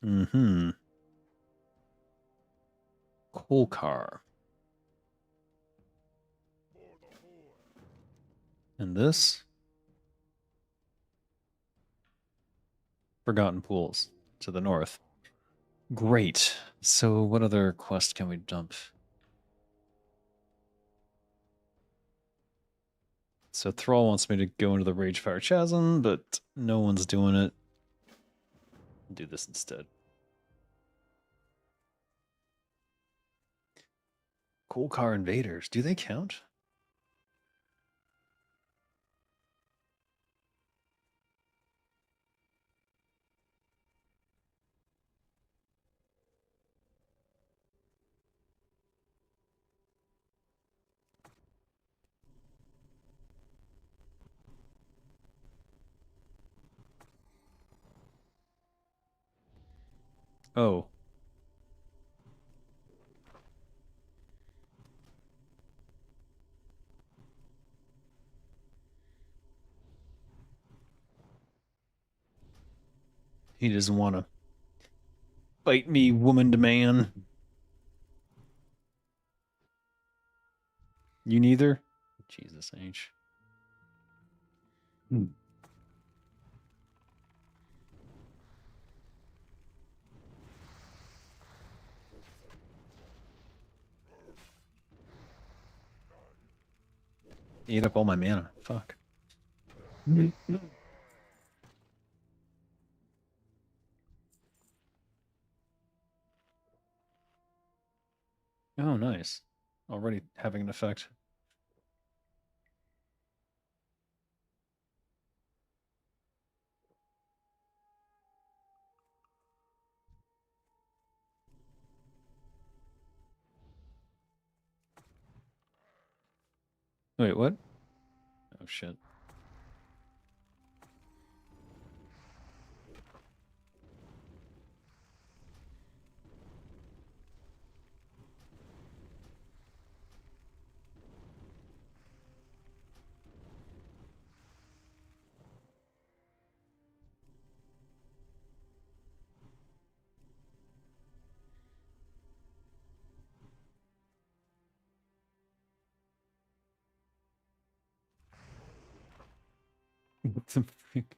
Mm-hmm. Coal car. And this? Forgotten Pools to the north. Great. So what other quest can we dump? So Thrall wants me to go into the Ragefire Chasm, but no one's doing it. I'll do this instead. Coal car invaders. Do they count? Oh. He doesn't want to fight me, woman to man. You neither? Jesus H. Ate up all my mana. Fuck. Oh, nice. Already having an effect. Wait, what? Oh, shit. What the freak?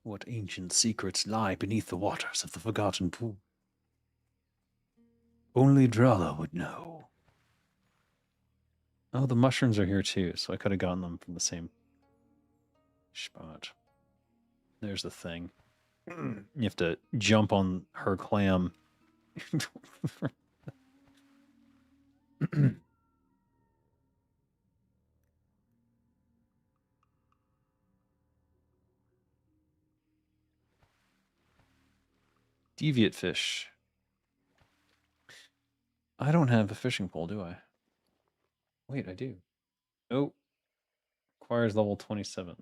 What ancient secrets lie beneath the waters of the Forgotten Pool? Only Dralla would know. Oh, the mushrooms are here too, so I could have gotten them from the same spot. There's the thing. You have to jump on her clam. Deviate fish. I don't have a fishing pole, do I? Wait, I do. Oh, requires level 27.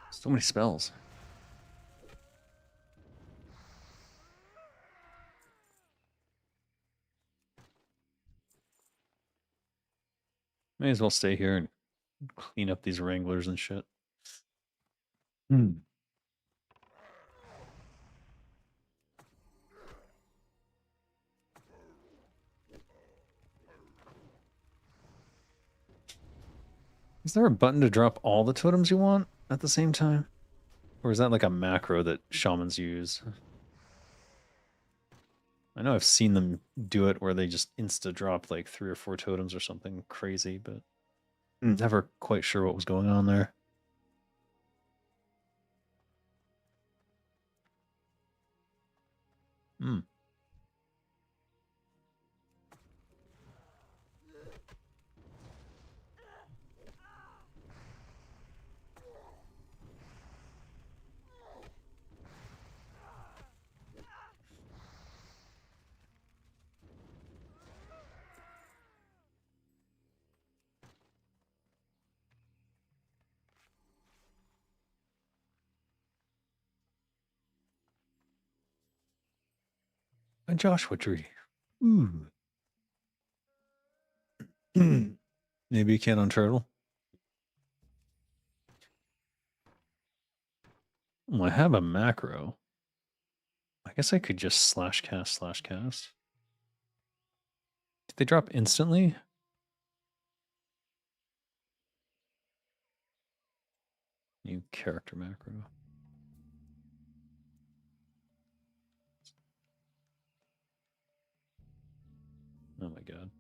So many spells. May as well stay here and clean up these wranglers and shit. Is there a button to drop all the totems you want at the same time? Or is that like a macro that shamans use? I know I've seen them do it where they just insta drop like 3 or 4 totems or something crazy, but never quite sure what was going on there. Hmm. A Joshua tree. Ooh. Maybe you can on turtle. Well, I have a macro. I guess I could just slash cast. Did they drop instantly? New character macro. Oh my god.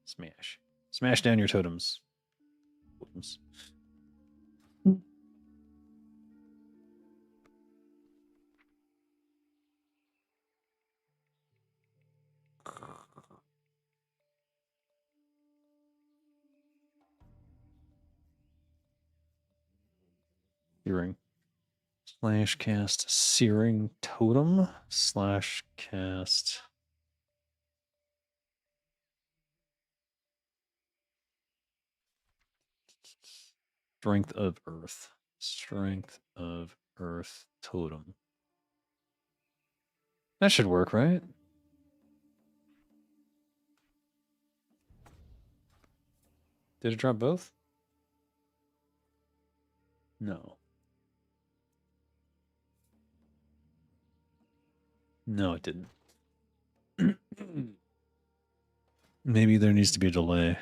Smash. Smash down your totems. Totems. Searing. Slash cast Searing Totem. Slash cast. Strength of Earth. Strength of Earth Totem. That should work, right? Did it drop both? No. No, it didn't. Maybe there needs to be a delay.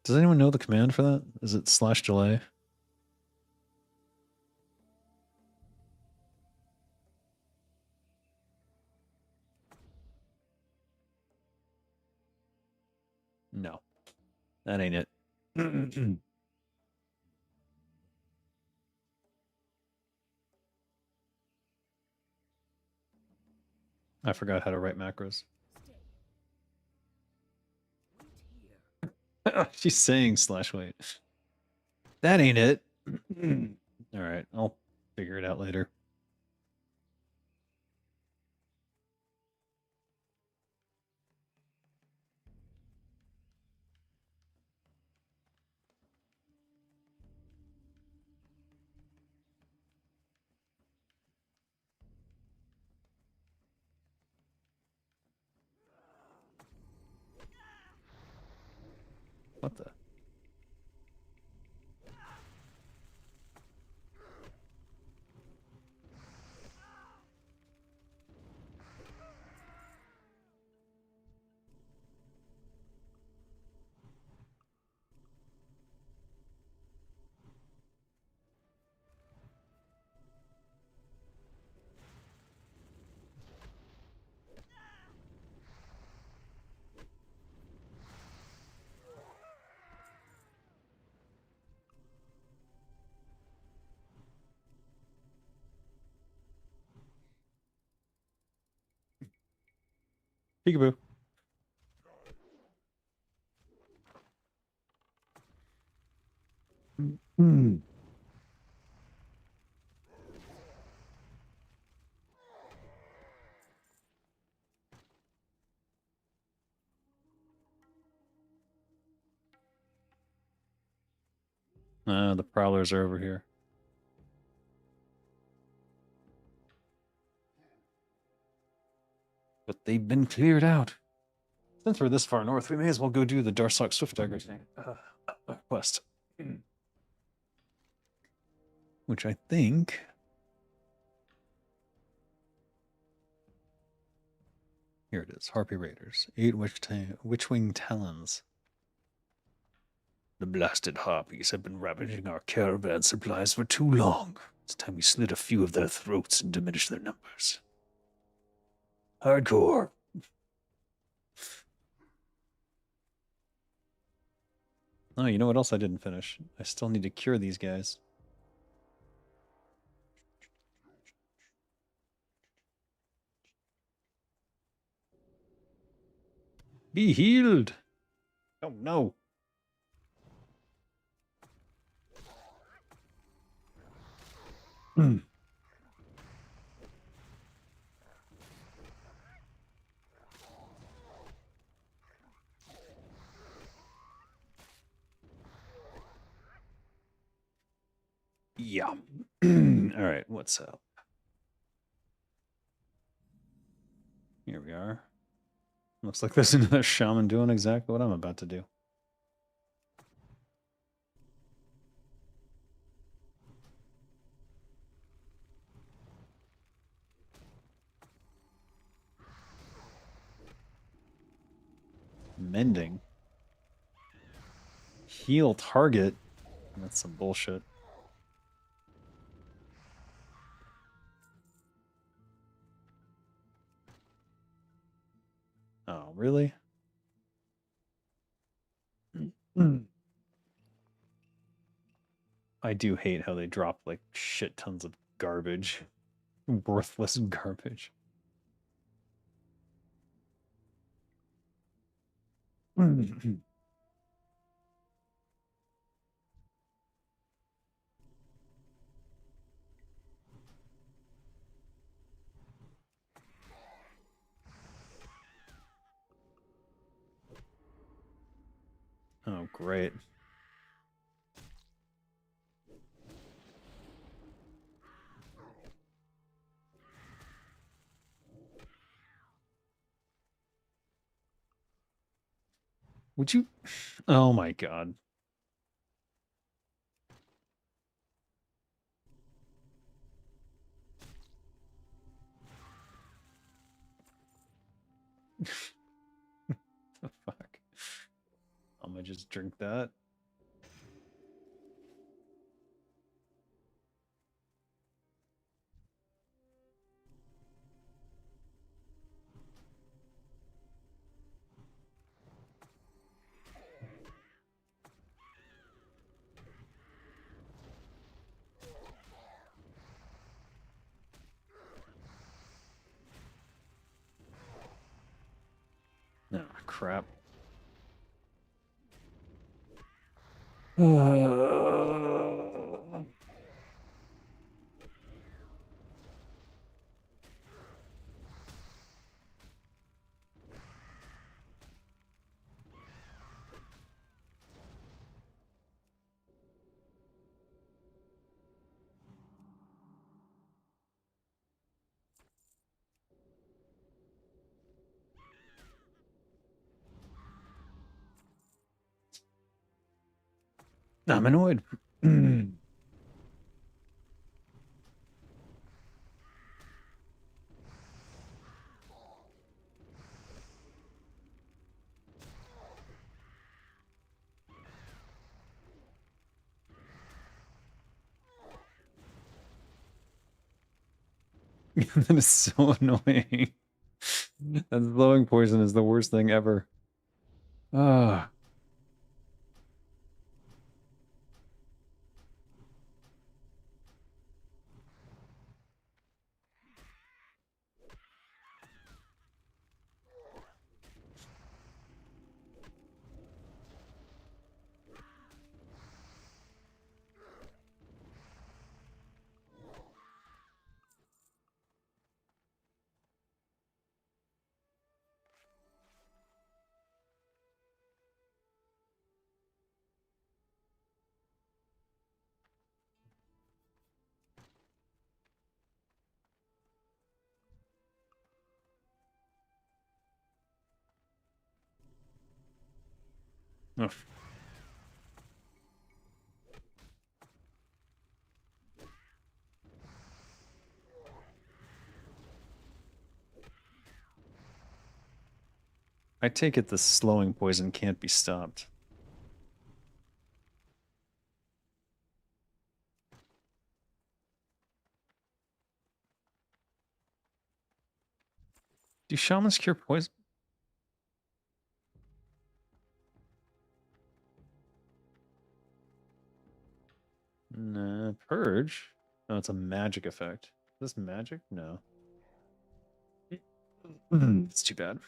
Does anyone know the command for that? Is it slash delay? No. That ain't it. I forgot how to write macros. She's saying slash wait. That ain't it. All right, I'll figure it out later. What the? Peekaboo. The prowlers are over here. But they've been cleared out. Since we're this far north, we may as well go do the Darsock Swift Dagger thing. Quest. Which I think... Here it is. Harpy Raiders. 8 Witchwing Talons. The blasted harpies have been ravaging our caravan supplies for too long. It's time we slit a few of their throats and diminish their numbers. Hardcore. Oh, you know what else I didn't finish? I still need to cure these guys. Be healed! Oh no! Yeah. Alright, what's up? Here we are. Looks like there's another shaman doing exactly what I'm about to do. Mending. Heal target. That's some bullshit. Oh, really? I do hate how they drop like shit tons of garbage. Worthless garbage. Oh, great. Would you? Oh my god. The fuck? I'm gonna just drink that. Oh, crap. I'm annoyed. That is so annoying. That slowing poison is the worst thing ever. Ah. Ugh. I take it the slowing poison can't be stopped. Do shamans cure poison? Nah, purge? No, it's a magic effect. Is this magic? No. It's too bad.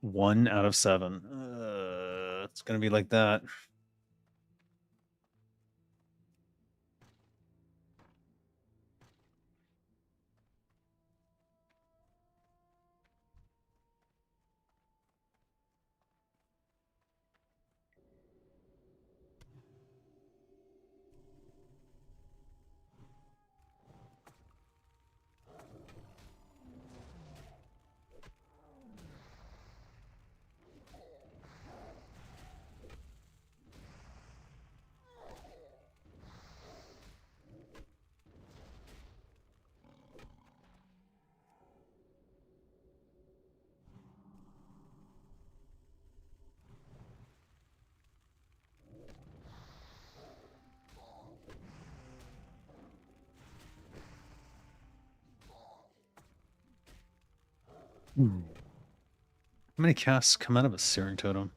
1 out of 7. It's gonna be like that. How many casts come out of a Searing Totem?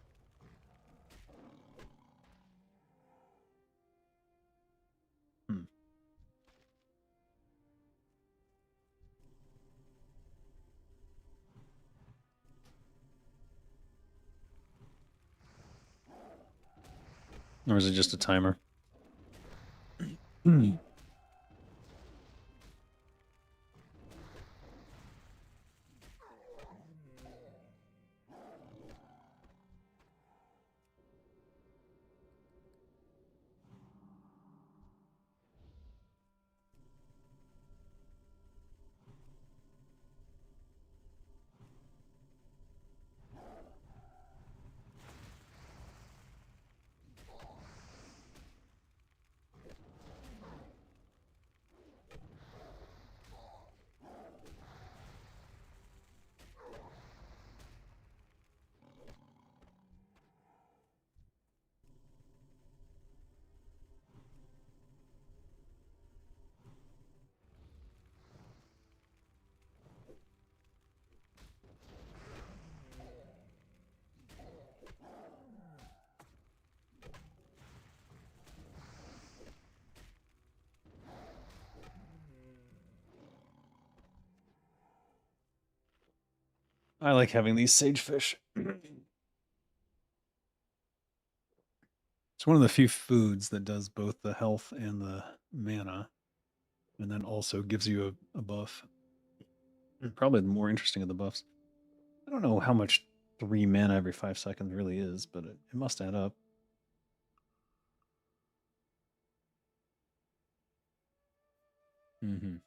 Or is it just a timer? I like having these sagefish. It's one of the few foods that does both the health and the mana, and then also gives you a buff. Probably the more interesting of the buffs. I don't know how much 3 mana every 5 seconds really is, but it must add up. Mm-hmm.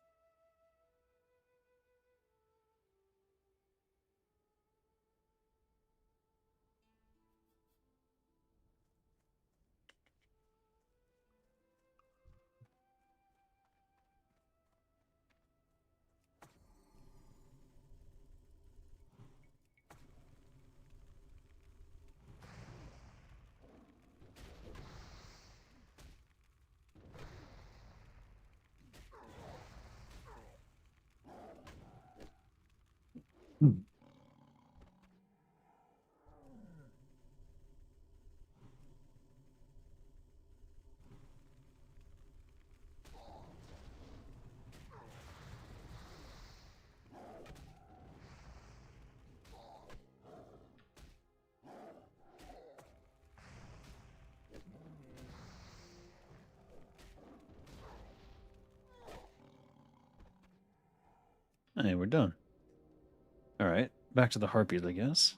Hey, we're done. All right, back to the harpies, I guess.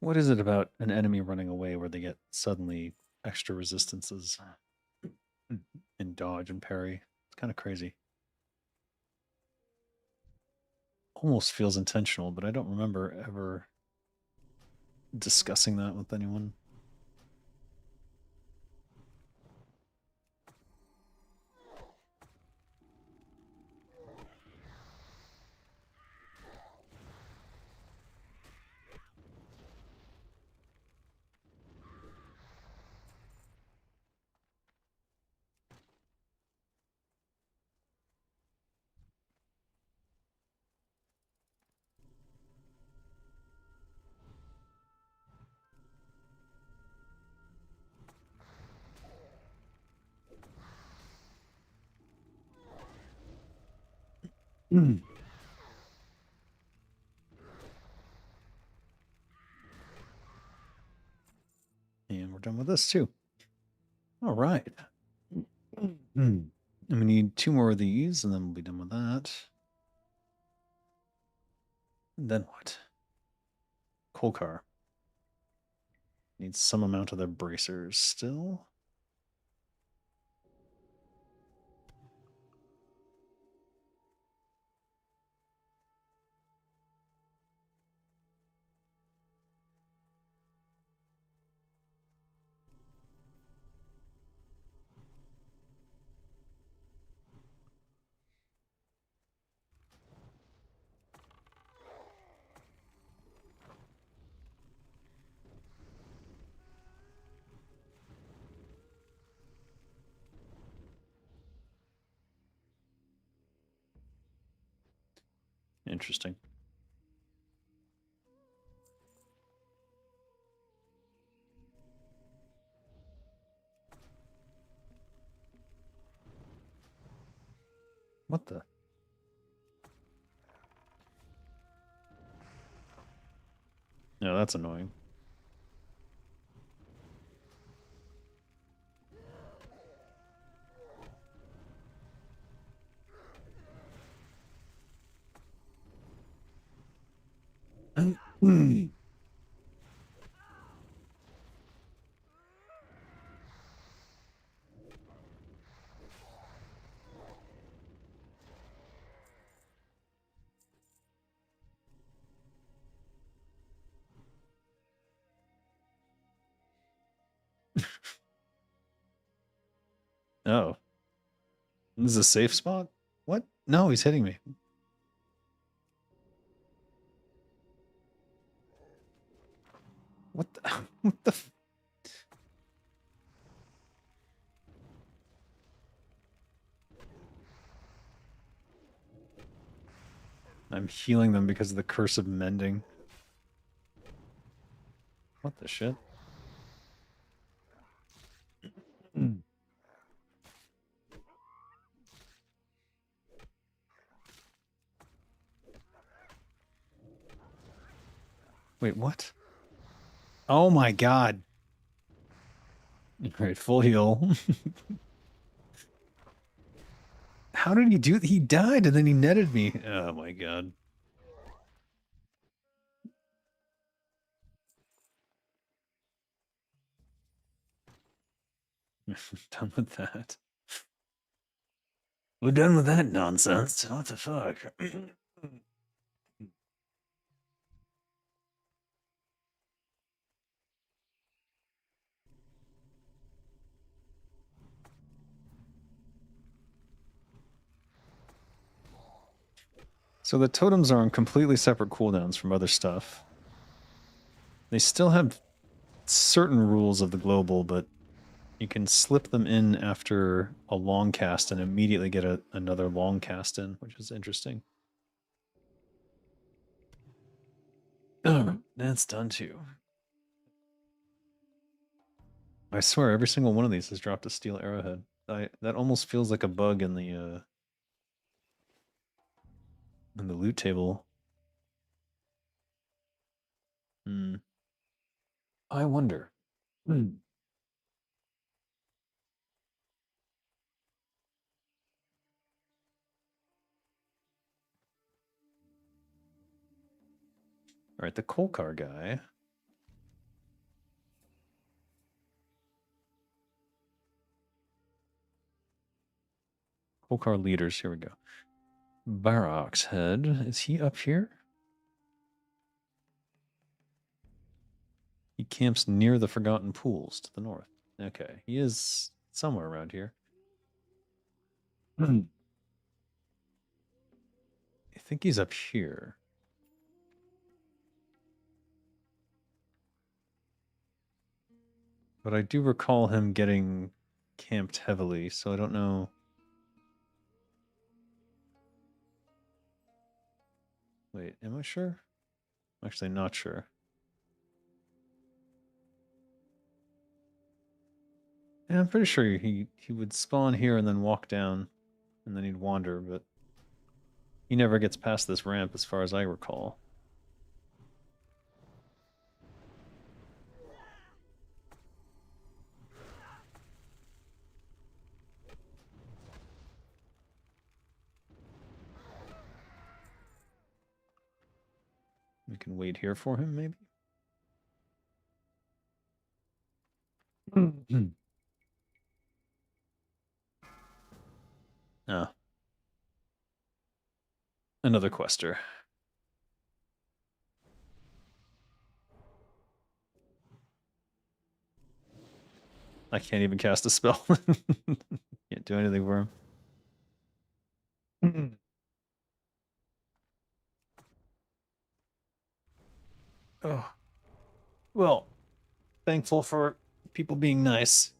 What is it about an enemy running away where they get suddenly extra resistances and dodge and parry? It's kind of crazy. Almost feels intentional, but I don't remember ever discussing that with anyone. And we're done with this too. All right. And we need 2 more of these, and then we'll be done with that. And then what? Coal car. Needs some amount of their bracers still. Interesting. What the? No, that's annoying. Oh. This is a safe spot? What? No, he's hitting me. What the? What the? I'm healing them because of the curse of mending. What the shit? Wait, what? Oh my god. Alright, full heal. How did he do? He died and then he netted me. Oh my god. Done with that. We're done with that nonsense. What the fuck? So the totems are on completely separate cooldowns from other stuff. They still have certain rules of the global, but you can slip them in after a long cast and immediately get another long cast in, which is interesting. Oh, that's done too. I swear, every single one of these has dropped a steel arrowhead. That almost feels like a bug in the loot table. Hmm. I wonder. All right, the coal car guy. Coal car leaders. Here we go. Barrock's head. Is he up here? He camps near the Forgotten Pools to the north. Okay, he is somewhere around here. I think he's up here. But I do recall him getting camped heavily, so I don't know. Wait, am I sure? I'm actually not sure. Yeah, I'm pretty sure he would spawn here and then walk down, and then he'd wander, but He never gets past this ramp as far as I recall. We can wait here for him, maybe? Ah. Another quester. I can't even cast a spell. Can't do anything for him. Oh. Well, thankful for people being nice.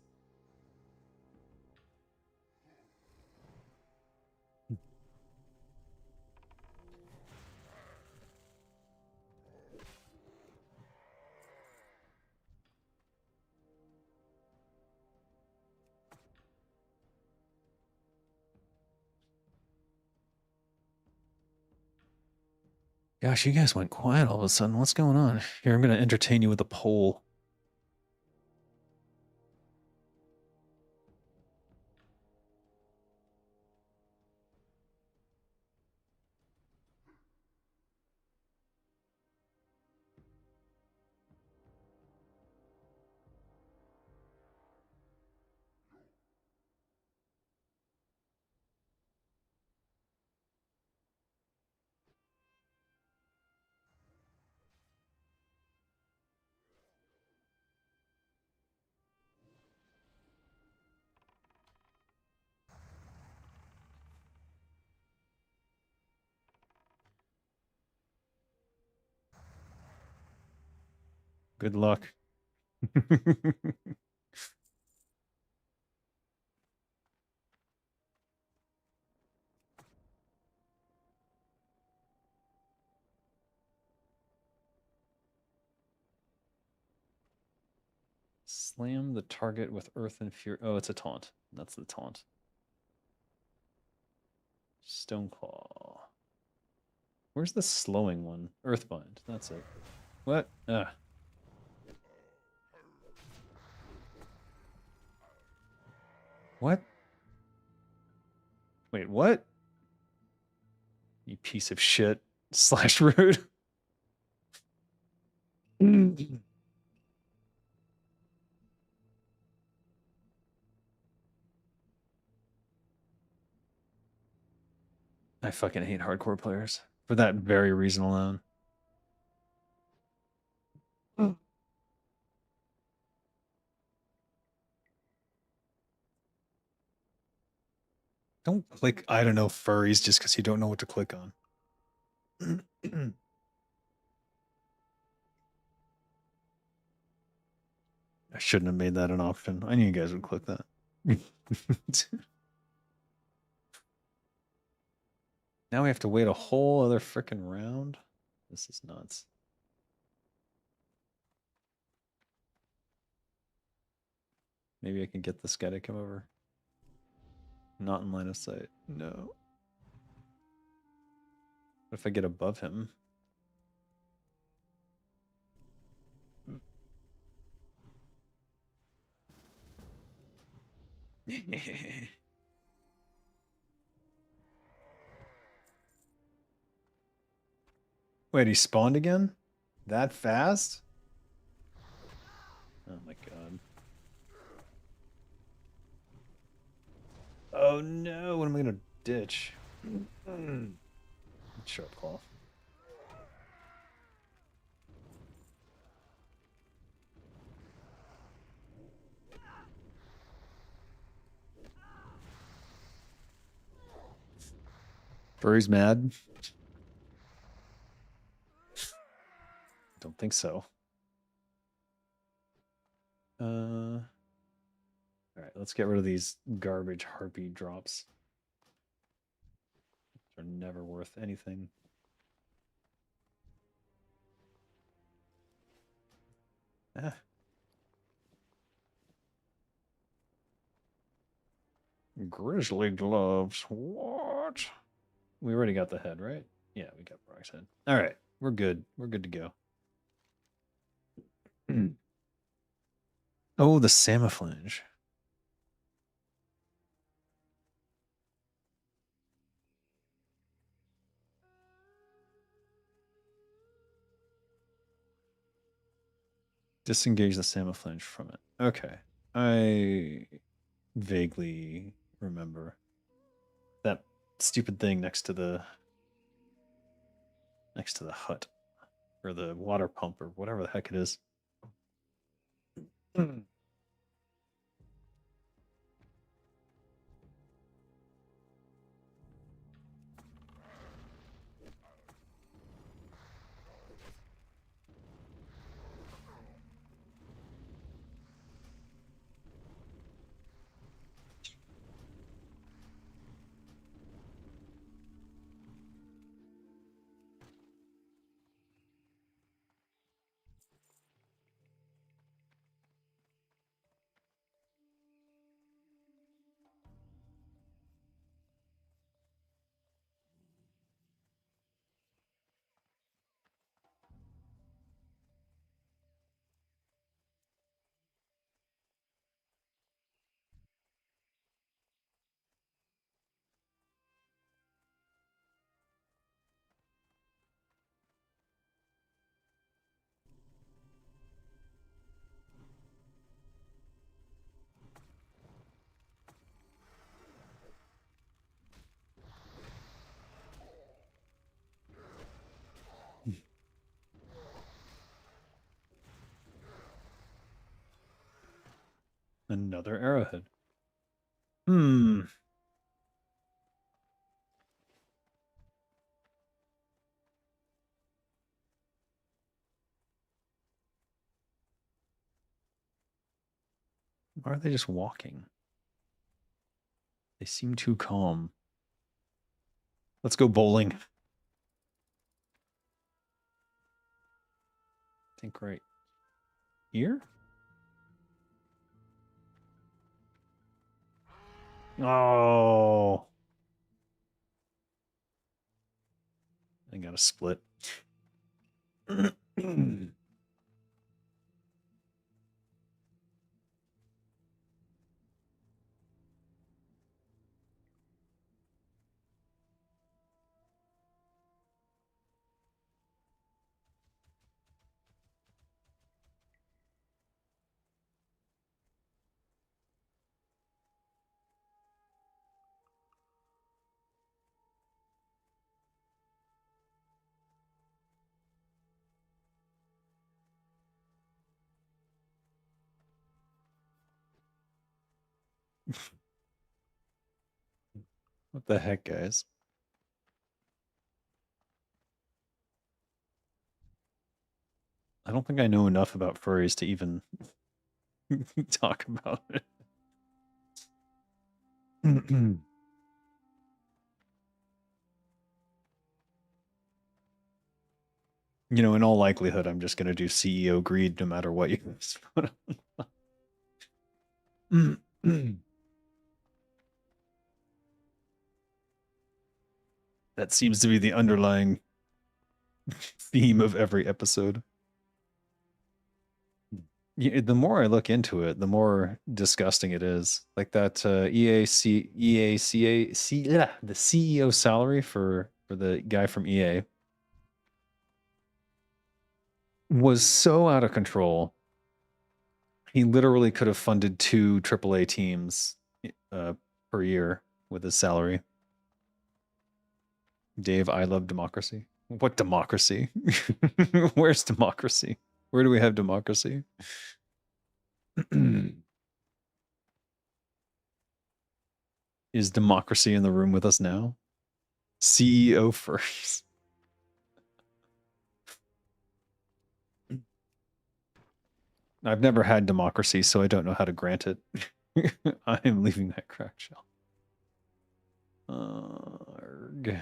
Gosh, you guys went quiet all of a sudden. What's going on? Here, I'm going to entertain you with a poll. Good luck. Slam the target with Earth and Fury. Oh, it's a taunt. That's the taunt. Stoneclaw. Where's the slowing one? Earthbind. That's it. What? Ah. What? Wait, what? You piece of shit. Slash rude. I fucking hate hardcore players for that very reason alone. Don't click, I don't know, furries just because you don't know what to click on. I shouldn't have made that an option. I knew you guys would click that. Now we have to wait a whole other freaking round. This is nuts. Maybe I can get this guy to come over. Not in line of sight. No. What if I get above him? Wait, he spawned again? That fast? Oh my god. Oh no, what am I gonna ditch? Sharp claw. Furry's mad. Don't think so. All right, let's get rid of these garbage harpy drops. They're never worth anything. Ah. Grizzly gloves. What? We already got the head, right? Yeah, we got Brock's head. All right, we're good. We're good to go. Oh, the Samaflange. Disengage the Samaflange from it. Okay. I vaguely remember that stupid thing next to the hut or the water pump or whatever the heck it is. Another arrowhead. Hmm. Why are they just walking? They seem too calm. Let's go bowling. I think right here? Oh. I got a split. What the heck, guys? I don't think I know enough about furries to even talk about it. You know, in all likelihood, I'm just going to do CEO greed no matter what you guys put on. That seems to be the underlying theme of every episode. Yeah, the more I look into it, the more disgusting it is. Like that the CEO salary for the guy from EA was so out of control. He literally could have funded 2 AAA teams per year with his salary. Dave, I love democracy. What democracy? Where's democracy? Where do we have democracy? Is democracy in the room with us now? CEO first. I've never had democracy, so I don't know how to grant it. I am leaving that cracked shell. Arg.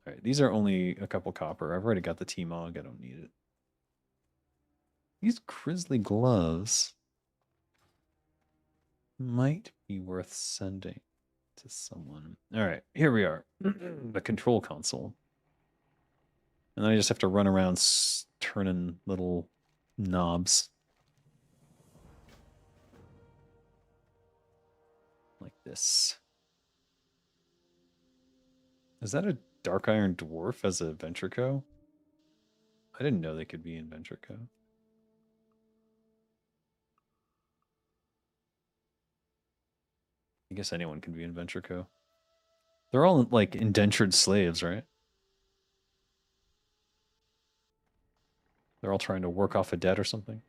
All right, these are only a couple copper. I've already got the T-Mog. I don't need it. These grizzly gloves might be worth sending to someone. All right, here we are. The control console. And then I just have to run around turning little knobs. Like this. Is that a Dark Iron Dwarf as a Ventrico? I didn't know they could be in Ventrico. I guess anyone can be in Ventrico. They're all like indentured slaves, right? They're all trying to work off a debt or something.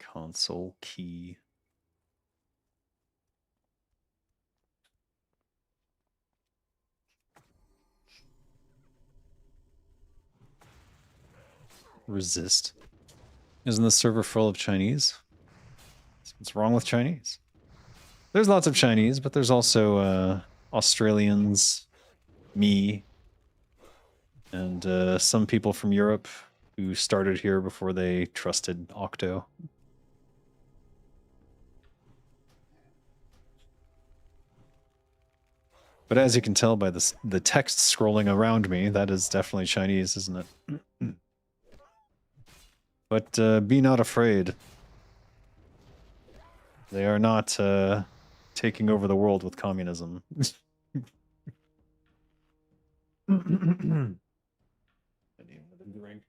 Console key. Resist. Isn't the server full of Chinese? What's wrong with Chinese? There's lots of Chinese, but there's also Australians, me, and some people from Europe who started here before they trusted Octo. But as you can tell by the text scrolling around me, that is definitely Chinese, isn't it? But be not afraid. They are not taking over the world with communism. I need another drink.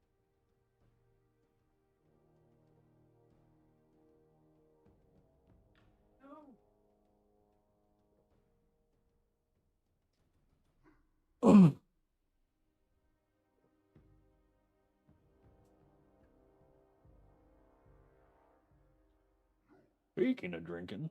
Oh. Speaking of drinking.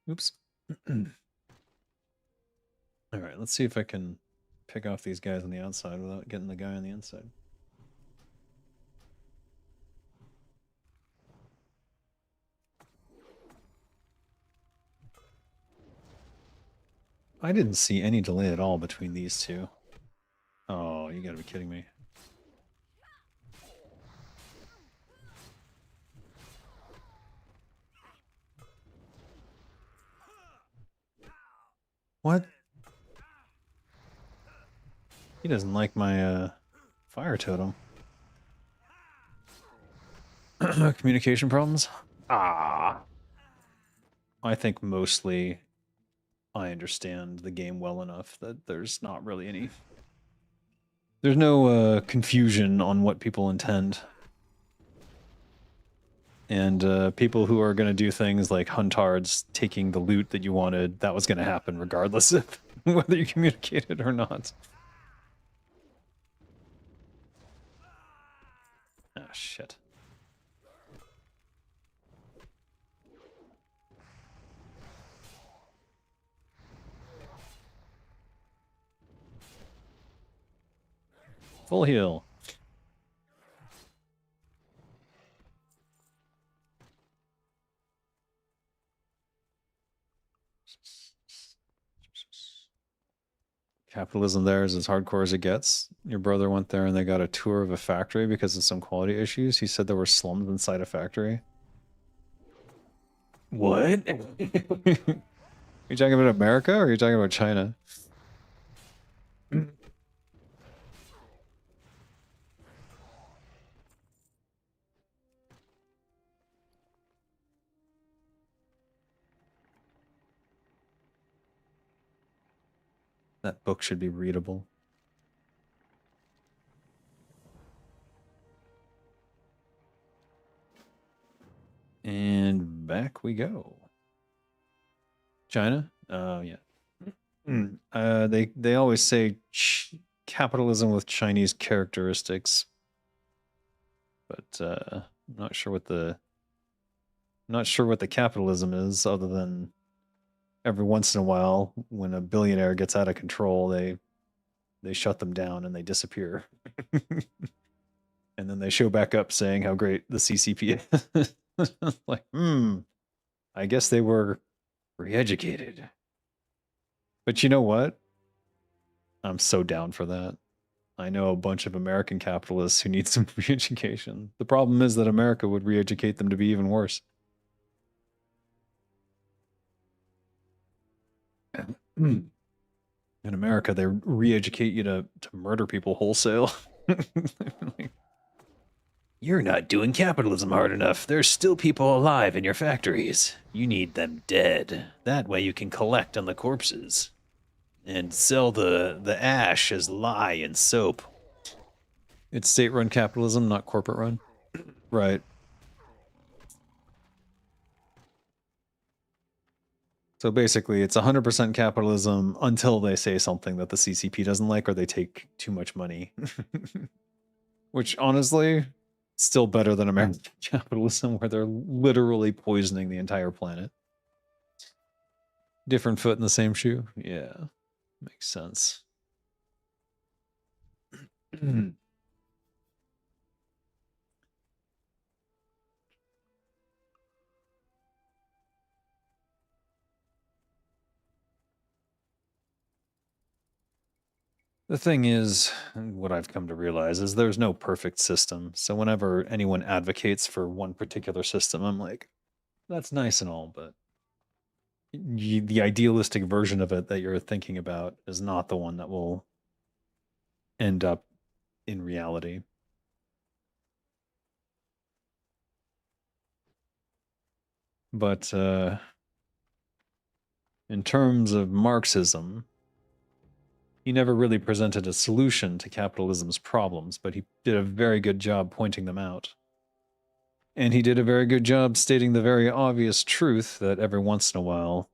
Oops. All right, let's see if I can pick off these guys on the outside without getting the guy on the inside. I didn't see any delay at all between these two. Oh, you gotta be kidding me. What? He doesn't like my fire totem. Communication problems? Ah. I think mostly I understand the game well enough that there's not really any... There's no confusion on what people intend. And people who are going to do things like huntards taking the loot that you wanted, that was going to happen regardless of whether you communicated or not. Ah, shit. Full heal. Capitalism there is as hardcore as it gets. Your brother went there and they got a tour of a factory because of some quality issues. He said there were slums inside a factory. What? Are you talking about America or are you talking about China? That book should be readable. And back we go. China? Oh, yeah. They always say capitalism with Chinese characteristics, but I'm not sure what the capitalism is other than every once in a while, when a billionaire gets out of control, they shut them down and they disappear. And then they show back up saying how great the CCP is. Like, I guess they were re-educated. But you know what? I'm so down for that. I know a bunch of American capitalists who need some re-education. The problem is that America would re-educate them to be even worse. In America, they re-educate you to murder people wholesale. Like, you're not doing capitalism hard enough. There's still people alive in your factories. You need them dead. That way you can collect on the corpses and sell the ash as lye and soap. It's state-run capitalism, not corporate-run. Right. So basically, it's 100% capitalism until they say something that the CCP doesn't like or they take too much money. Which, honestly, still better than American capitalism, where they're literally poisoning the entire planet. Different foot in the same shoe? Yeah, makes sense. The thing is, what I've come to realize is there's no perfect system. So whenever anyone advocates for one particular system, I'm like, that's nice and all, but the idealistic version of it that you're thinking about is not the one that will end up in reality. But in terms of Marxism, he never really presented a solution to capitalism's problems, but he did a very good job pointing them out. And he did a very good job stating the very obvious truth that every once in a while,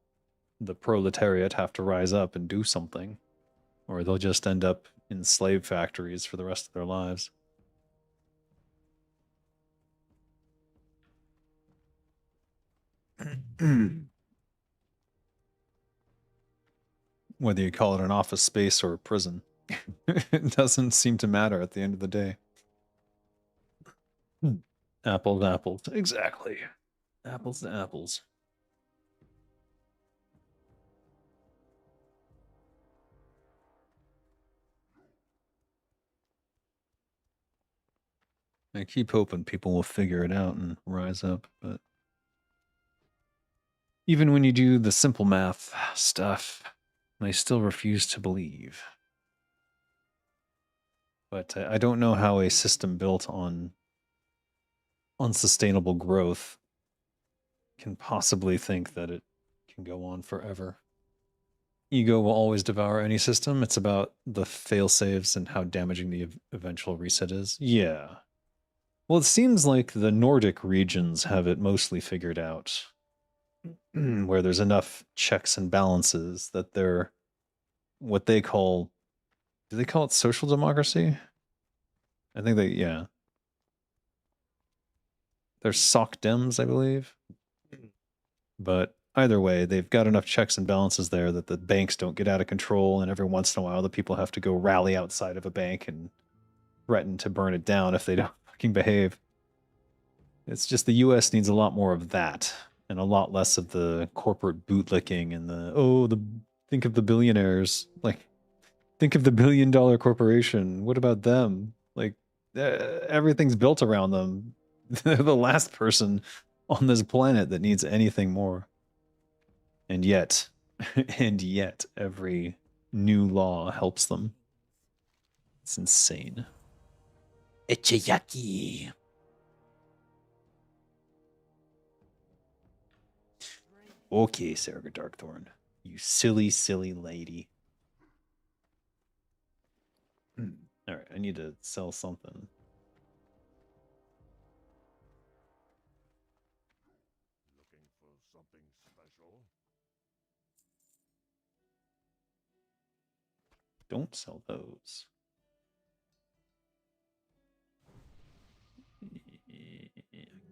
the proletariat have to rise up and do something, or they'll just end up in slave factories for the rest of their lives. Whether you call it an office space or a prison, it doesn't seem to matter at the end of the day. Apples, apples. Exactly. Apples to apples. I keep hoping people will figure it out and rise up, but even when you do the simple math stuff, I still refuse to believe. But I don't know how a system built on unsustainable growth can possibly think that it can go on forever. Ego will always devour any system. It's about the fail-safes and how damaging the eventual reset is. Yeah. Well, it seems like the Nordic regions have it mostly figured out, where there's enough checks and balances that they're what they call, do they call it social democracy? I think they, yeah. They're soc dems, I believe. But either way, they've got enough checks and balances there that the banks don't get out of control, and every once in a while, the people have to go rally outside of a bank and threaten to burn it down if they don't fucking behave. It's just the US needs a lot more of that and a lot less of the corporate bootlicking and think of the billionaires. Like, think of the billion-dollar corporation. What about them? Like, everything's built around them. They're the last person on this planet that needs anything more. And yet, every new law helps them. It's insane. Ichiyaki. Okay, Sarah Darkthorn. You silly, silly lady. All right, I need to sell something. Looking for something special? Don't sell those.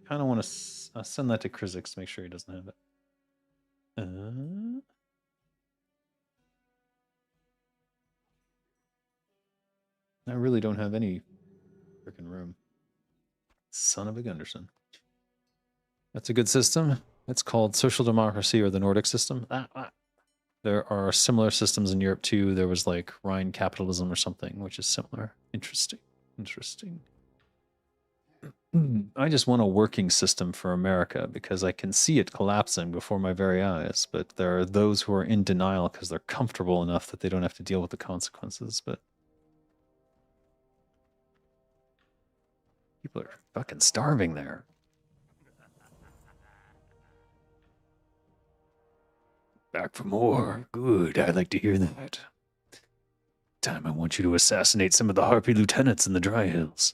Kind of want to send that to Krizix to make sure he doesn't have it. I really don't have any freaking room. Son of a Gunderson. That's a good system. It's called social democracy or the Nordic system. There are similar systems in Europe too. There was like Rhine capitalism or something, which is similar. Interesting. Interesting. I just want a working system for America because I can see it collapsing before my very eyes. But there are those who are in denial because they're comfortable enough that they don't have to deal with the consequences. But people are fucking starving there. Back for more. Good. I like to hear that. Time I want you to assassinate some of the Harpy lieutenants in the Dry Hills.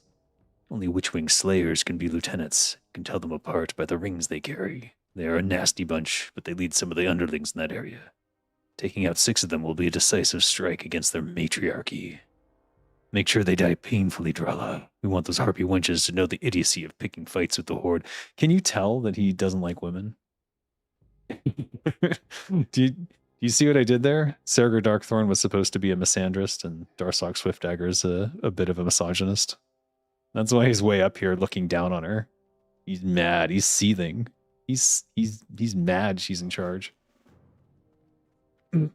Only Witchwing Slayers can be lieutenants. Can tell them apart by the rings they carry. They are a nasty bunch, but they lead some of the underlings in that area. Taking out 6 of them will be a decisive strike against their matriarchy. Make sure they die painfully, Dralla. We want those Harpy wenches to know the idiocy of picking fights with the Horde. Can you tell that he doesn't like women? do you see what I did there? Serger Darkthorn was supposed to be a misandrist, and Darsok Swiftdagger is a bit of a misogynist. That's why he's way up here looking down on her. He's mad. He's seething. He's mad she's in charge. I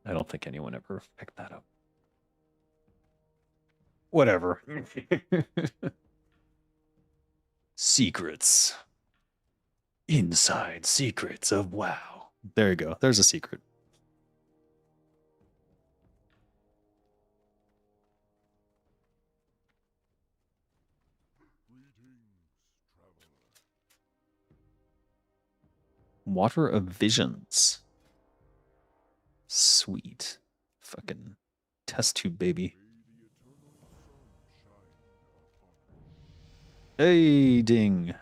don't think anyone ever picked that up. Whatever. Secrets. Inside secrets of WoW. There you go. There's a secret. Water of Visions. Sweet. Fucking test tube baby. Hey, ding.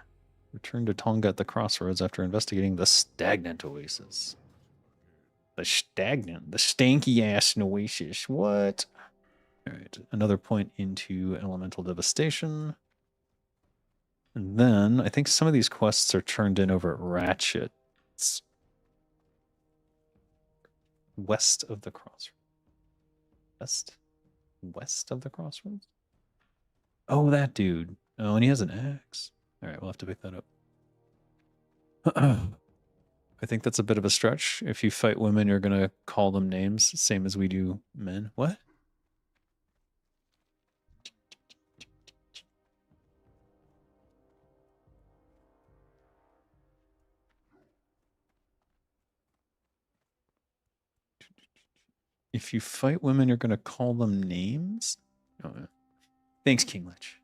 Return to Tonga at the crossroads after investigating the stagnant oasis. The stanky ass oasis. What? All right, another point into elemental devastation. And then I think some of these quests are turned in over at Ratchet. It's west of the crossroads. West of the crossroads? Oh, that dude. Oh, and he has an axe. All right, we'll have to pick that up. I think that's a bit of a stretch. If you fight women, you're going to call them names, same as we do men. What? If you fight women, you're going to call them names? Oh, yeah. Thanks, King Lich.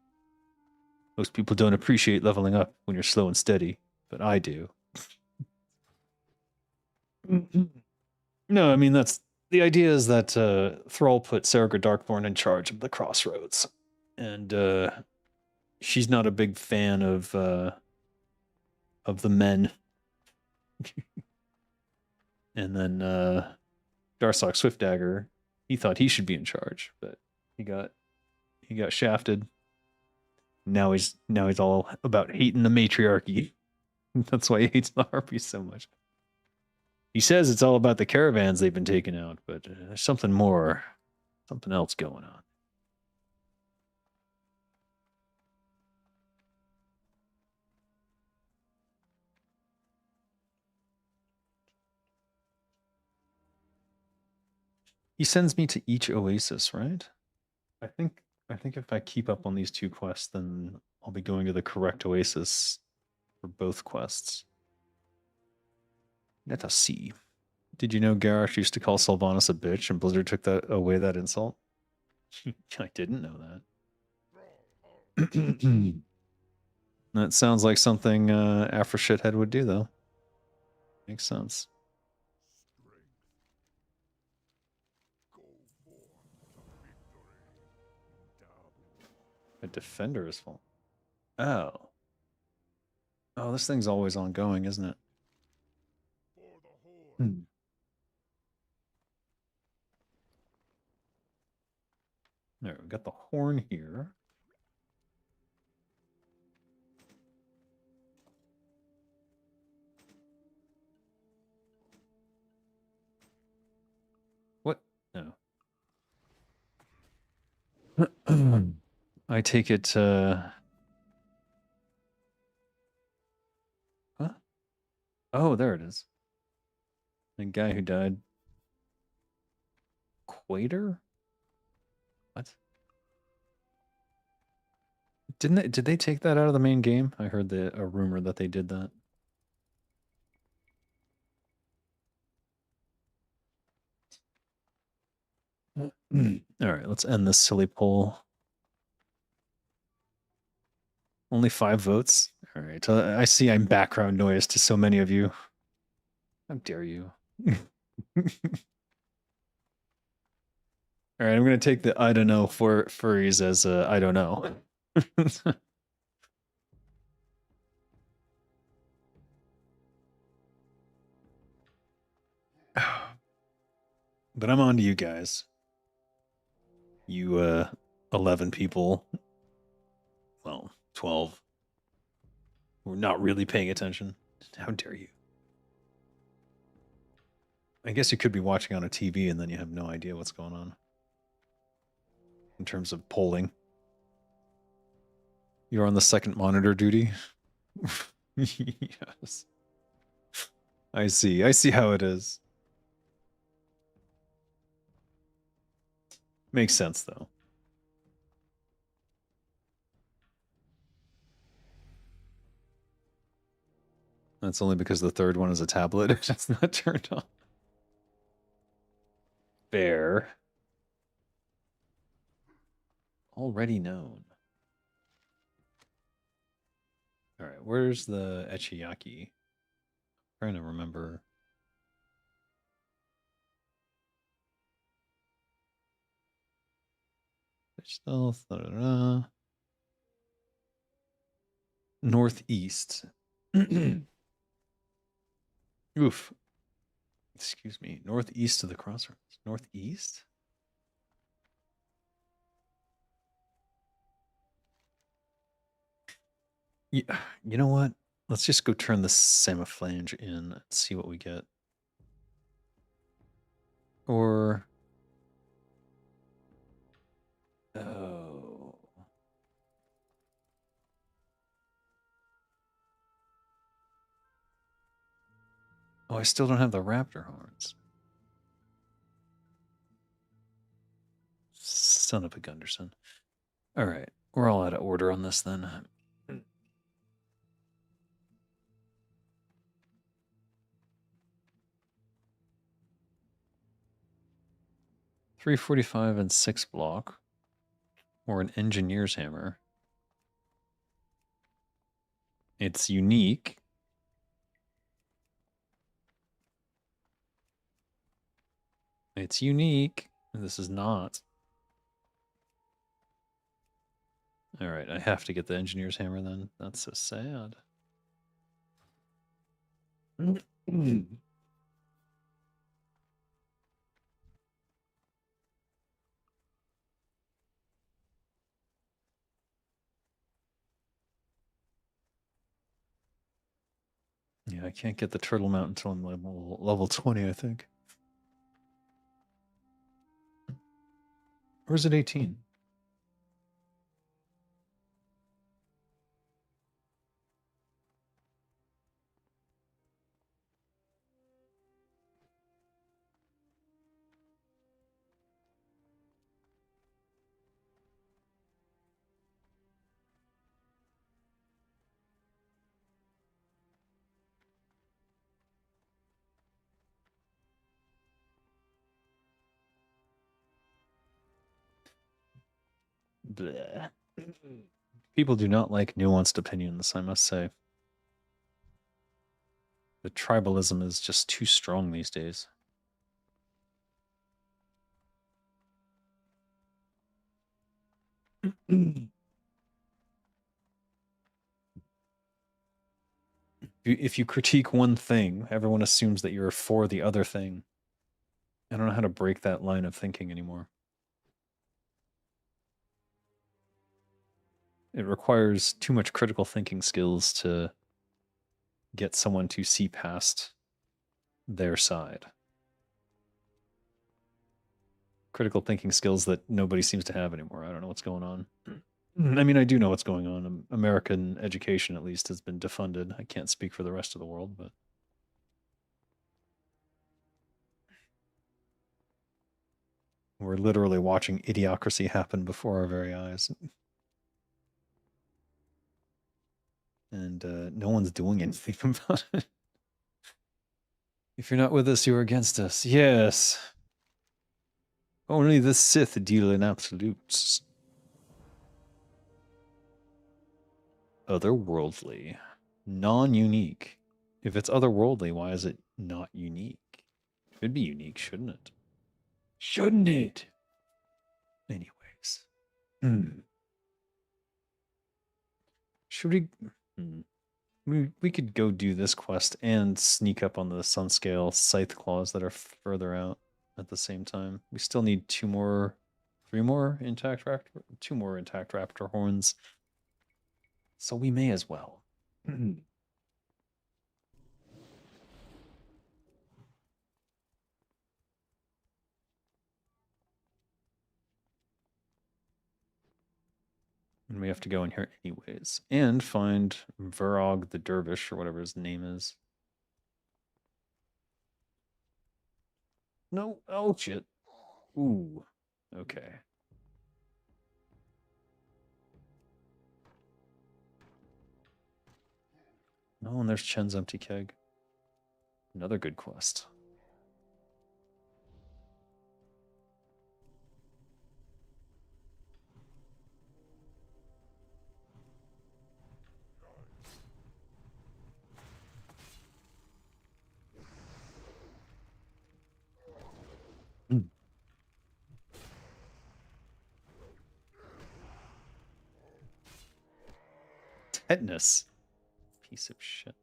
Most people don't appreciate leveling up when you're slow and steady, but I do. No, I mean, that's the idea is that Thrall put Serger Darkthorn in charge of the crossroads, and she's not a big fan of the men. And then Darsok Swiftdagger, he thought he should be in charge, but he got shafted. Now he's all about hating the matriarchy. That's why he hates the Harpies so much. He says it's all about the caravans they've been taking out, but there's something more, something else going on. He sends me to each oasis, right? I think if I keep up on these 2 quests, then I'll be going to the correct oasis for both quests. Let us see. Did you know Garrosh used to call Sylvanas a bitch and Blizzard took away that insult? I didn't know that. That sounds like something Afro Shithead would do, though. Makes sense. A defender is full. Oh. Oh, this thing's always ongoing, isn't it? There, we got the horn here. What? No. I take it, huh? Oh, there it is. The guy who died. Quater? What? Did they take that out of the main game? I heard a rumor that they did that. All right, let's end this silly poll. Only 5 votes. All right, I see I'm background noise to so many of you. How dare you? All right, I'm gonna take the I don't know for furries as I don't know. But I'm on to you guys. You 11 people. Well, 12. We're not really paying attention. How dare you? I guess you could be watching on a TV and then you have no idea what's going on in terms of polling. You're on the second monitor duty. Yes. I see. I see how it is. Makes sense, though. That's only because the third one is a tablet. It's not turned on. Fair. Already known. All right, where's the Echiyaki? Trying to remember. Stealth. Northeast. Oof. Excuse me. Northeast of the crossroads. Northeast? Yeah, you know what? Let's just go turn the semiflange in and see what we get. Or... Oh... Oh, I still don't have the raptor horns. Son of a Gunderson. All right, we're all out of order on this then. 345 and 6 block. Or an engineer's hammer. It's unique. It's unique. This is not. All right, I have to get the engineer's hammer then. That's so sad. Yeah, I can't get the turtle mount until I'm level 20, I think. Or is it 18? Bleh. People do not like nuanced opinions, I must say. The tribalism is just too strong these days. If you critique one thing, everyone assumes that you're for the other thing. I don't know how to break that line of thinking anymore. It requires too much critical thinking skills to get someone to see past their side. critical thinking skills that nobody seems to have anymore. I don't know what's going on. I mean, I do know what's going on. American education, at least, has been defunded. I can't speak for the rest of the world, but we're literally watching idiocracy happen before our very eyes. And no one's doing anything about it. If you're not with us, you're against us. Yes. Only the Sith deal in absolutes. Otherworldly. Non-unique. If it's otherworldly, why is it not unique? It should be unique, shouldn't it? Shouldn't it? Anyways. Should we... We could go do this quest and sneak up on the Sunscale Scythe Claws that are further out at the same time. We still need two more intact raptor horns. So we may as well. And we have to go in here anyways. And find Verog the Dervish, or whatever his name is. No, oh shit. Ooh, okay. Oh, and there's Chen's empty keg. Another good quest. Tetanus. Piece of shit.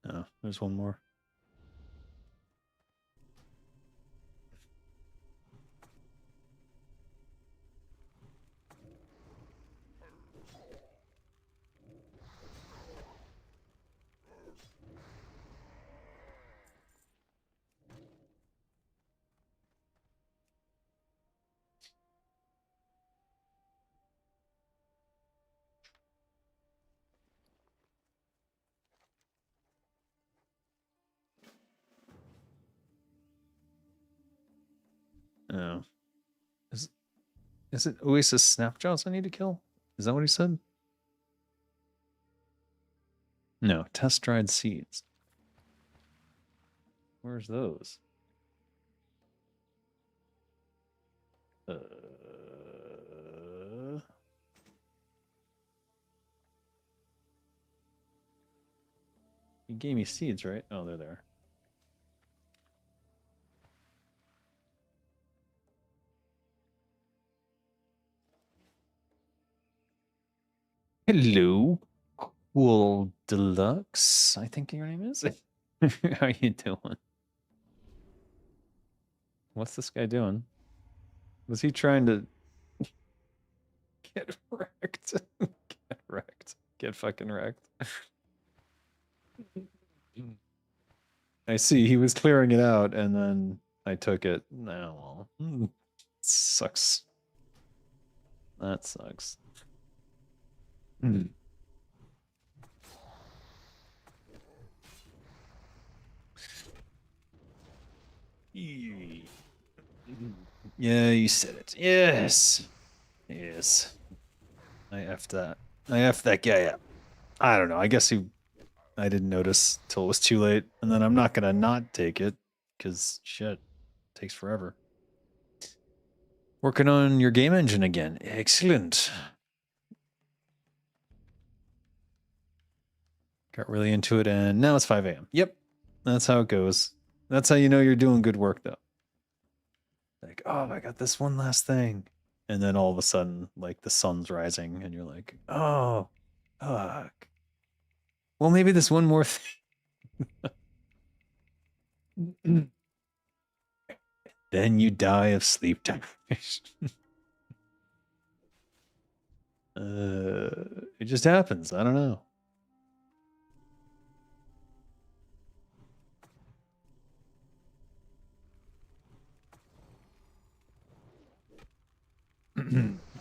Oh, there's one more. Oh. Is it Oasis Snapjaws I need to kill? Is that what he said? No, test dried seeds. Where's those? You gave me seeds, right? Oh, they're there. Hello, Cool Deluxe. I think your name is. How you doing? What's this guy doing? Was he trying to get wrecked? Get wrecked. Get fucking wrecked. I see. He was clearing it out, and then I took it. No, well, sucks. That sucks. Yeah, you said it. Yes. Yes. I effed that. I effed that guy up. I don't know. I guess I didn't notice till it was too late. And then I'm not going to not take it because shit, it takes forever. Working on your game engine again. Excellent. Got really into it and now it's 5 a.m. Yep. That's how it goes. That's how you know you're doing good work though. Like, oh, I got this one last thing. And then all of a sudden, like the sun's rising and you're like, oh, Fuck. Well, maybe this one more thing. Then you die of sleep deprivation. It just happens. I don't know.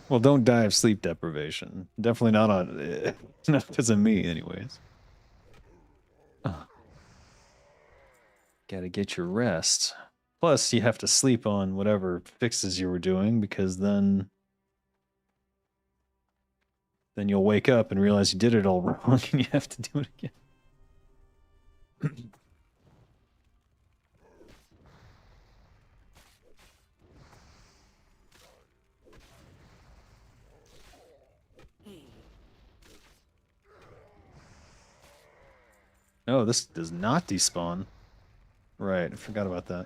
Well, don't die of sleep deprivation. Definitely not on, not because of me, anyways. Gotta get your rest. Plus, you have to sleep on whatever fixes you were doing because then you'll wake up and realize you did it all wrong and you have to do it again. Oh, this does not despawn. Right, I forgot about that.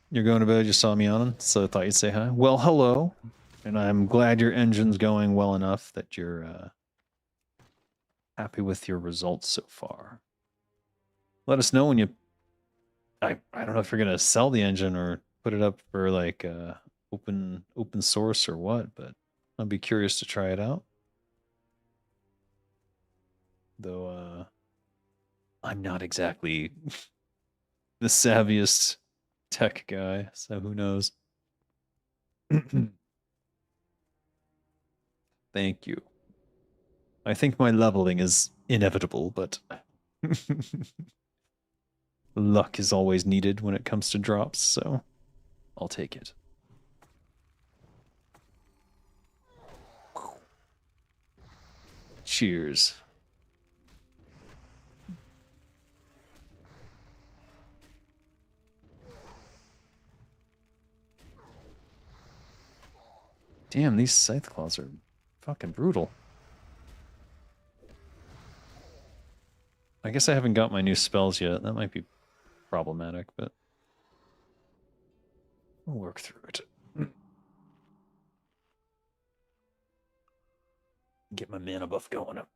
You're going to bed, you saw me on, so I thought you'd say hi. Well, hello. And I'm glad your engine's going well enough that you're happy with your results so far. Let us know when you... I don't know if you're going to sell the engine or put it up for like open source or what, but I'd be curious to try it out. Though I'm not exactly the savviest tech guy, so who knows. Thank you. I think my leveling is inevitable, but luck is always needed when it comes to drops, so I'll take it. Cheers. Damn, these scythe claws are fucking brutal. I guess I haven't got my new spells yet. That might be problematic, but we'll work through it. Get my mana buff going up.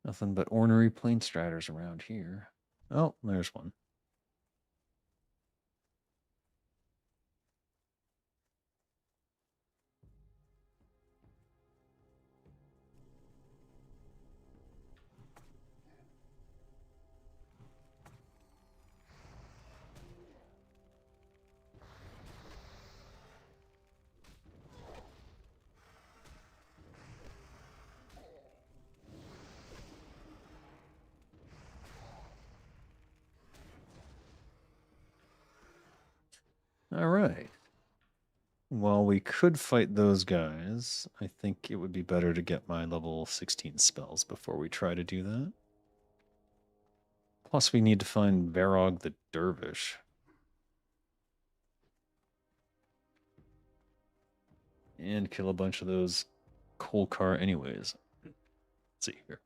Nothing but ornery plane striders around here. Oh, there's one. All right. Well, we could fight those guys. I think it would be better to get my level 16 spells before we try to do that. Plus, we need to find Varog the Dervish. And kill a bunch of those Kolkar anyways. Let's see here.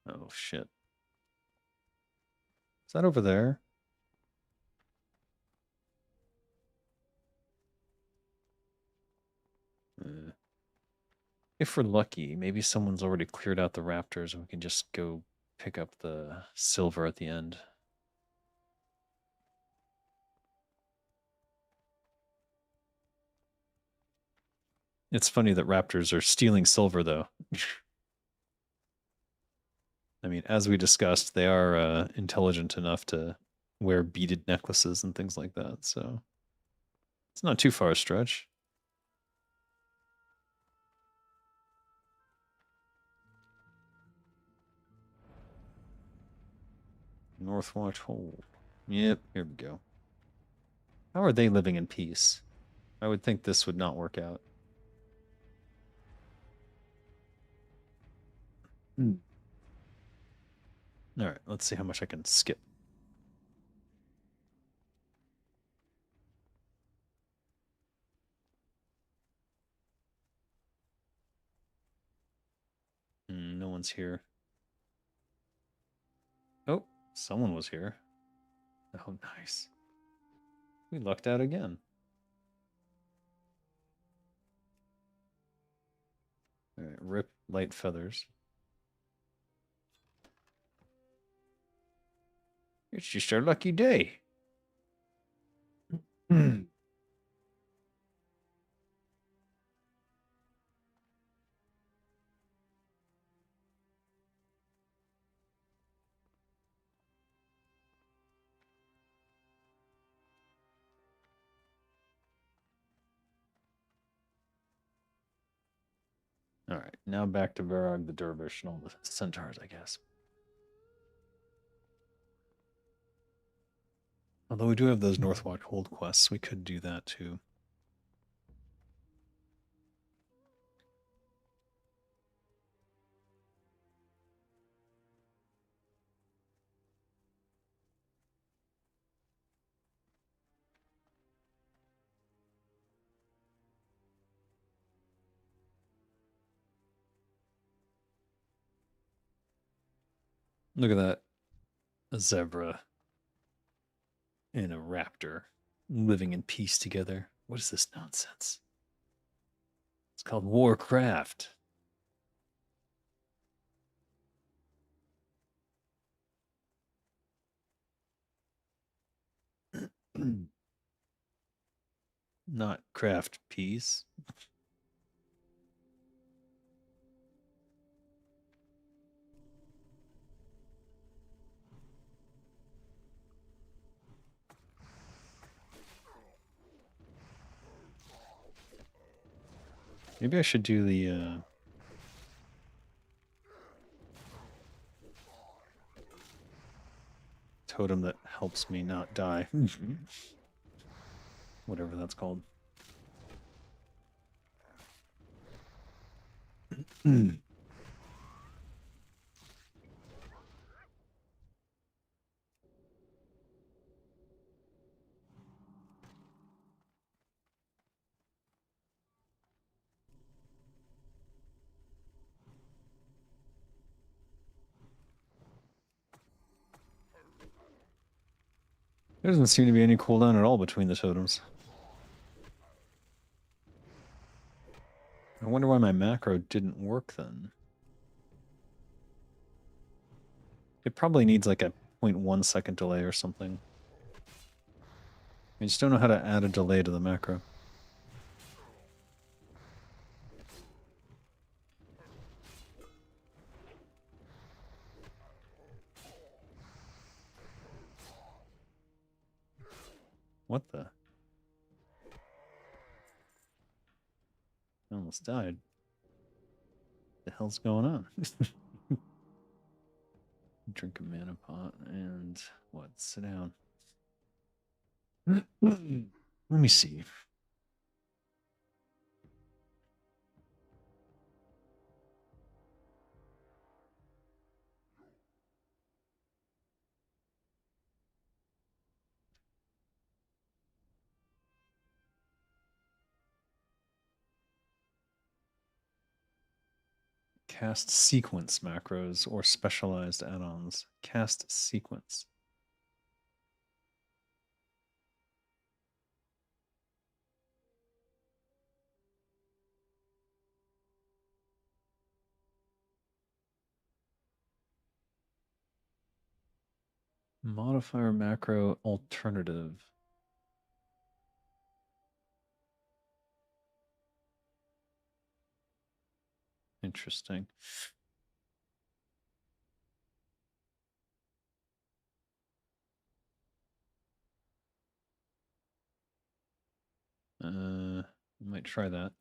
Oh, shit. Is that over there? If we're lucky, maybe someone's already cleared out the raptors and we can just go pick up the silver at the end. It's funny that raptors are stealing silver, though. I mean, as we discussed, they are intelligent enough to wear beaded necklaces and things like that, so it's not too far a stretch. Northwatch Hole. Yep, here we go. How are they living in peace? I would think this would not work out. All right, let's see how much I can skip. No one's here. Oh, someone was here. Oh, nice. We lucked out again. All right, rip light feathers. It's just our lucky day. All right, now back to Varag the Dervish and all the centaurs, I guess. Although we do have those Northwatch hold quests, we could do that too. Look at that. A zebra and a raptor living in peace together. What is this nonsense? It's called Warcraft. Not craft peace. Maybe I should do the totem that helps me not die. Whatever that's called. There doesn't seem to be any cooldown at all between the totems. I wonder why my macro didn't work then. It probably needs like a 0.1 second delay or something. I just don't know how to add a delay to the macro. What the? I almost died. What the hell's going on? Drink a mana pot and what? Sit down. Let me see. Cast sequence macros or specialized add-ons. Cast sequence. Modifier macro alternative. Interesting. I might try that.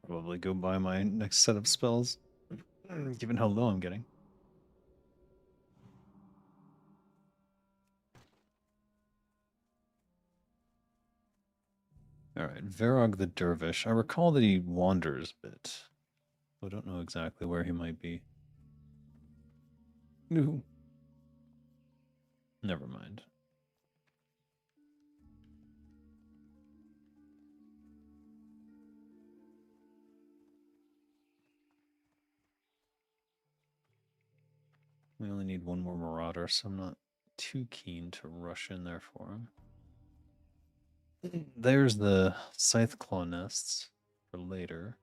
Probably go buy my next set of spells, given how low I'm getting. Alright, Varog the Dervish. I recall that he wanders a bit. I don't know exactly where he might be. No. Never mind. We only need one more Marauder, so I'm not too keen to rush in there for him. There's the Scythe Claw nests for later.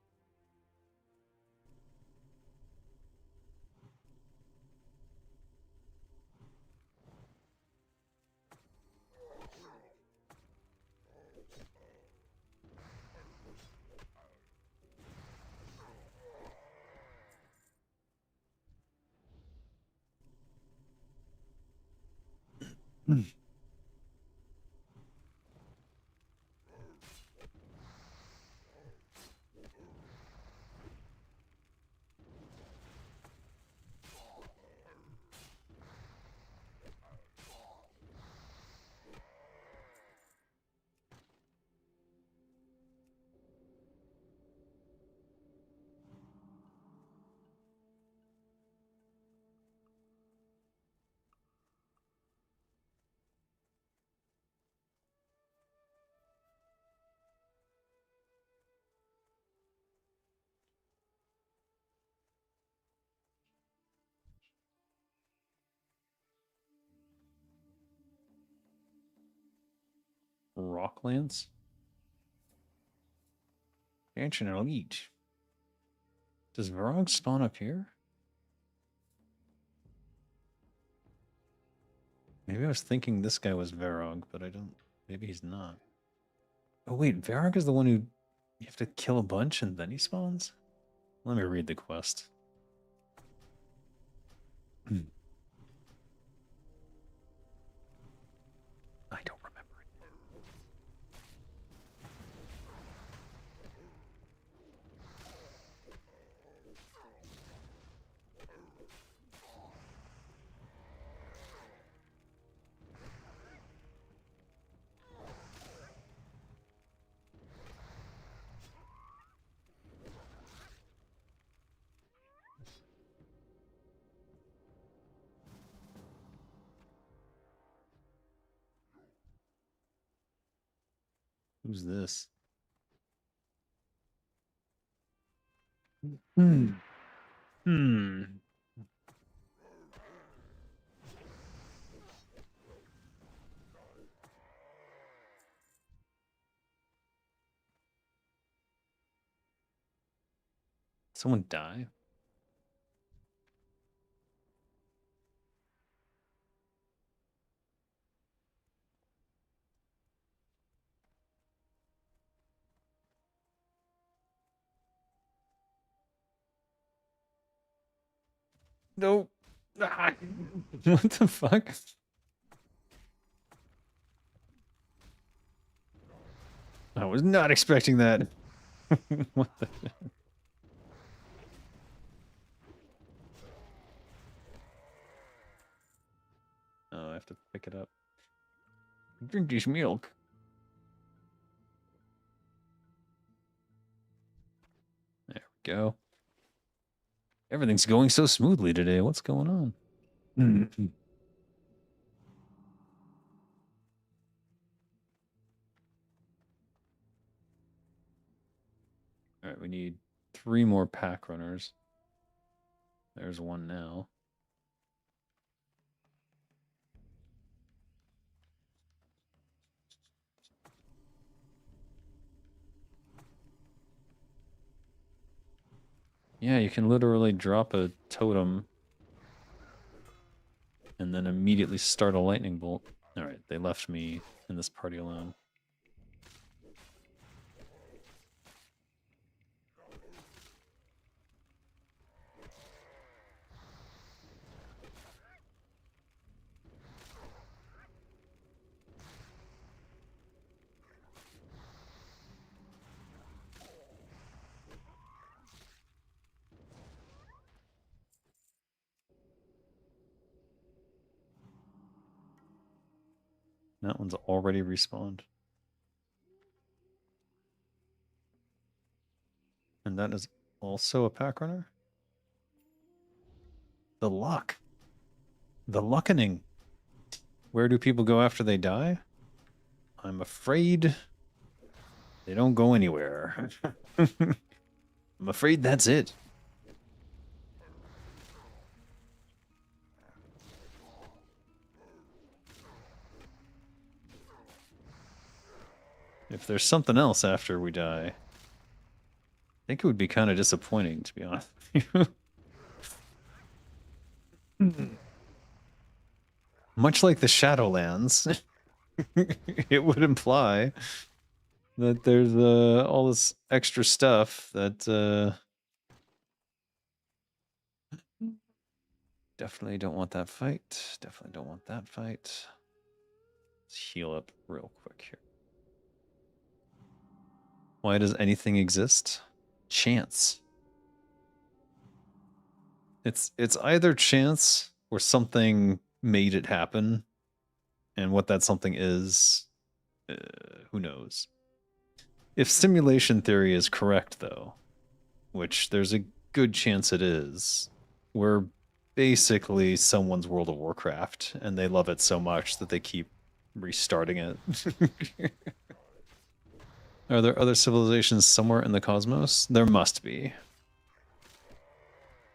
Rocklance? Ancient Elite. Does Varog spawn up here? Maybe I was thinking this guy was Varog, but I don't... Maybe he's not. Oh wait, Varog is the one who... You have to kill a bunch and then he spawns? Let me read the quest. I don't remember it. Who's this? Hmm. Someone die? Nope. Ah. What the fuck? I was not expecting that. What the? Oh, I have to pick it up. Drink this milk. There we go. Everything's going so smoothly today. What's going on? All right, we need 3 more pack runners. There's one now. Yeah, you can literally drop a totem and then immediately start a lightning bolt. All right, they left me in this party alone. That one's already respawned. And that is also a pack runner. The luck. The luckening. Where do people go after they die? I'm afraid they don't go anywhere. I'm afraid that's it. If there's something else after we die, I think it would be kind of disappointing, to be honest with you. Much like the Shadowlands, it would imply that there's all this extra stuff that definitely don't want that fight. Definitely don't want that fight. Let's heal up real quick here. Why does anything exist? Chance. It's either chance or something made it happen, and what that something is, who knows. If simulation theory is correct, though, which there's a good chance it is, we're basically someone's World of Warcraft, and they love it so much that they keep restarting it. Are there other civilizations somewhere in the cosmos? There must be.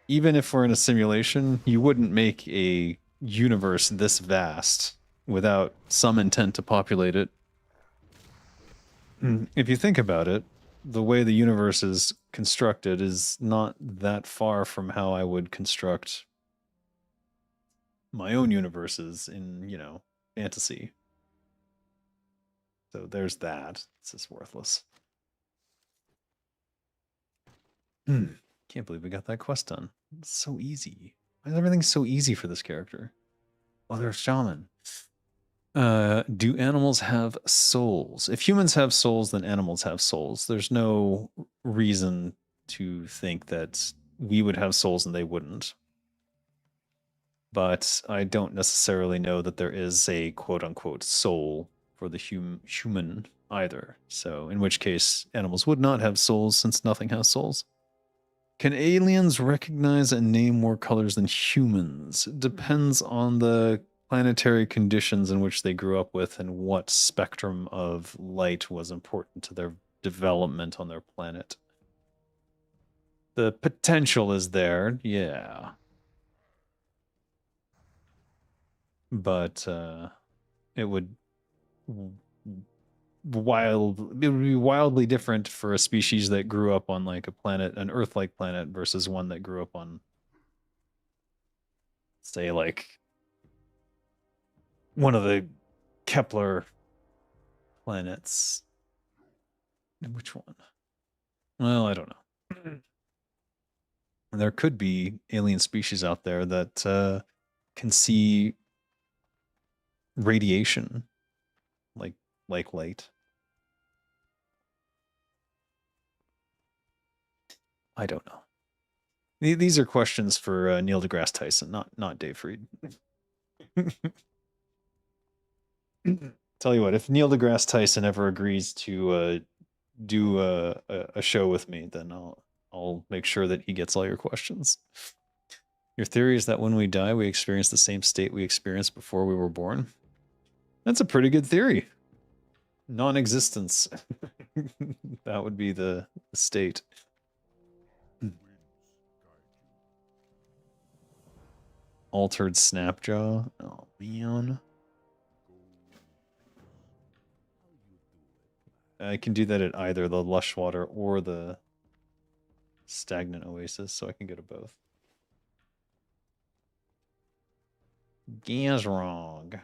Even if we're in a simulation, you wouldn't make a universe this vast without some intent to populate it. If you think about it, the way the universe is constructed is not that far from how I would construct my own universes in, you know, fantasy. So there's that. This is worthless. Can't believe we got that quest done. It's so easy. Why is everything so easy for this character? Oh, there's Shaman. Do animals have souls? If humans have souls, then animals have souls. There's no reason to think that we would have souls and they wouldn't. But I don't necessarily know that there is a quote-unquote soul for the human either. So in which case, animals would not have souls since nothing has souls. Can aliens recognize and name more colors than humans? It depends on the planetary conditions in which they grew up with and what spectrum of light was important to their development on their planet. The potential is there, yeah. But it would be wildly different for a species that grew up on like a planet, an Earth-like planet, versus one that grew up on, say, like one of the Kepler planets. Which one? Well, I don't know. There could be alien species out there that can see radiation, like light. I don't know. These are questions for Neil deGrasse Tyson, not Dave Fried. Tell you what, if Neil deGrasse Tyson ever agrees to do a show with me, then I'll make sure that he gets all your questions. Your theory is that when we die, we experience the same state we experienced before we were born. That's a pretty good theory. Non-existence. That would be the state. Altered Snapjaw. Oh man. I can do that at either the lush water or the stagnant oasis, so I can go to both. Gazrog.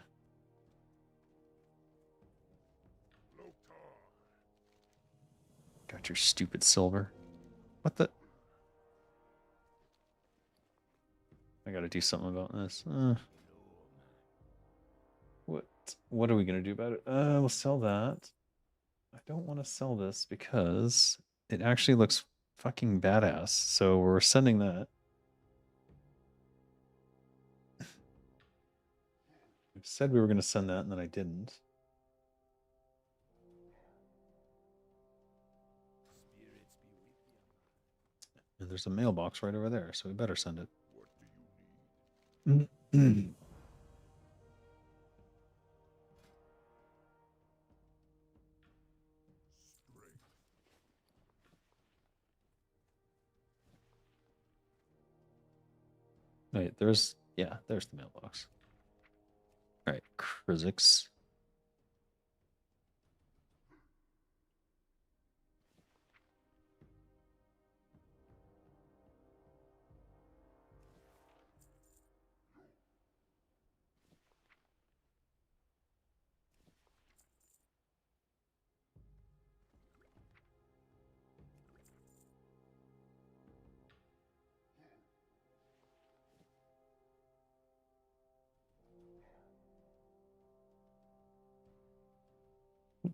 Got your stupid silver. What the? I gotta do something about this. What are we gonna do about it? We'll sell that. I don't want to sell this because it actually looks fucking badass. So we're sending that. I said we were gonna send that and then I didn't. And there's a mailbox right over there, so we better send it. What do you need? Strength. Wait, there's the mailbox. All right, Krizix.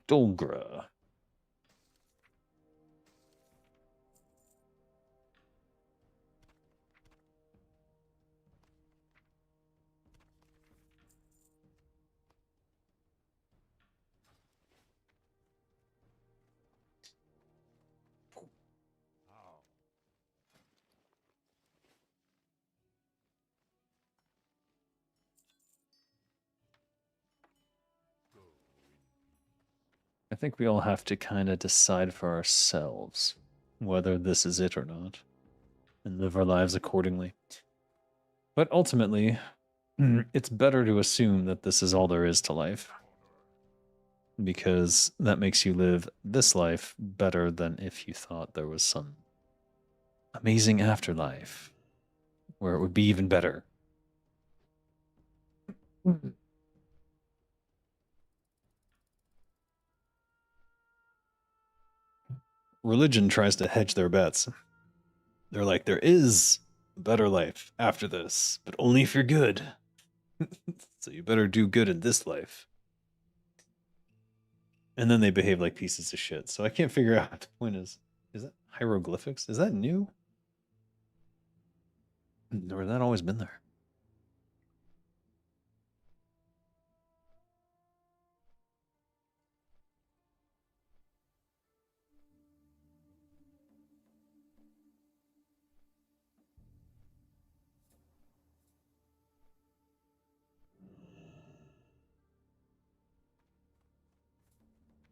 Dolgra. How? Go in peace. I think we all have to kind of decide for ourselves whether this is it or not, and live our lives accordingly. But ultimately, it's better to assume that this is all there is to life, because that makes you live this life better than if you thought there was some amazing afterlife where it would be even better. Religion tries to hedge their bets. They're like, there is a better life after this, but only if you're good. So you better do good in this life. And then they behave like pieces of shit. So I can't figure out what the point is. Is that hieroglyphics? Is that new? Or has that always been there?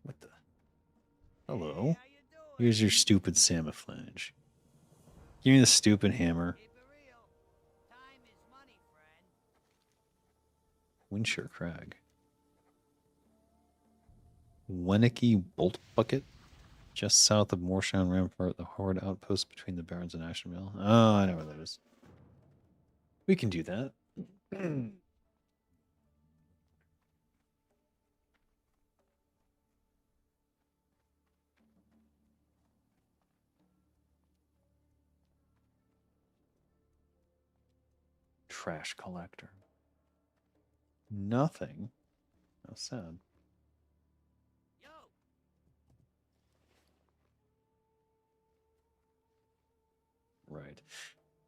What the? Hello. Hey, how you doing? Here's your stupid Samaflange. Give me the stupid hammer. Keep it real. Time is money, friend. Windshire Crag. Wenicky Bolt Bucket. Just south of Morshound Rampart, the Horde outpost between the Barrens and Ashenvale. Oh, I know where that is. We can do that. Trash collector. Nothing. How sad. Yo, Right.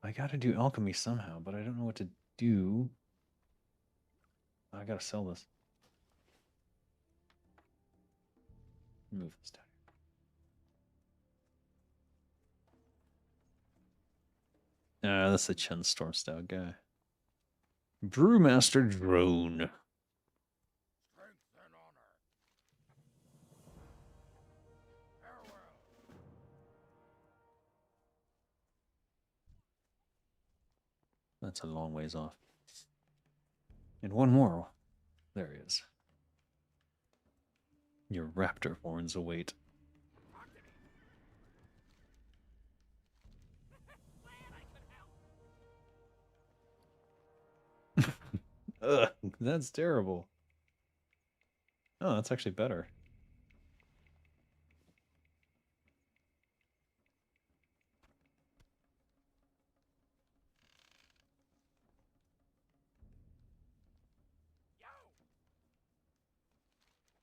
I gotta do alchemy somehow, but I don't know what to do. I gotta sell this. Move this down. That's the Chen Storm Stout guy. Brewmaster Drone. Strength and honor. Farewell. That's a long ways off. And one more. There he is. Your raptor horns await. Ugh, that's terrible. Oh, that's actually better.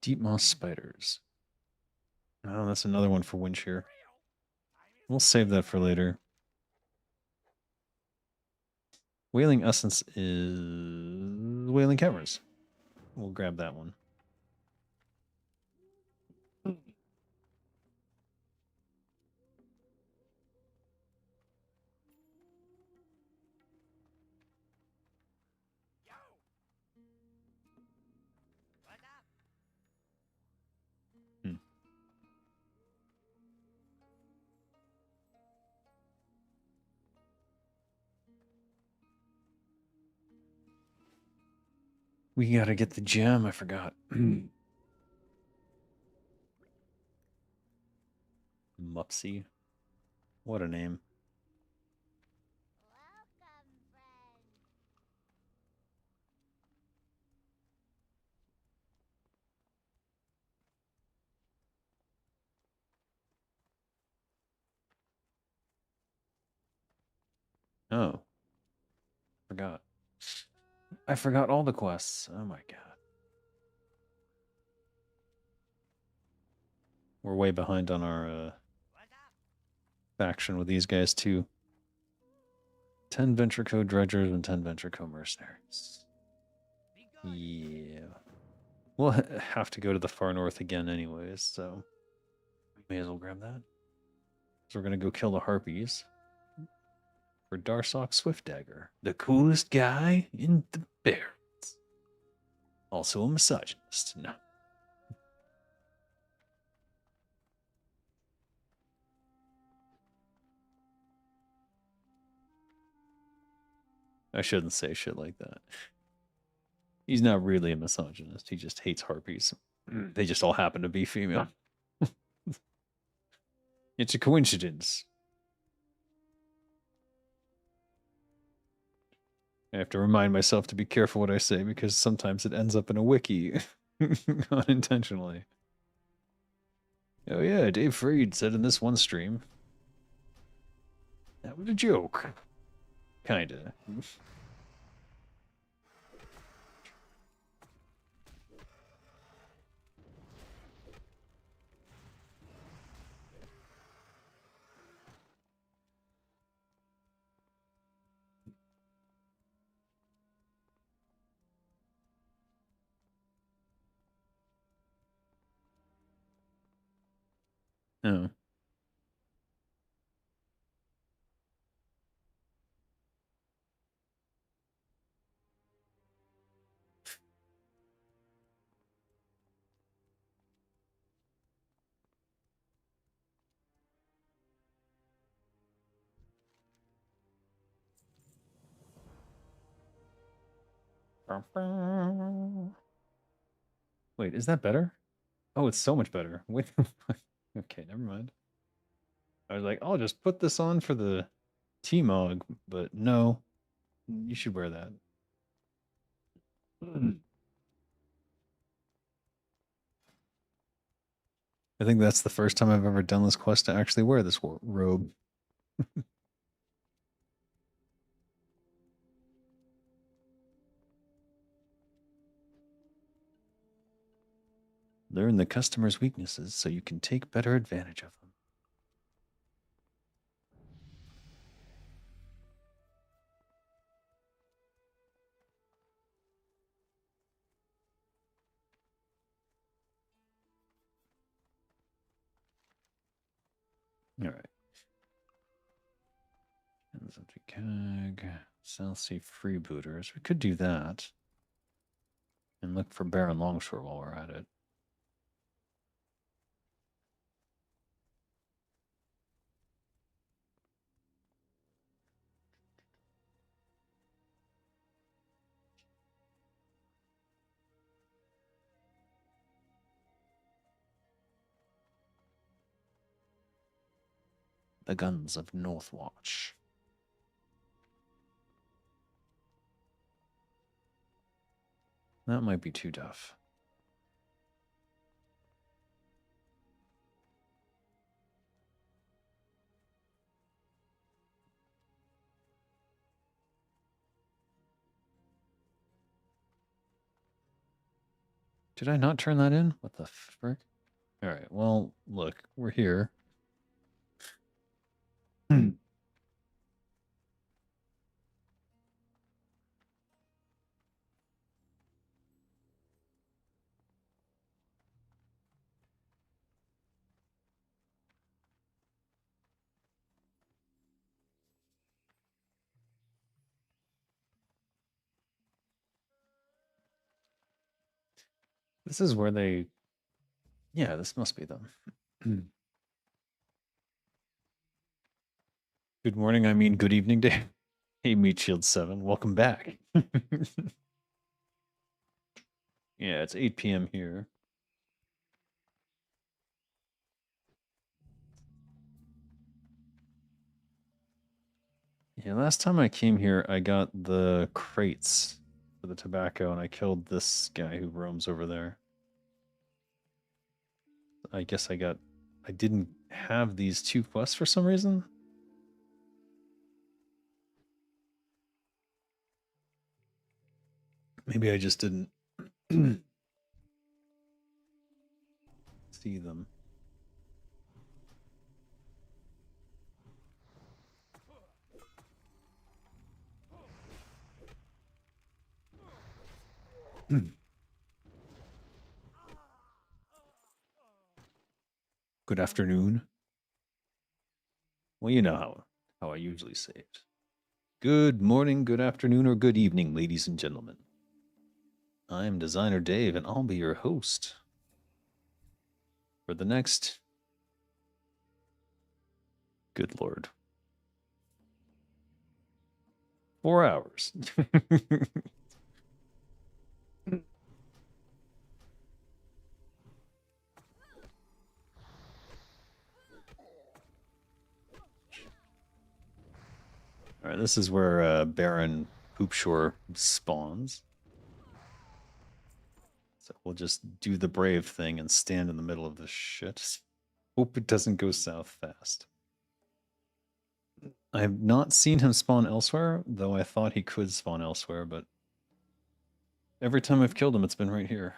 Deep moss spiders. Oh, that's another one for Windshear. We'll save that for later. Whaling Essence is Whaling Cameras. We'll grab that one. We gotta get the gem, I forgot. Mupsy. What a name. Welcome, friend. Oh. Forgot. I forgot all the quests. Oh my god. We're way behind on our faction with these guys too. 10 Venture Co dredgers and 10 Venture Co mercenaries. Yeah. We'll have to go to the far north again anyways, so we may as well grab that. So we're gonna go kill the harpies for Darsock Swiftdagger, the coolest guy in the Barrens. Also a misogynist. No. I shouldn't say shit like that. He's not really a misogynist. He just hates harpies. They just all happen to be female. It's a coincidence. I have to remind myself to be careful what I say because sometimes it ends up in a wiki unintentionally. Oh yeah, Dave Freed said in this one stream. That was a joke. Kinda. Oh. Wait, is that better? Oh, it's so much better. Wait. Okay, never mind. I was like, I'll just put this on for the T-Mog, but no, you should wear that. I think that's the first time I've ever done this quest to actually wear this robe. Learn the customer's weaknesses so you can take better advantage of them. All right. Empty keg, South Sea freebooters. We could do that. And look for Baron Longshore while we're at it. The guns of Northwatch. That might be too tough. Did I not turn that in? What the frick? All right, well, look, we're here. This is where they... Yeah, this must be them. Good morning, I mean good evening, Dave. Hey, Meat Shield 7, welcome back. Yeah, it's 8 p.m. here. Yeah, last time I came here, I got the crates for the tobacco, and I killed this guy who roams over there. I guess I didn't have these 2 quests for some reason. Maybe I just didn't see them. Good afternoon. Well, you know how I usually say it. Good morning, good afternoon, or good evening, ladies and gentlemen. I'm Designer Dave, and I'll be your host for the next... Good Lord. 4 hours. All right, this is where Baron Poopshore spawns. So we'll just do the brave thing and stand in the middle of this shit. Hope it doesn't go south fast. I have not seen him spawn elsewhere, though I thought he could spawn elsewhere, but every time I've killed him, it's been right here.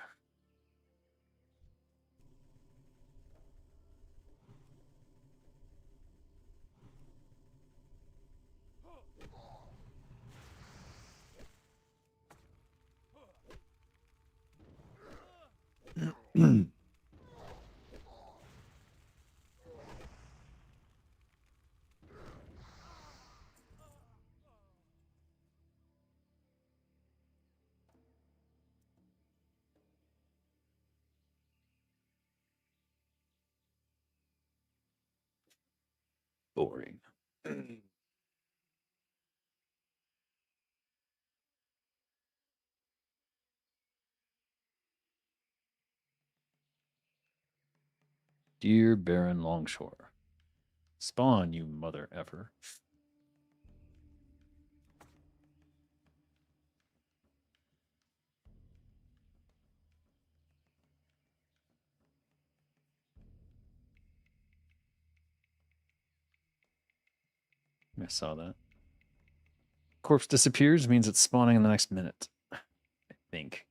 Boring. Dear Baron Longshore, spawn, you mother effer. I saw that. Corpse disappears means it's spawning in the next minute. I think.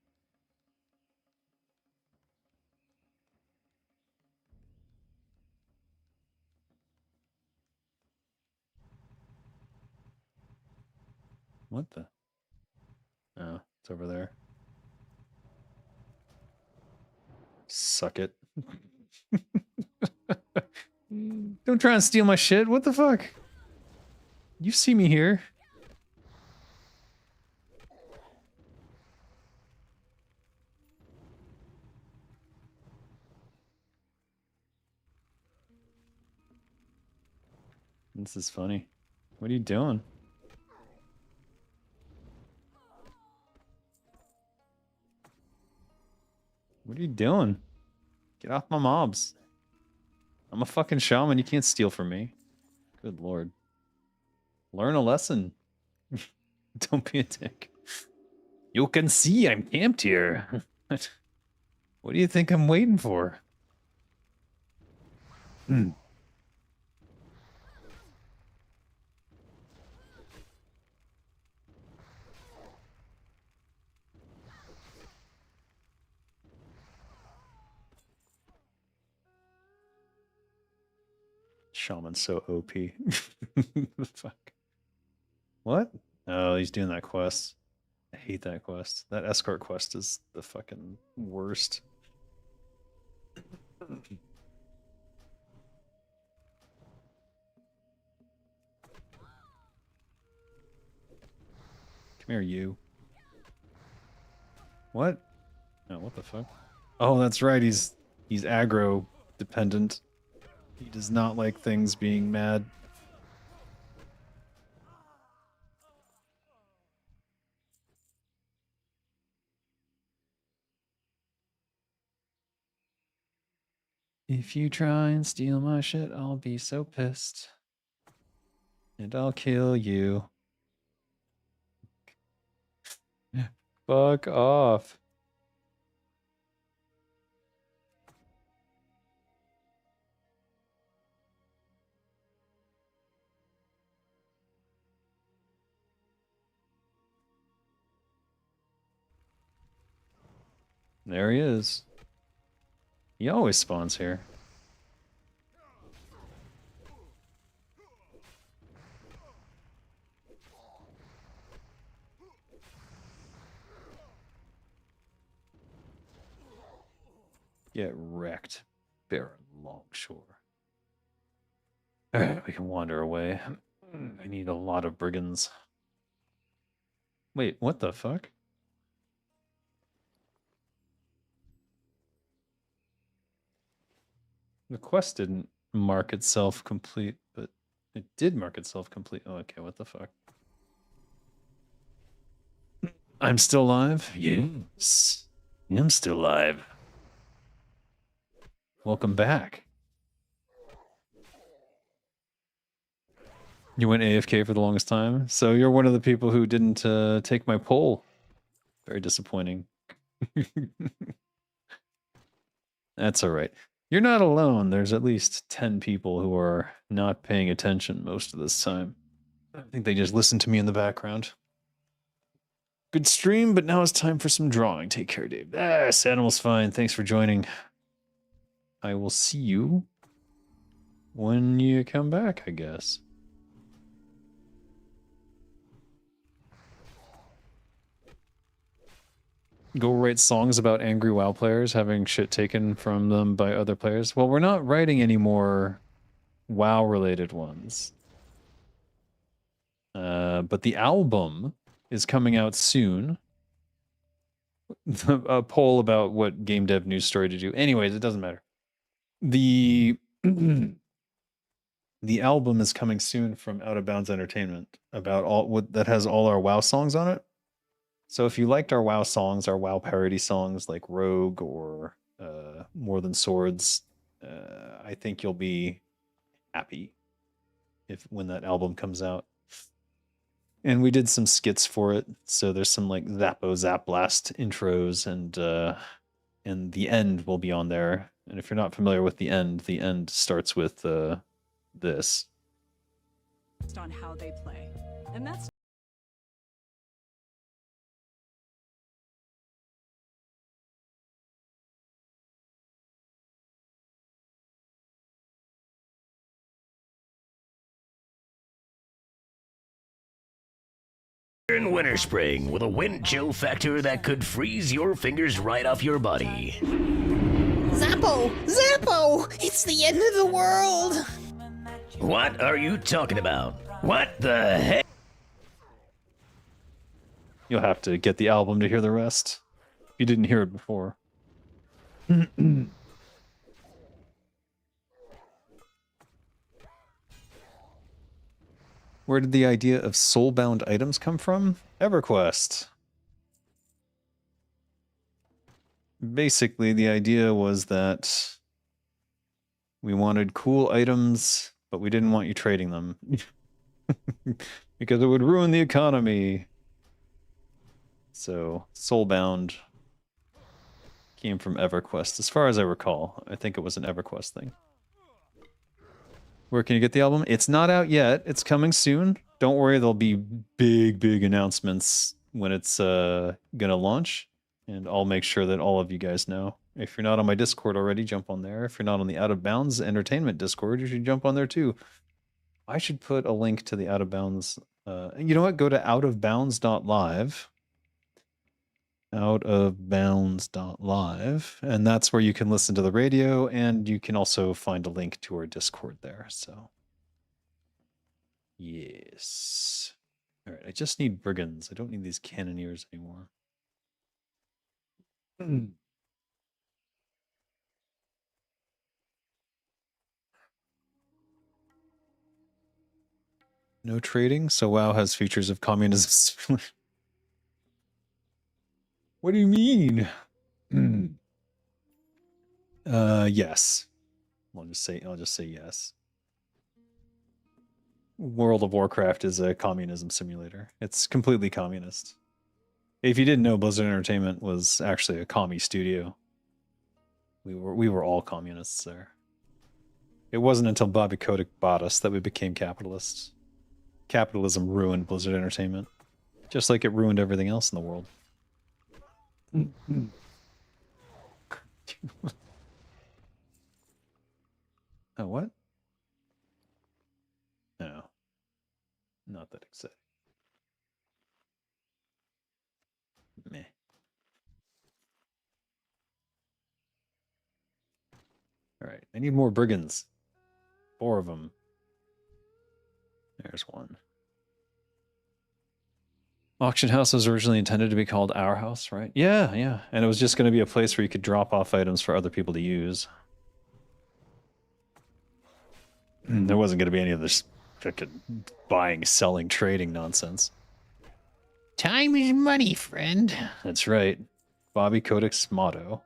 What the? Oh, it's over there. Suck it. Don't try and steal my shit. What the fuck? You see me here. This is funny. What are you doing? What are you doing? Get off my mobs. I'm a fucking shaman. You can't steal from me. Good lord. Learn a lesson. Don't be a dick. You can see I'm camped here. What do you think I'm waiting for? Shaman's so OP. The fuck? What? Oh, he's doing that quest. I hate that quest. That escort quest is the fucking worst. Come here, you. What? Oh, what the fuck? Oh, that's right. He's aggro dependent. He does not like things being mad. If you try and steal my shit, I'll be so pissed. And I'll kill you. Fuck off. There he is. He always spawns here. Get wrecked, Baron Longshore. Alright, we can wander away. I need a lot of brigands. Wait, what the fuck? The quest didn't mark itself complete, but it did mark itself complete. Oh, okay, what the fuck? I'm still alive? Yes. I'm still alive. Welcome back. You went AFK for the longest time, so you're one of the people who didn't take my poll. Very disappointing. That's all right. You're not alone. There's at least 10 people who are not paying attention most of this time. I think they just listen to me in the background. Good stream, but now it's time for some drawing. Take care, Dave. Yes, animal's fine. Thanks for joining. I will see you when you come back, I guess. Go write songs about angry WoW players having shit taken from them by other players. Well, we're not writing any more WoW-related ones. But the album is coming out soon. A poll about what game dev news story to do. Anyways, it doesn't matter. The the album is coming soon from Out of Bounds Entertainment about that has all our WoW songs on it. So if you liked our WoW songs, our WoW parody songs like Rogue or More Than Swords, I think you'll be happy when that album comes out. And we did some skits for it, so there's some like Zappo Zap Blast intros, and the end will be on there. And if you're not familiar with the end starts with this. On how they play, and that's In winter spring with a wind chill factor that could freeze your fingers right off your body. Zappo! Zappo! It's the end of the world! What are you talking about? What the heck? You'll have to get the album to hear the rest. If you didn't hear it before. Where did the idea of soulbound items come from? EverQuest. Basically, the idea was that we wanted cool items, but we didn't want you trading them. Because it would ruin the economy. So, soulbound came from EverQuest, as far as I recall. I think it was an EverQuest thing. Where can you get the album? It's not out yet. It's coming soon. Don't worry, there'll be big announcements when it's gonna launch. And I'll make sure that all of you guys know. If you're not on my Discord already, jump on there. If you're not on the Out of Bounds Entertainment Discord, you should jump on there too. I should put a link to the Out of Bounds. You know what? Go to outofbounds.live. Outofbounds.live, and that's where you can listen to the radio, and you can also find a link to our Discord there. So, yes. All right, I just need brigands. I don't need these cannoneers anymore. No trading, so WoW has features of communism. What do you mean? Yes. I'll just say yes. World of Warcraft is a communism simulator. It's completely communist. If you didn't know, Blizzard Entertainment was actually a commie studio. We were all communists there. It wasn't until Bobby Kotick bought us that we became capitalists. Capitalism ruined Blizzard Entertainment, just like it ruined everything else in the world. Oh, what? No. Not that exciting. Meh. Alright, I need more brigands. 4 of them. There's one. Auction house was originally intended to be called Our House, right? Yeah, yeah. And it was just going to be a place where you could drop off items for other people to use. There wasn't going to be any of this fucking buying, selling, trading nonsense. Time is money, friend. That's right. Bobby Kotick's motto.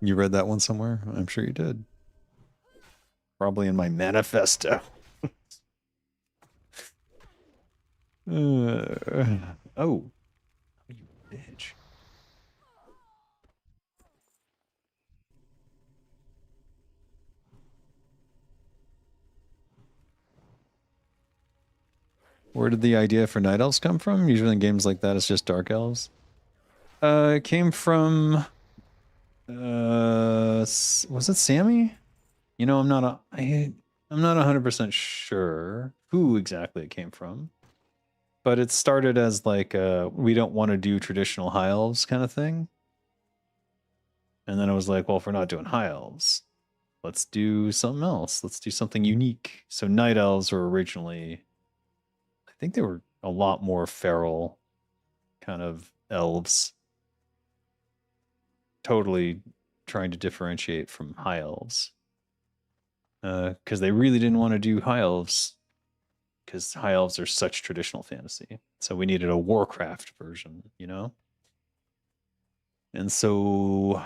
You read that one somewhere? I'm sure you did. Probably in my manifesto. Oh. You bitch. Where did the idea for night elves come from? Usually in games like that, it's just dark elves. It came from... was it Sammy? You know, I'm not 100% sure who exactly it came from. But it started as like we don't want to do traditional high elves kind of thing. And then I was like, well, if we're not doing high elves, let's do something else. Let's do something unique. So night elves were originally, I think they were a lot more feral kind of elves. Totally trying to differentiate from high elves. Because they really didn't want to do high elves. Because high elves are such traditional fantasy. So we needed a Warcraft version, you know? And so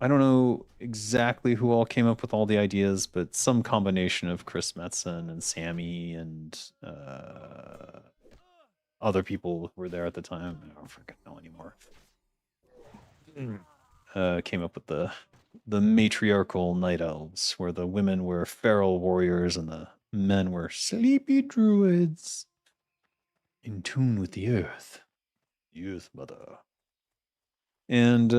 I don't know exactly who all came up with all the ideas, but some combination of Chris Metzen and Sammy and other people who were there at the time. I don't freaking know anymore. Came up with the matriarchal night elves, where the women were feral warriors and the men were sleepy druids in tune with the earth. The earth mother. And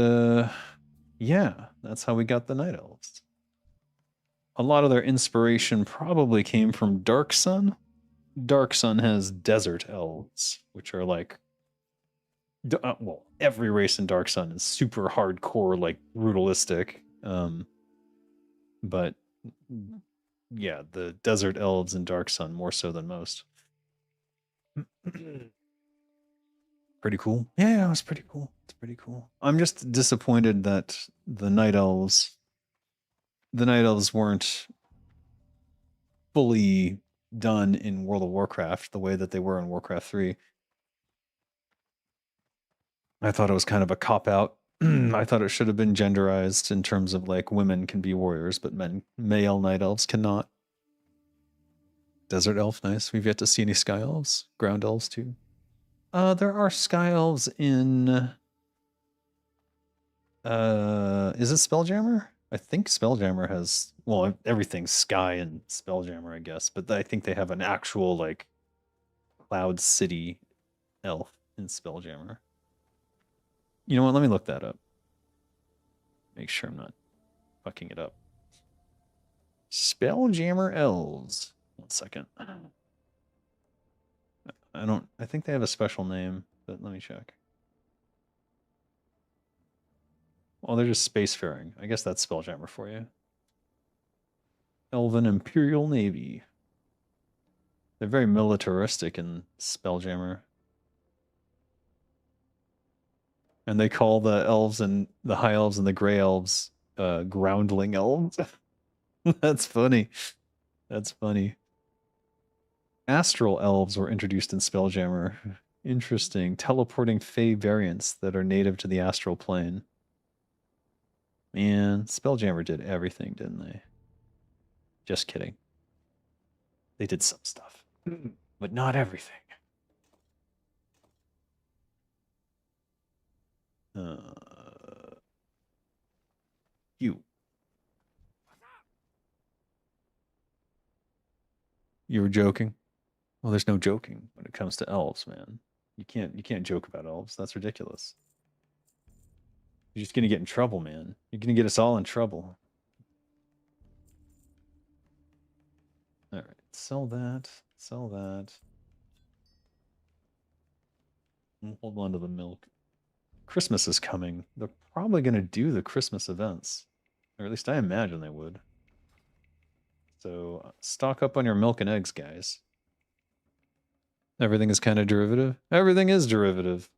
yeah, that's how we got the night elves. A lot of their inspiration probably came from Dark Sun. Dark Sun has desert elves, which are like, well, every race in Dark Sun is super hardcore, like brutalistic. But yeah, the desert elves in Dark Sun more so than most. Pretty cool. Yeah, it was pretty cool. It's pretty cool. I'm just disappointed that the night elves weren't fully done in World of Warcraft the way that they were in Warcraft 3. I thought it was kind of a cop-out. I thought it should have been genderized in terms of like women can be warriors, but male night elves cannot. Desert elf, nice. We've yet to see any sky elves. Ground elves too. There are sky elves in is it Spelljammer? I think Spelljammer has, well, everything's sky and Spelljammer, I guess, but I think they have an actual like Cloud City elf in Spelljammer. You know what? Let me look that up. Make sure I'm not fucking it up. Spelljammer elves. 1 second. I think they have a special name, but let me check. Well, they're just spacefaring. I guess that's Spelljammer for you. Elven Imperial Navy. They're very militaristic in Spelljammer. And they call the elves and the high elves and the gray elves groundling elves. That's funny. That's funny. Astral elves were introduced in Spelljammer. Interesting. Teleporting Fey variants that are native to the astral plane. Man, Spelljammer did everything, didn't they? Just kidding. They did some stuff, but not everything. You. You were joking? Well, there's no joking when it comes to elves, man. You can't joke about elves. That's ridiculous. You're just gonna get in trouble, man. You're gonna get us all in trouble. All right, sell that. Sell that. And hold on to the milk. Christmas is coming. They're probably gonna do the Christmas events, or at least I imagine they would. So stock up on your milk and eggs, guys. Everything is kind of derivative. Everything is derivative.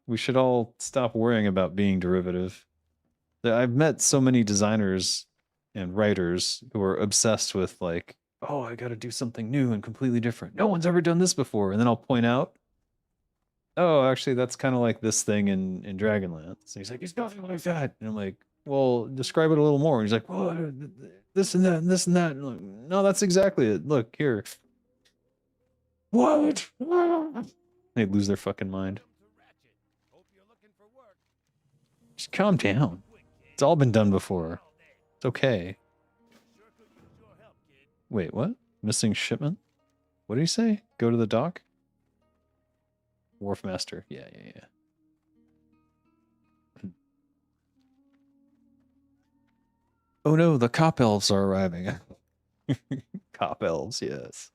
We should all stop worrying about being derivative. I've met so many designers and writers who are obsessed with like, oh, I got to do something new and completely different. No one's ever done this before. And then I'll point out, oh, actually, that's kind of like this thing in Dragonlance. And he's like, it's nothing like that. And I'm like, well, describe it a little more. And he's like, well, this and that and this and that. And I'm like, no, that's exactly it. Look here. What? They lose their fucking mind. Just calm down. It's all been done before. It's okay. Wait, what? Missing shipment? What did he say? Go to the dock? Wharf master. Yeah. Oh no, the cop elves are arriving. Cop elves, yes.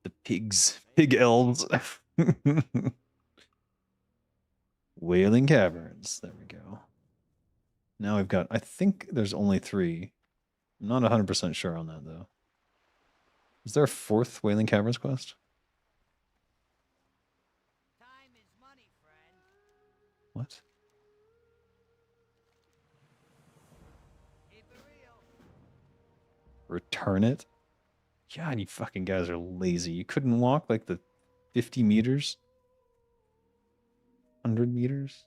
The pigs. Pig elves. Wailing Caverns. There we go. Now we've got, I think there's only 3. I'm not 100% sure on that, though. Is there a 4th Wailing Caverns quest? Time is money, friend. What? Keep it real. Return it? God, you fucking guys are lazy. You couldn't walk like the 50 meters? 100 meters?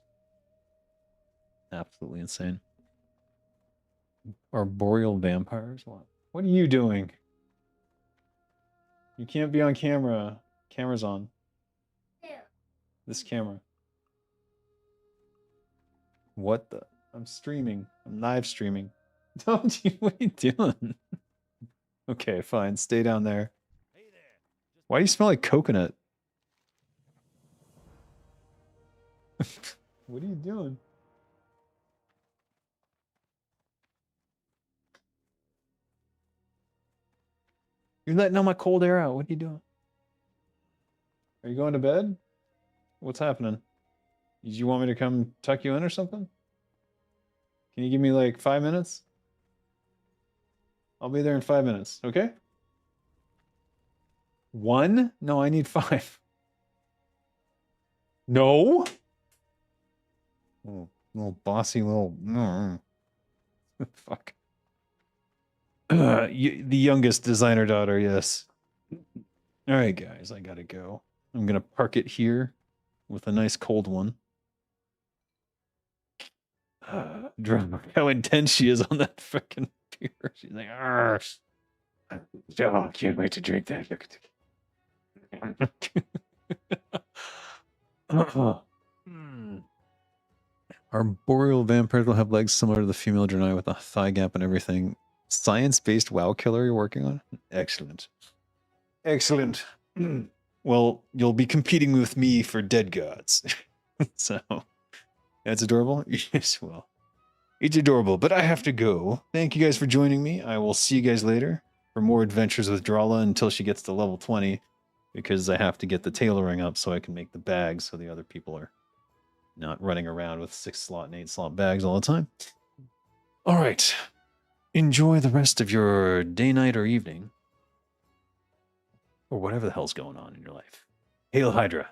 Absolutely insane. Arboreal vampires? What are you doing? You can't be on camera. Camera's on. This camera. What the? I'm streaming. I'm live streaming. Don't you? What are you doing? Okay, fine. Stay down there. Why do you smell like coconut? What are you doing? You're letting all my cold air out. What are you doing? Are you going to bed? What's happening? Did you want me to come tuck you in or something? Can you give me like 5 minutes? I'll be there in 5 minutes, okay? 1? No, I need 5. No? Little bossy little... Fuck. The youngest designer daughter, yes. All right, guys, I gotta go. I'm gonna park it here with a nice cold one. Drama. How intense she is on that freaking beer. She's like, "Argh. Oh, can't wait to drink that. Look at Arboreal vampires will have legs similar to the female Draenei with a thigh gap and everything. Science-based WoW killer you're working on? Excellent. Excellent. Well, you'll be competing with me for dead gods. So, that's adorable? Yes, well, it's adorable, but I have to go. Thank you guys for joining me. I will see you guys later for more adventures with Dralla until she gets to level 20, because I have to get the tailoring up so I can make the bags so the other people are not running around with 6-slot and 8-slot bags all the time. All right. Enjoy the rest of your day, night, or evening. Or whatever the hell's going on in your life. Hail Hydra.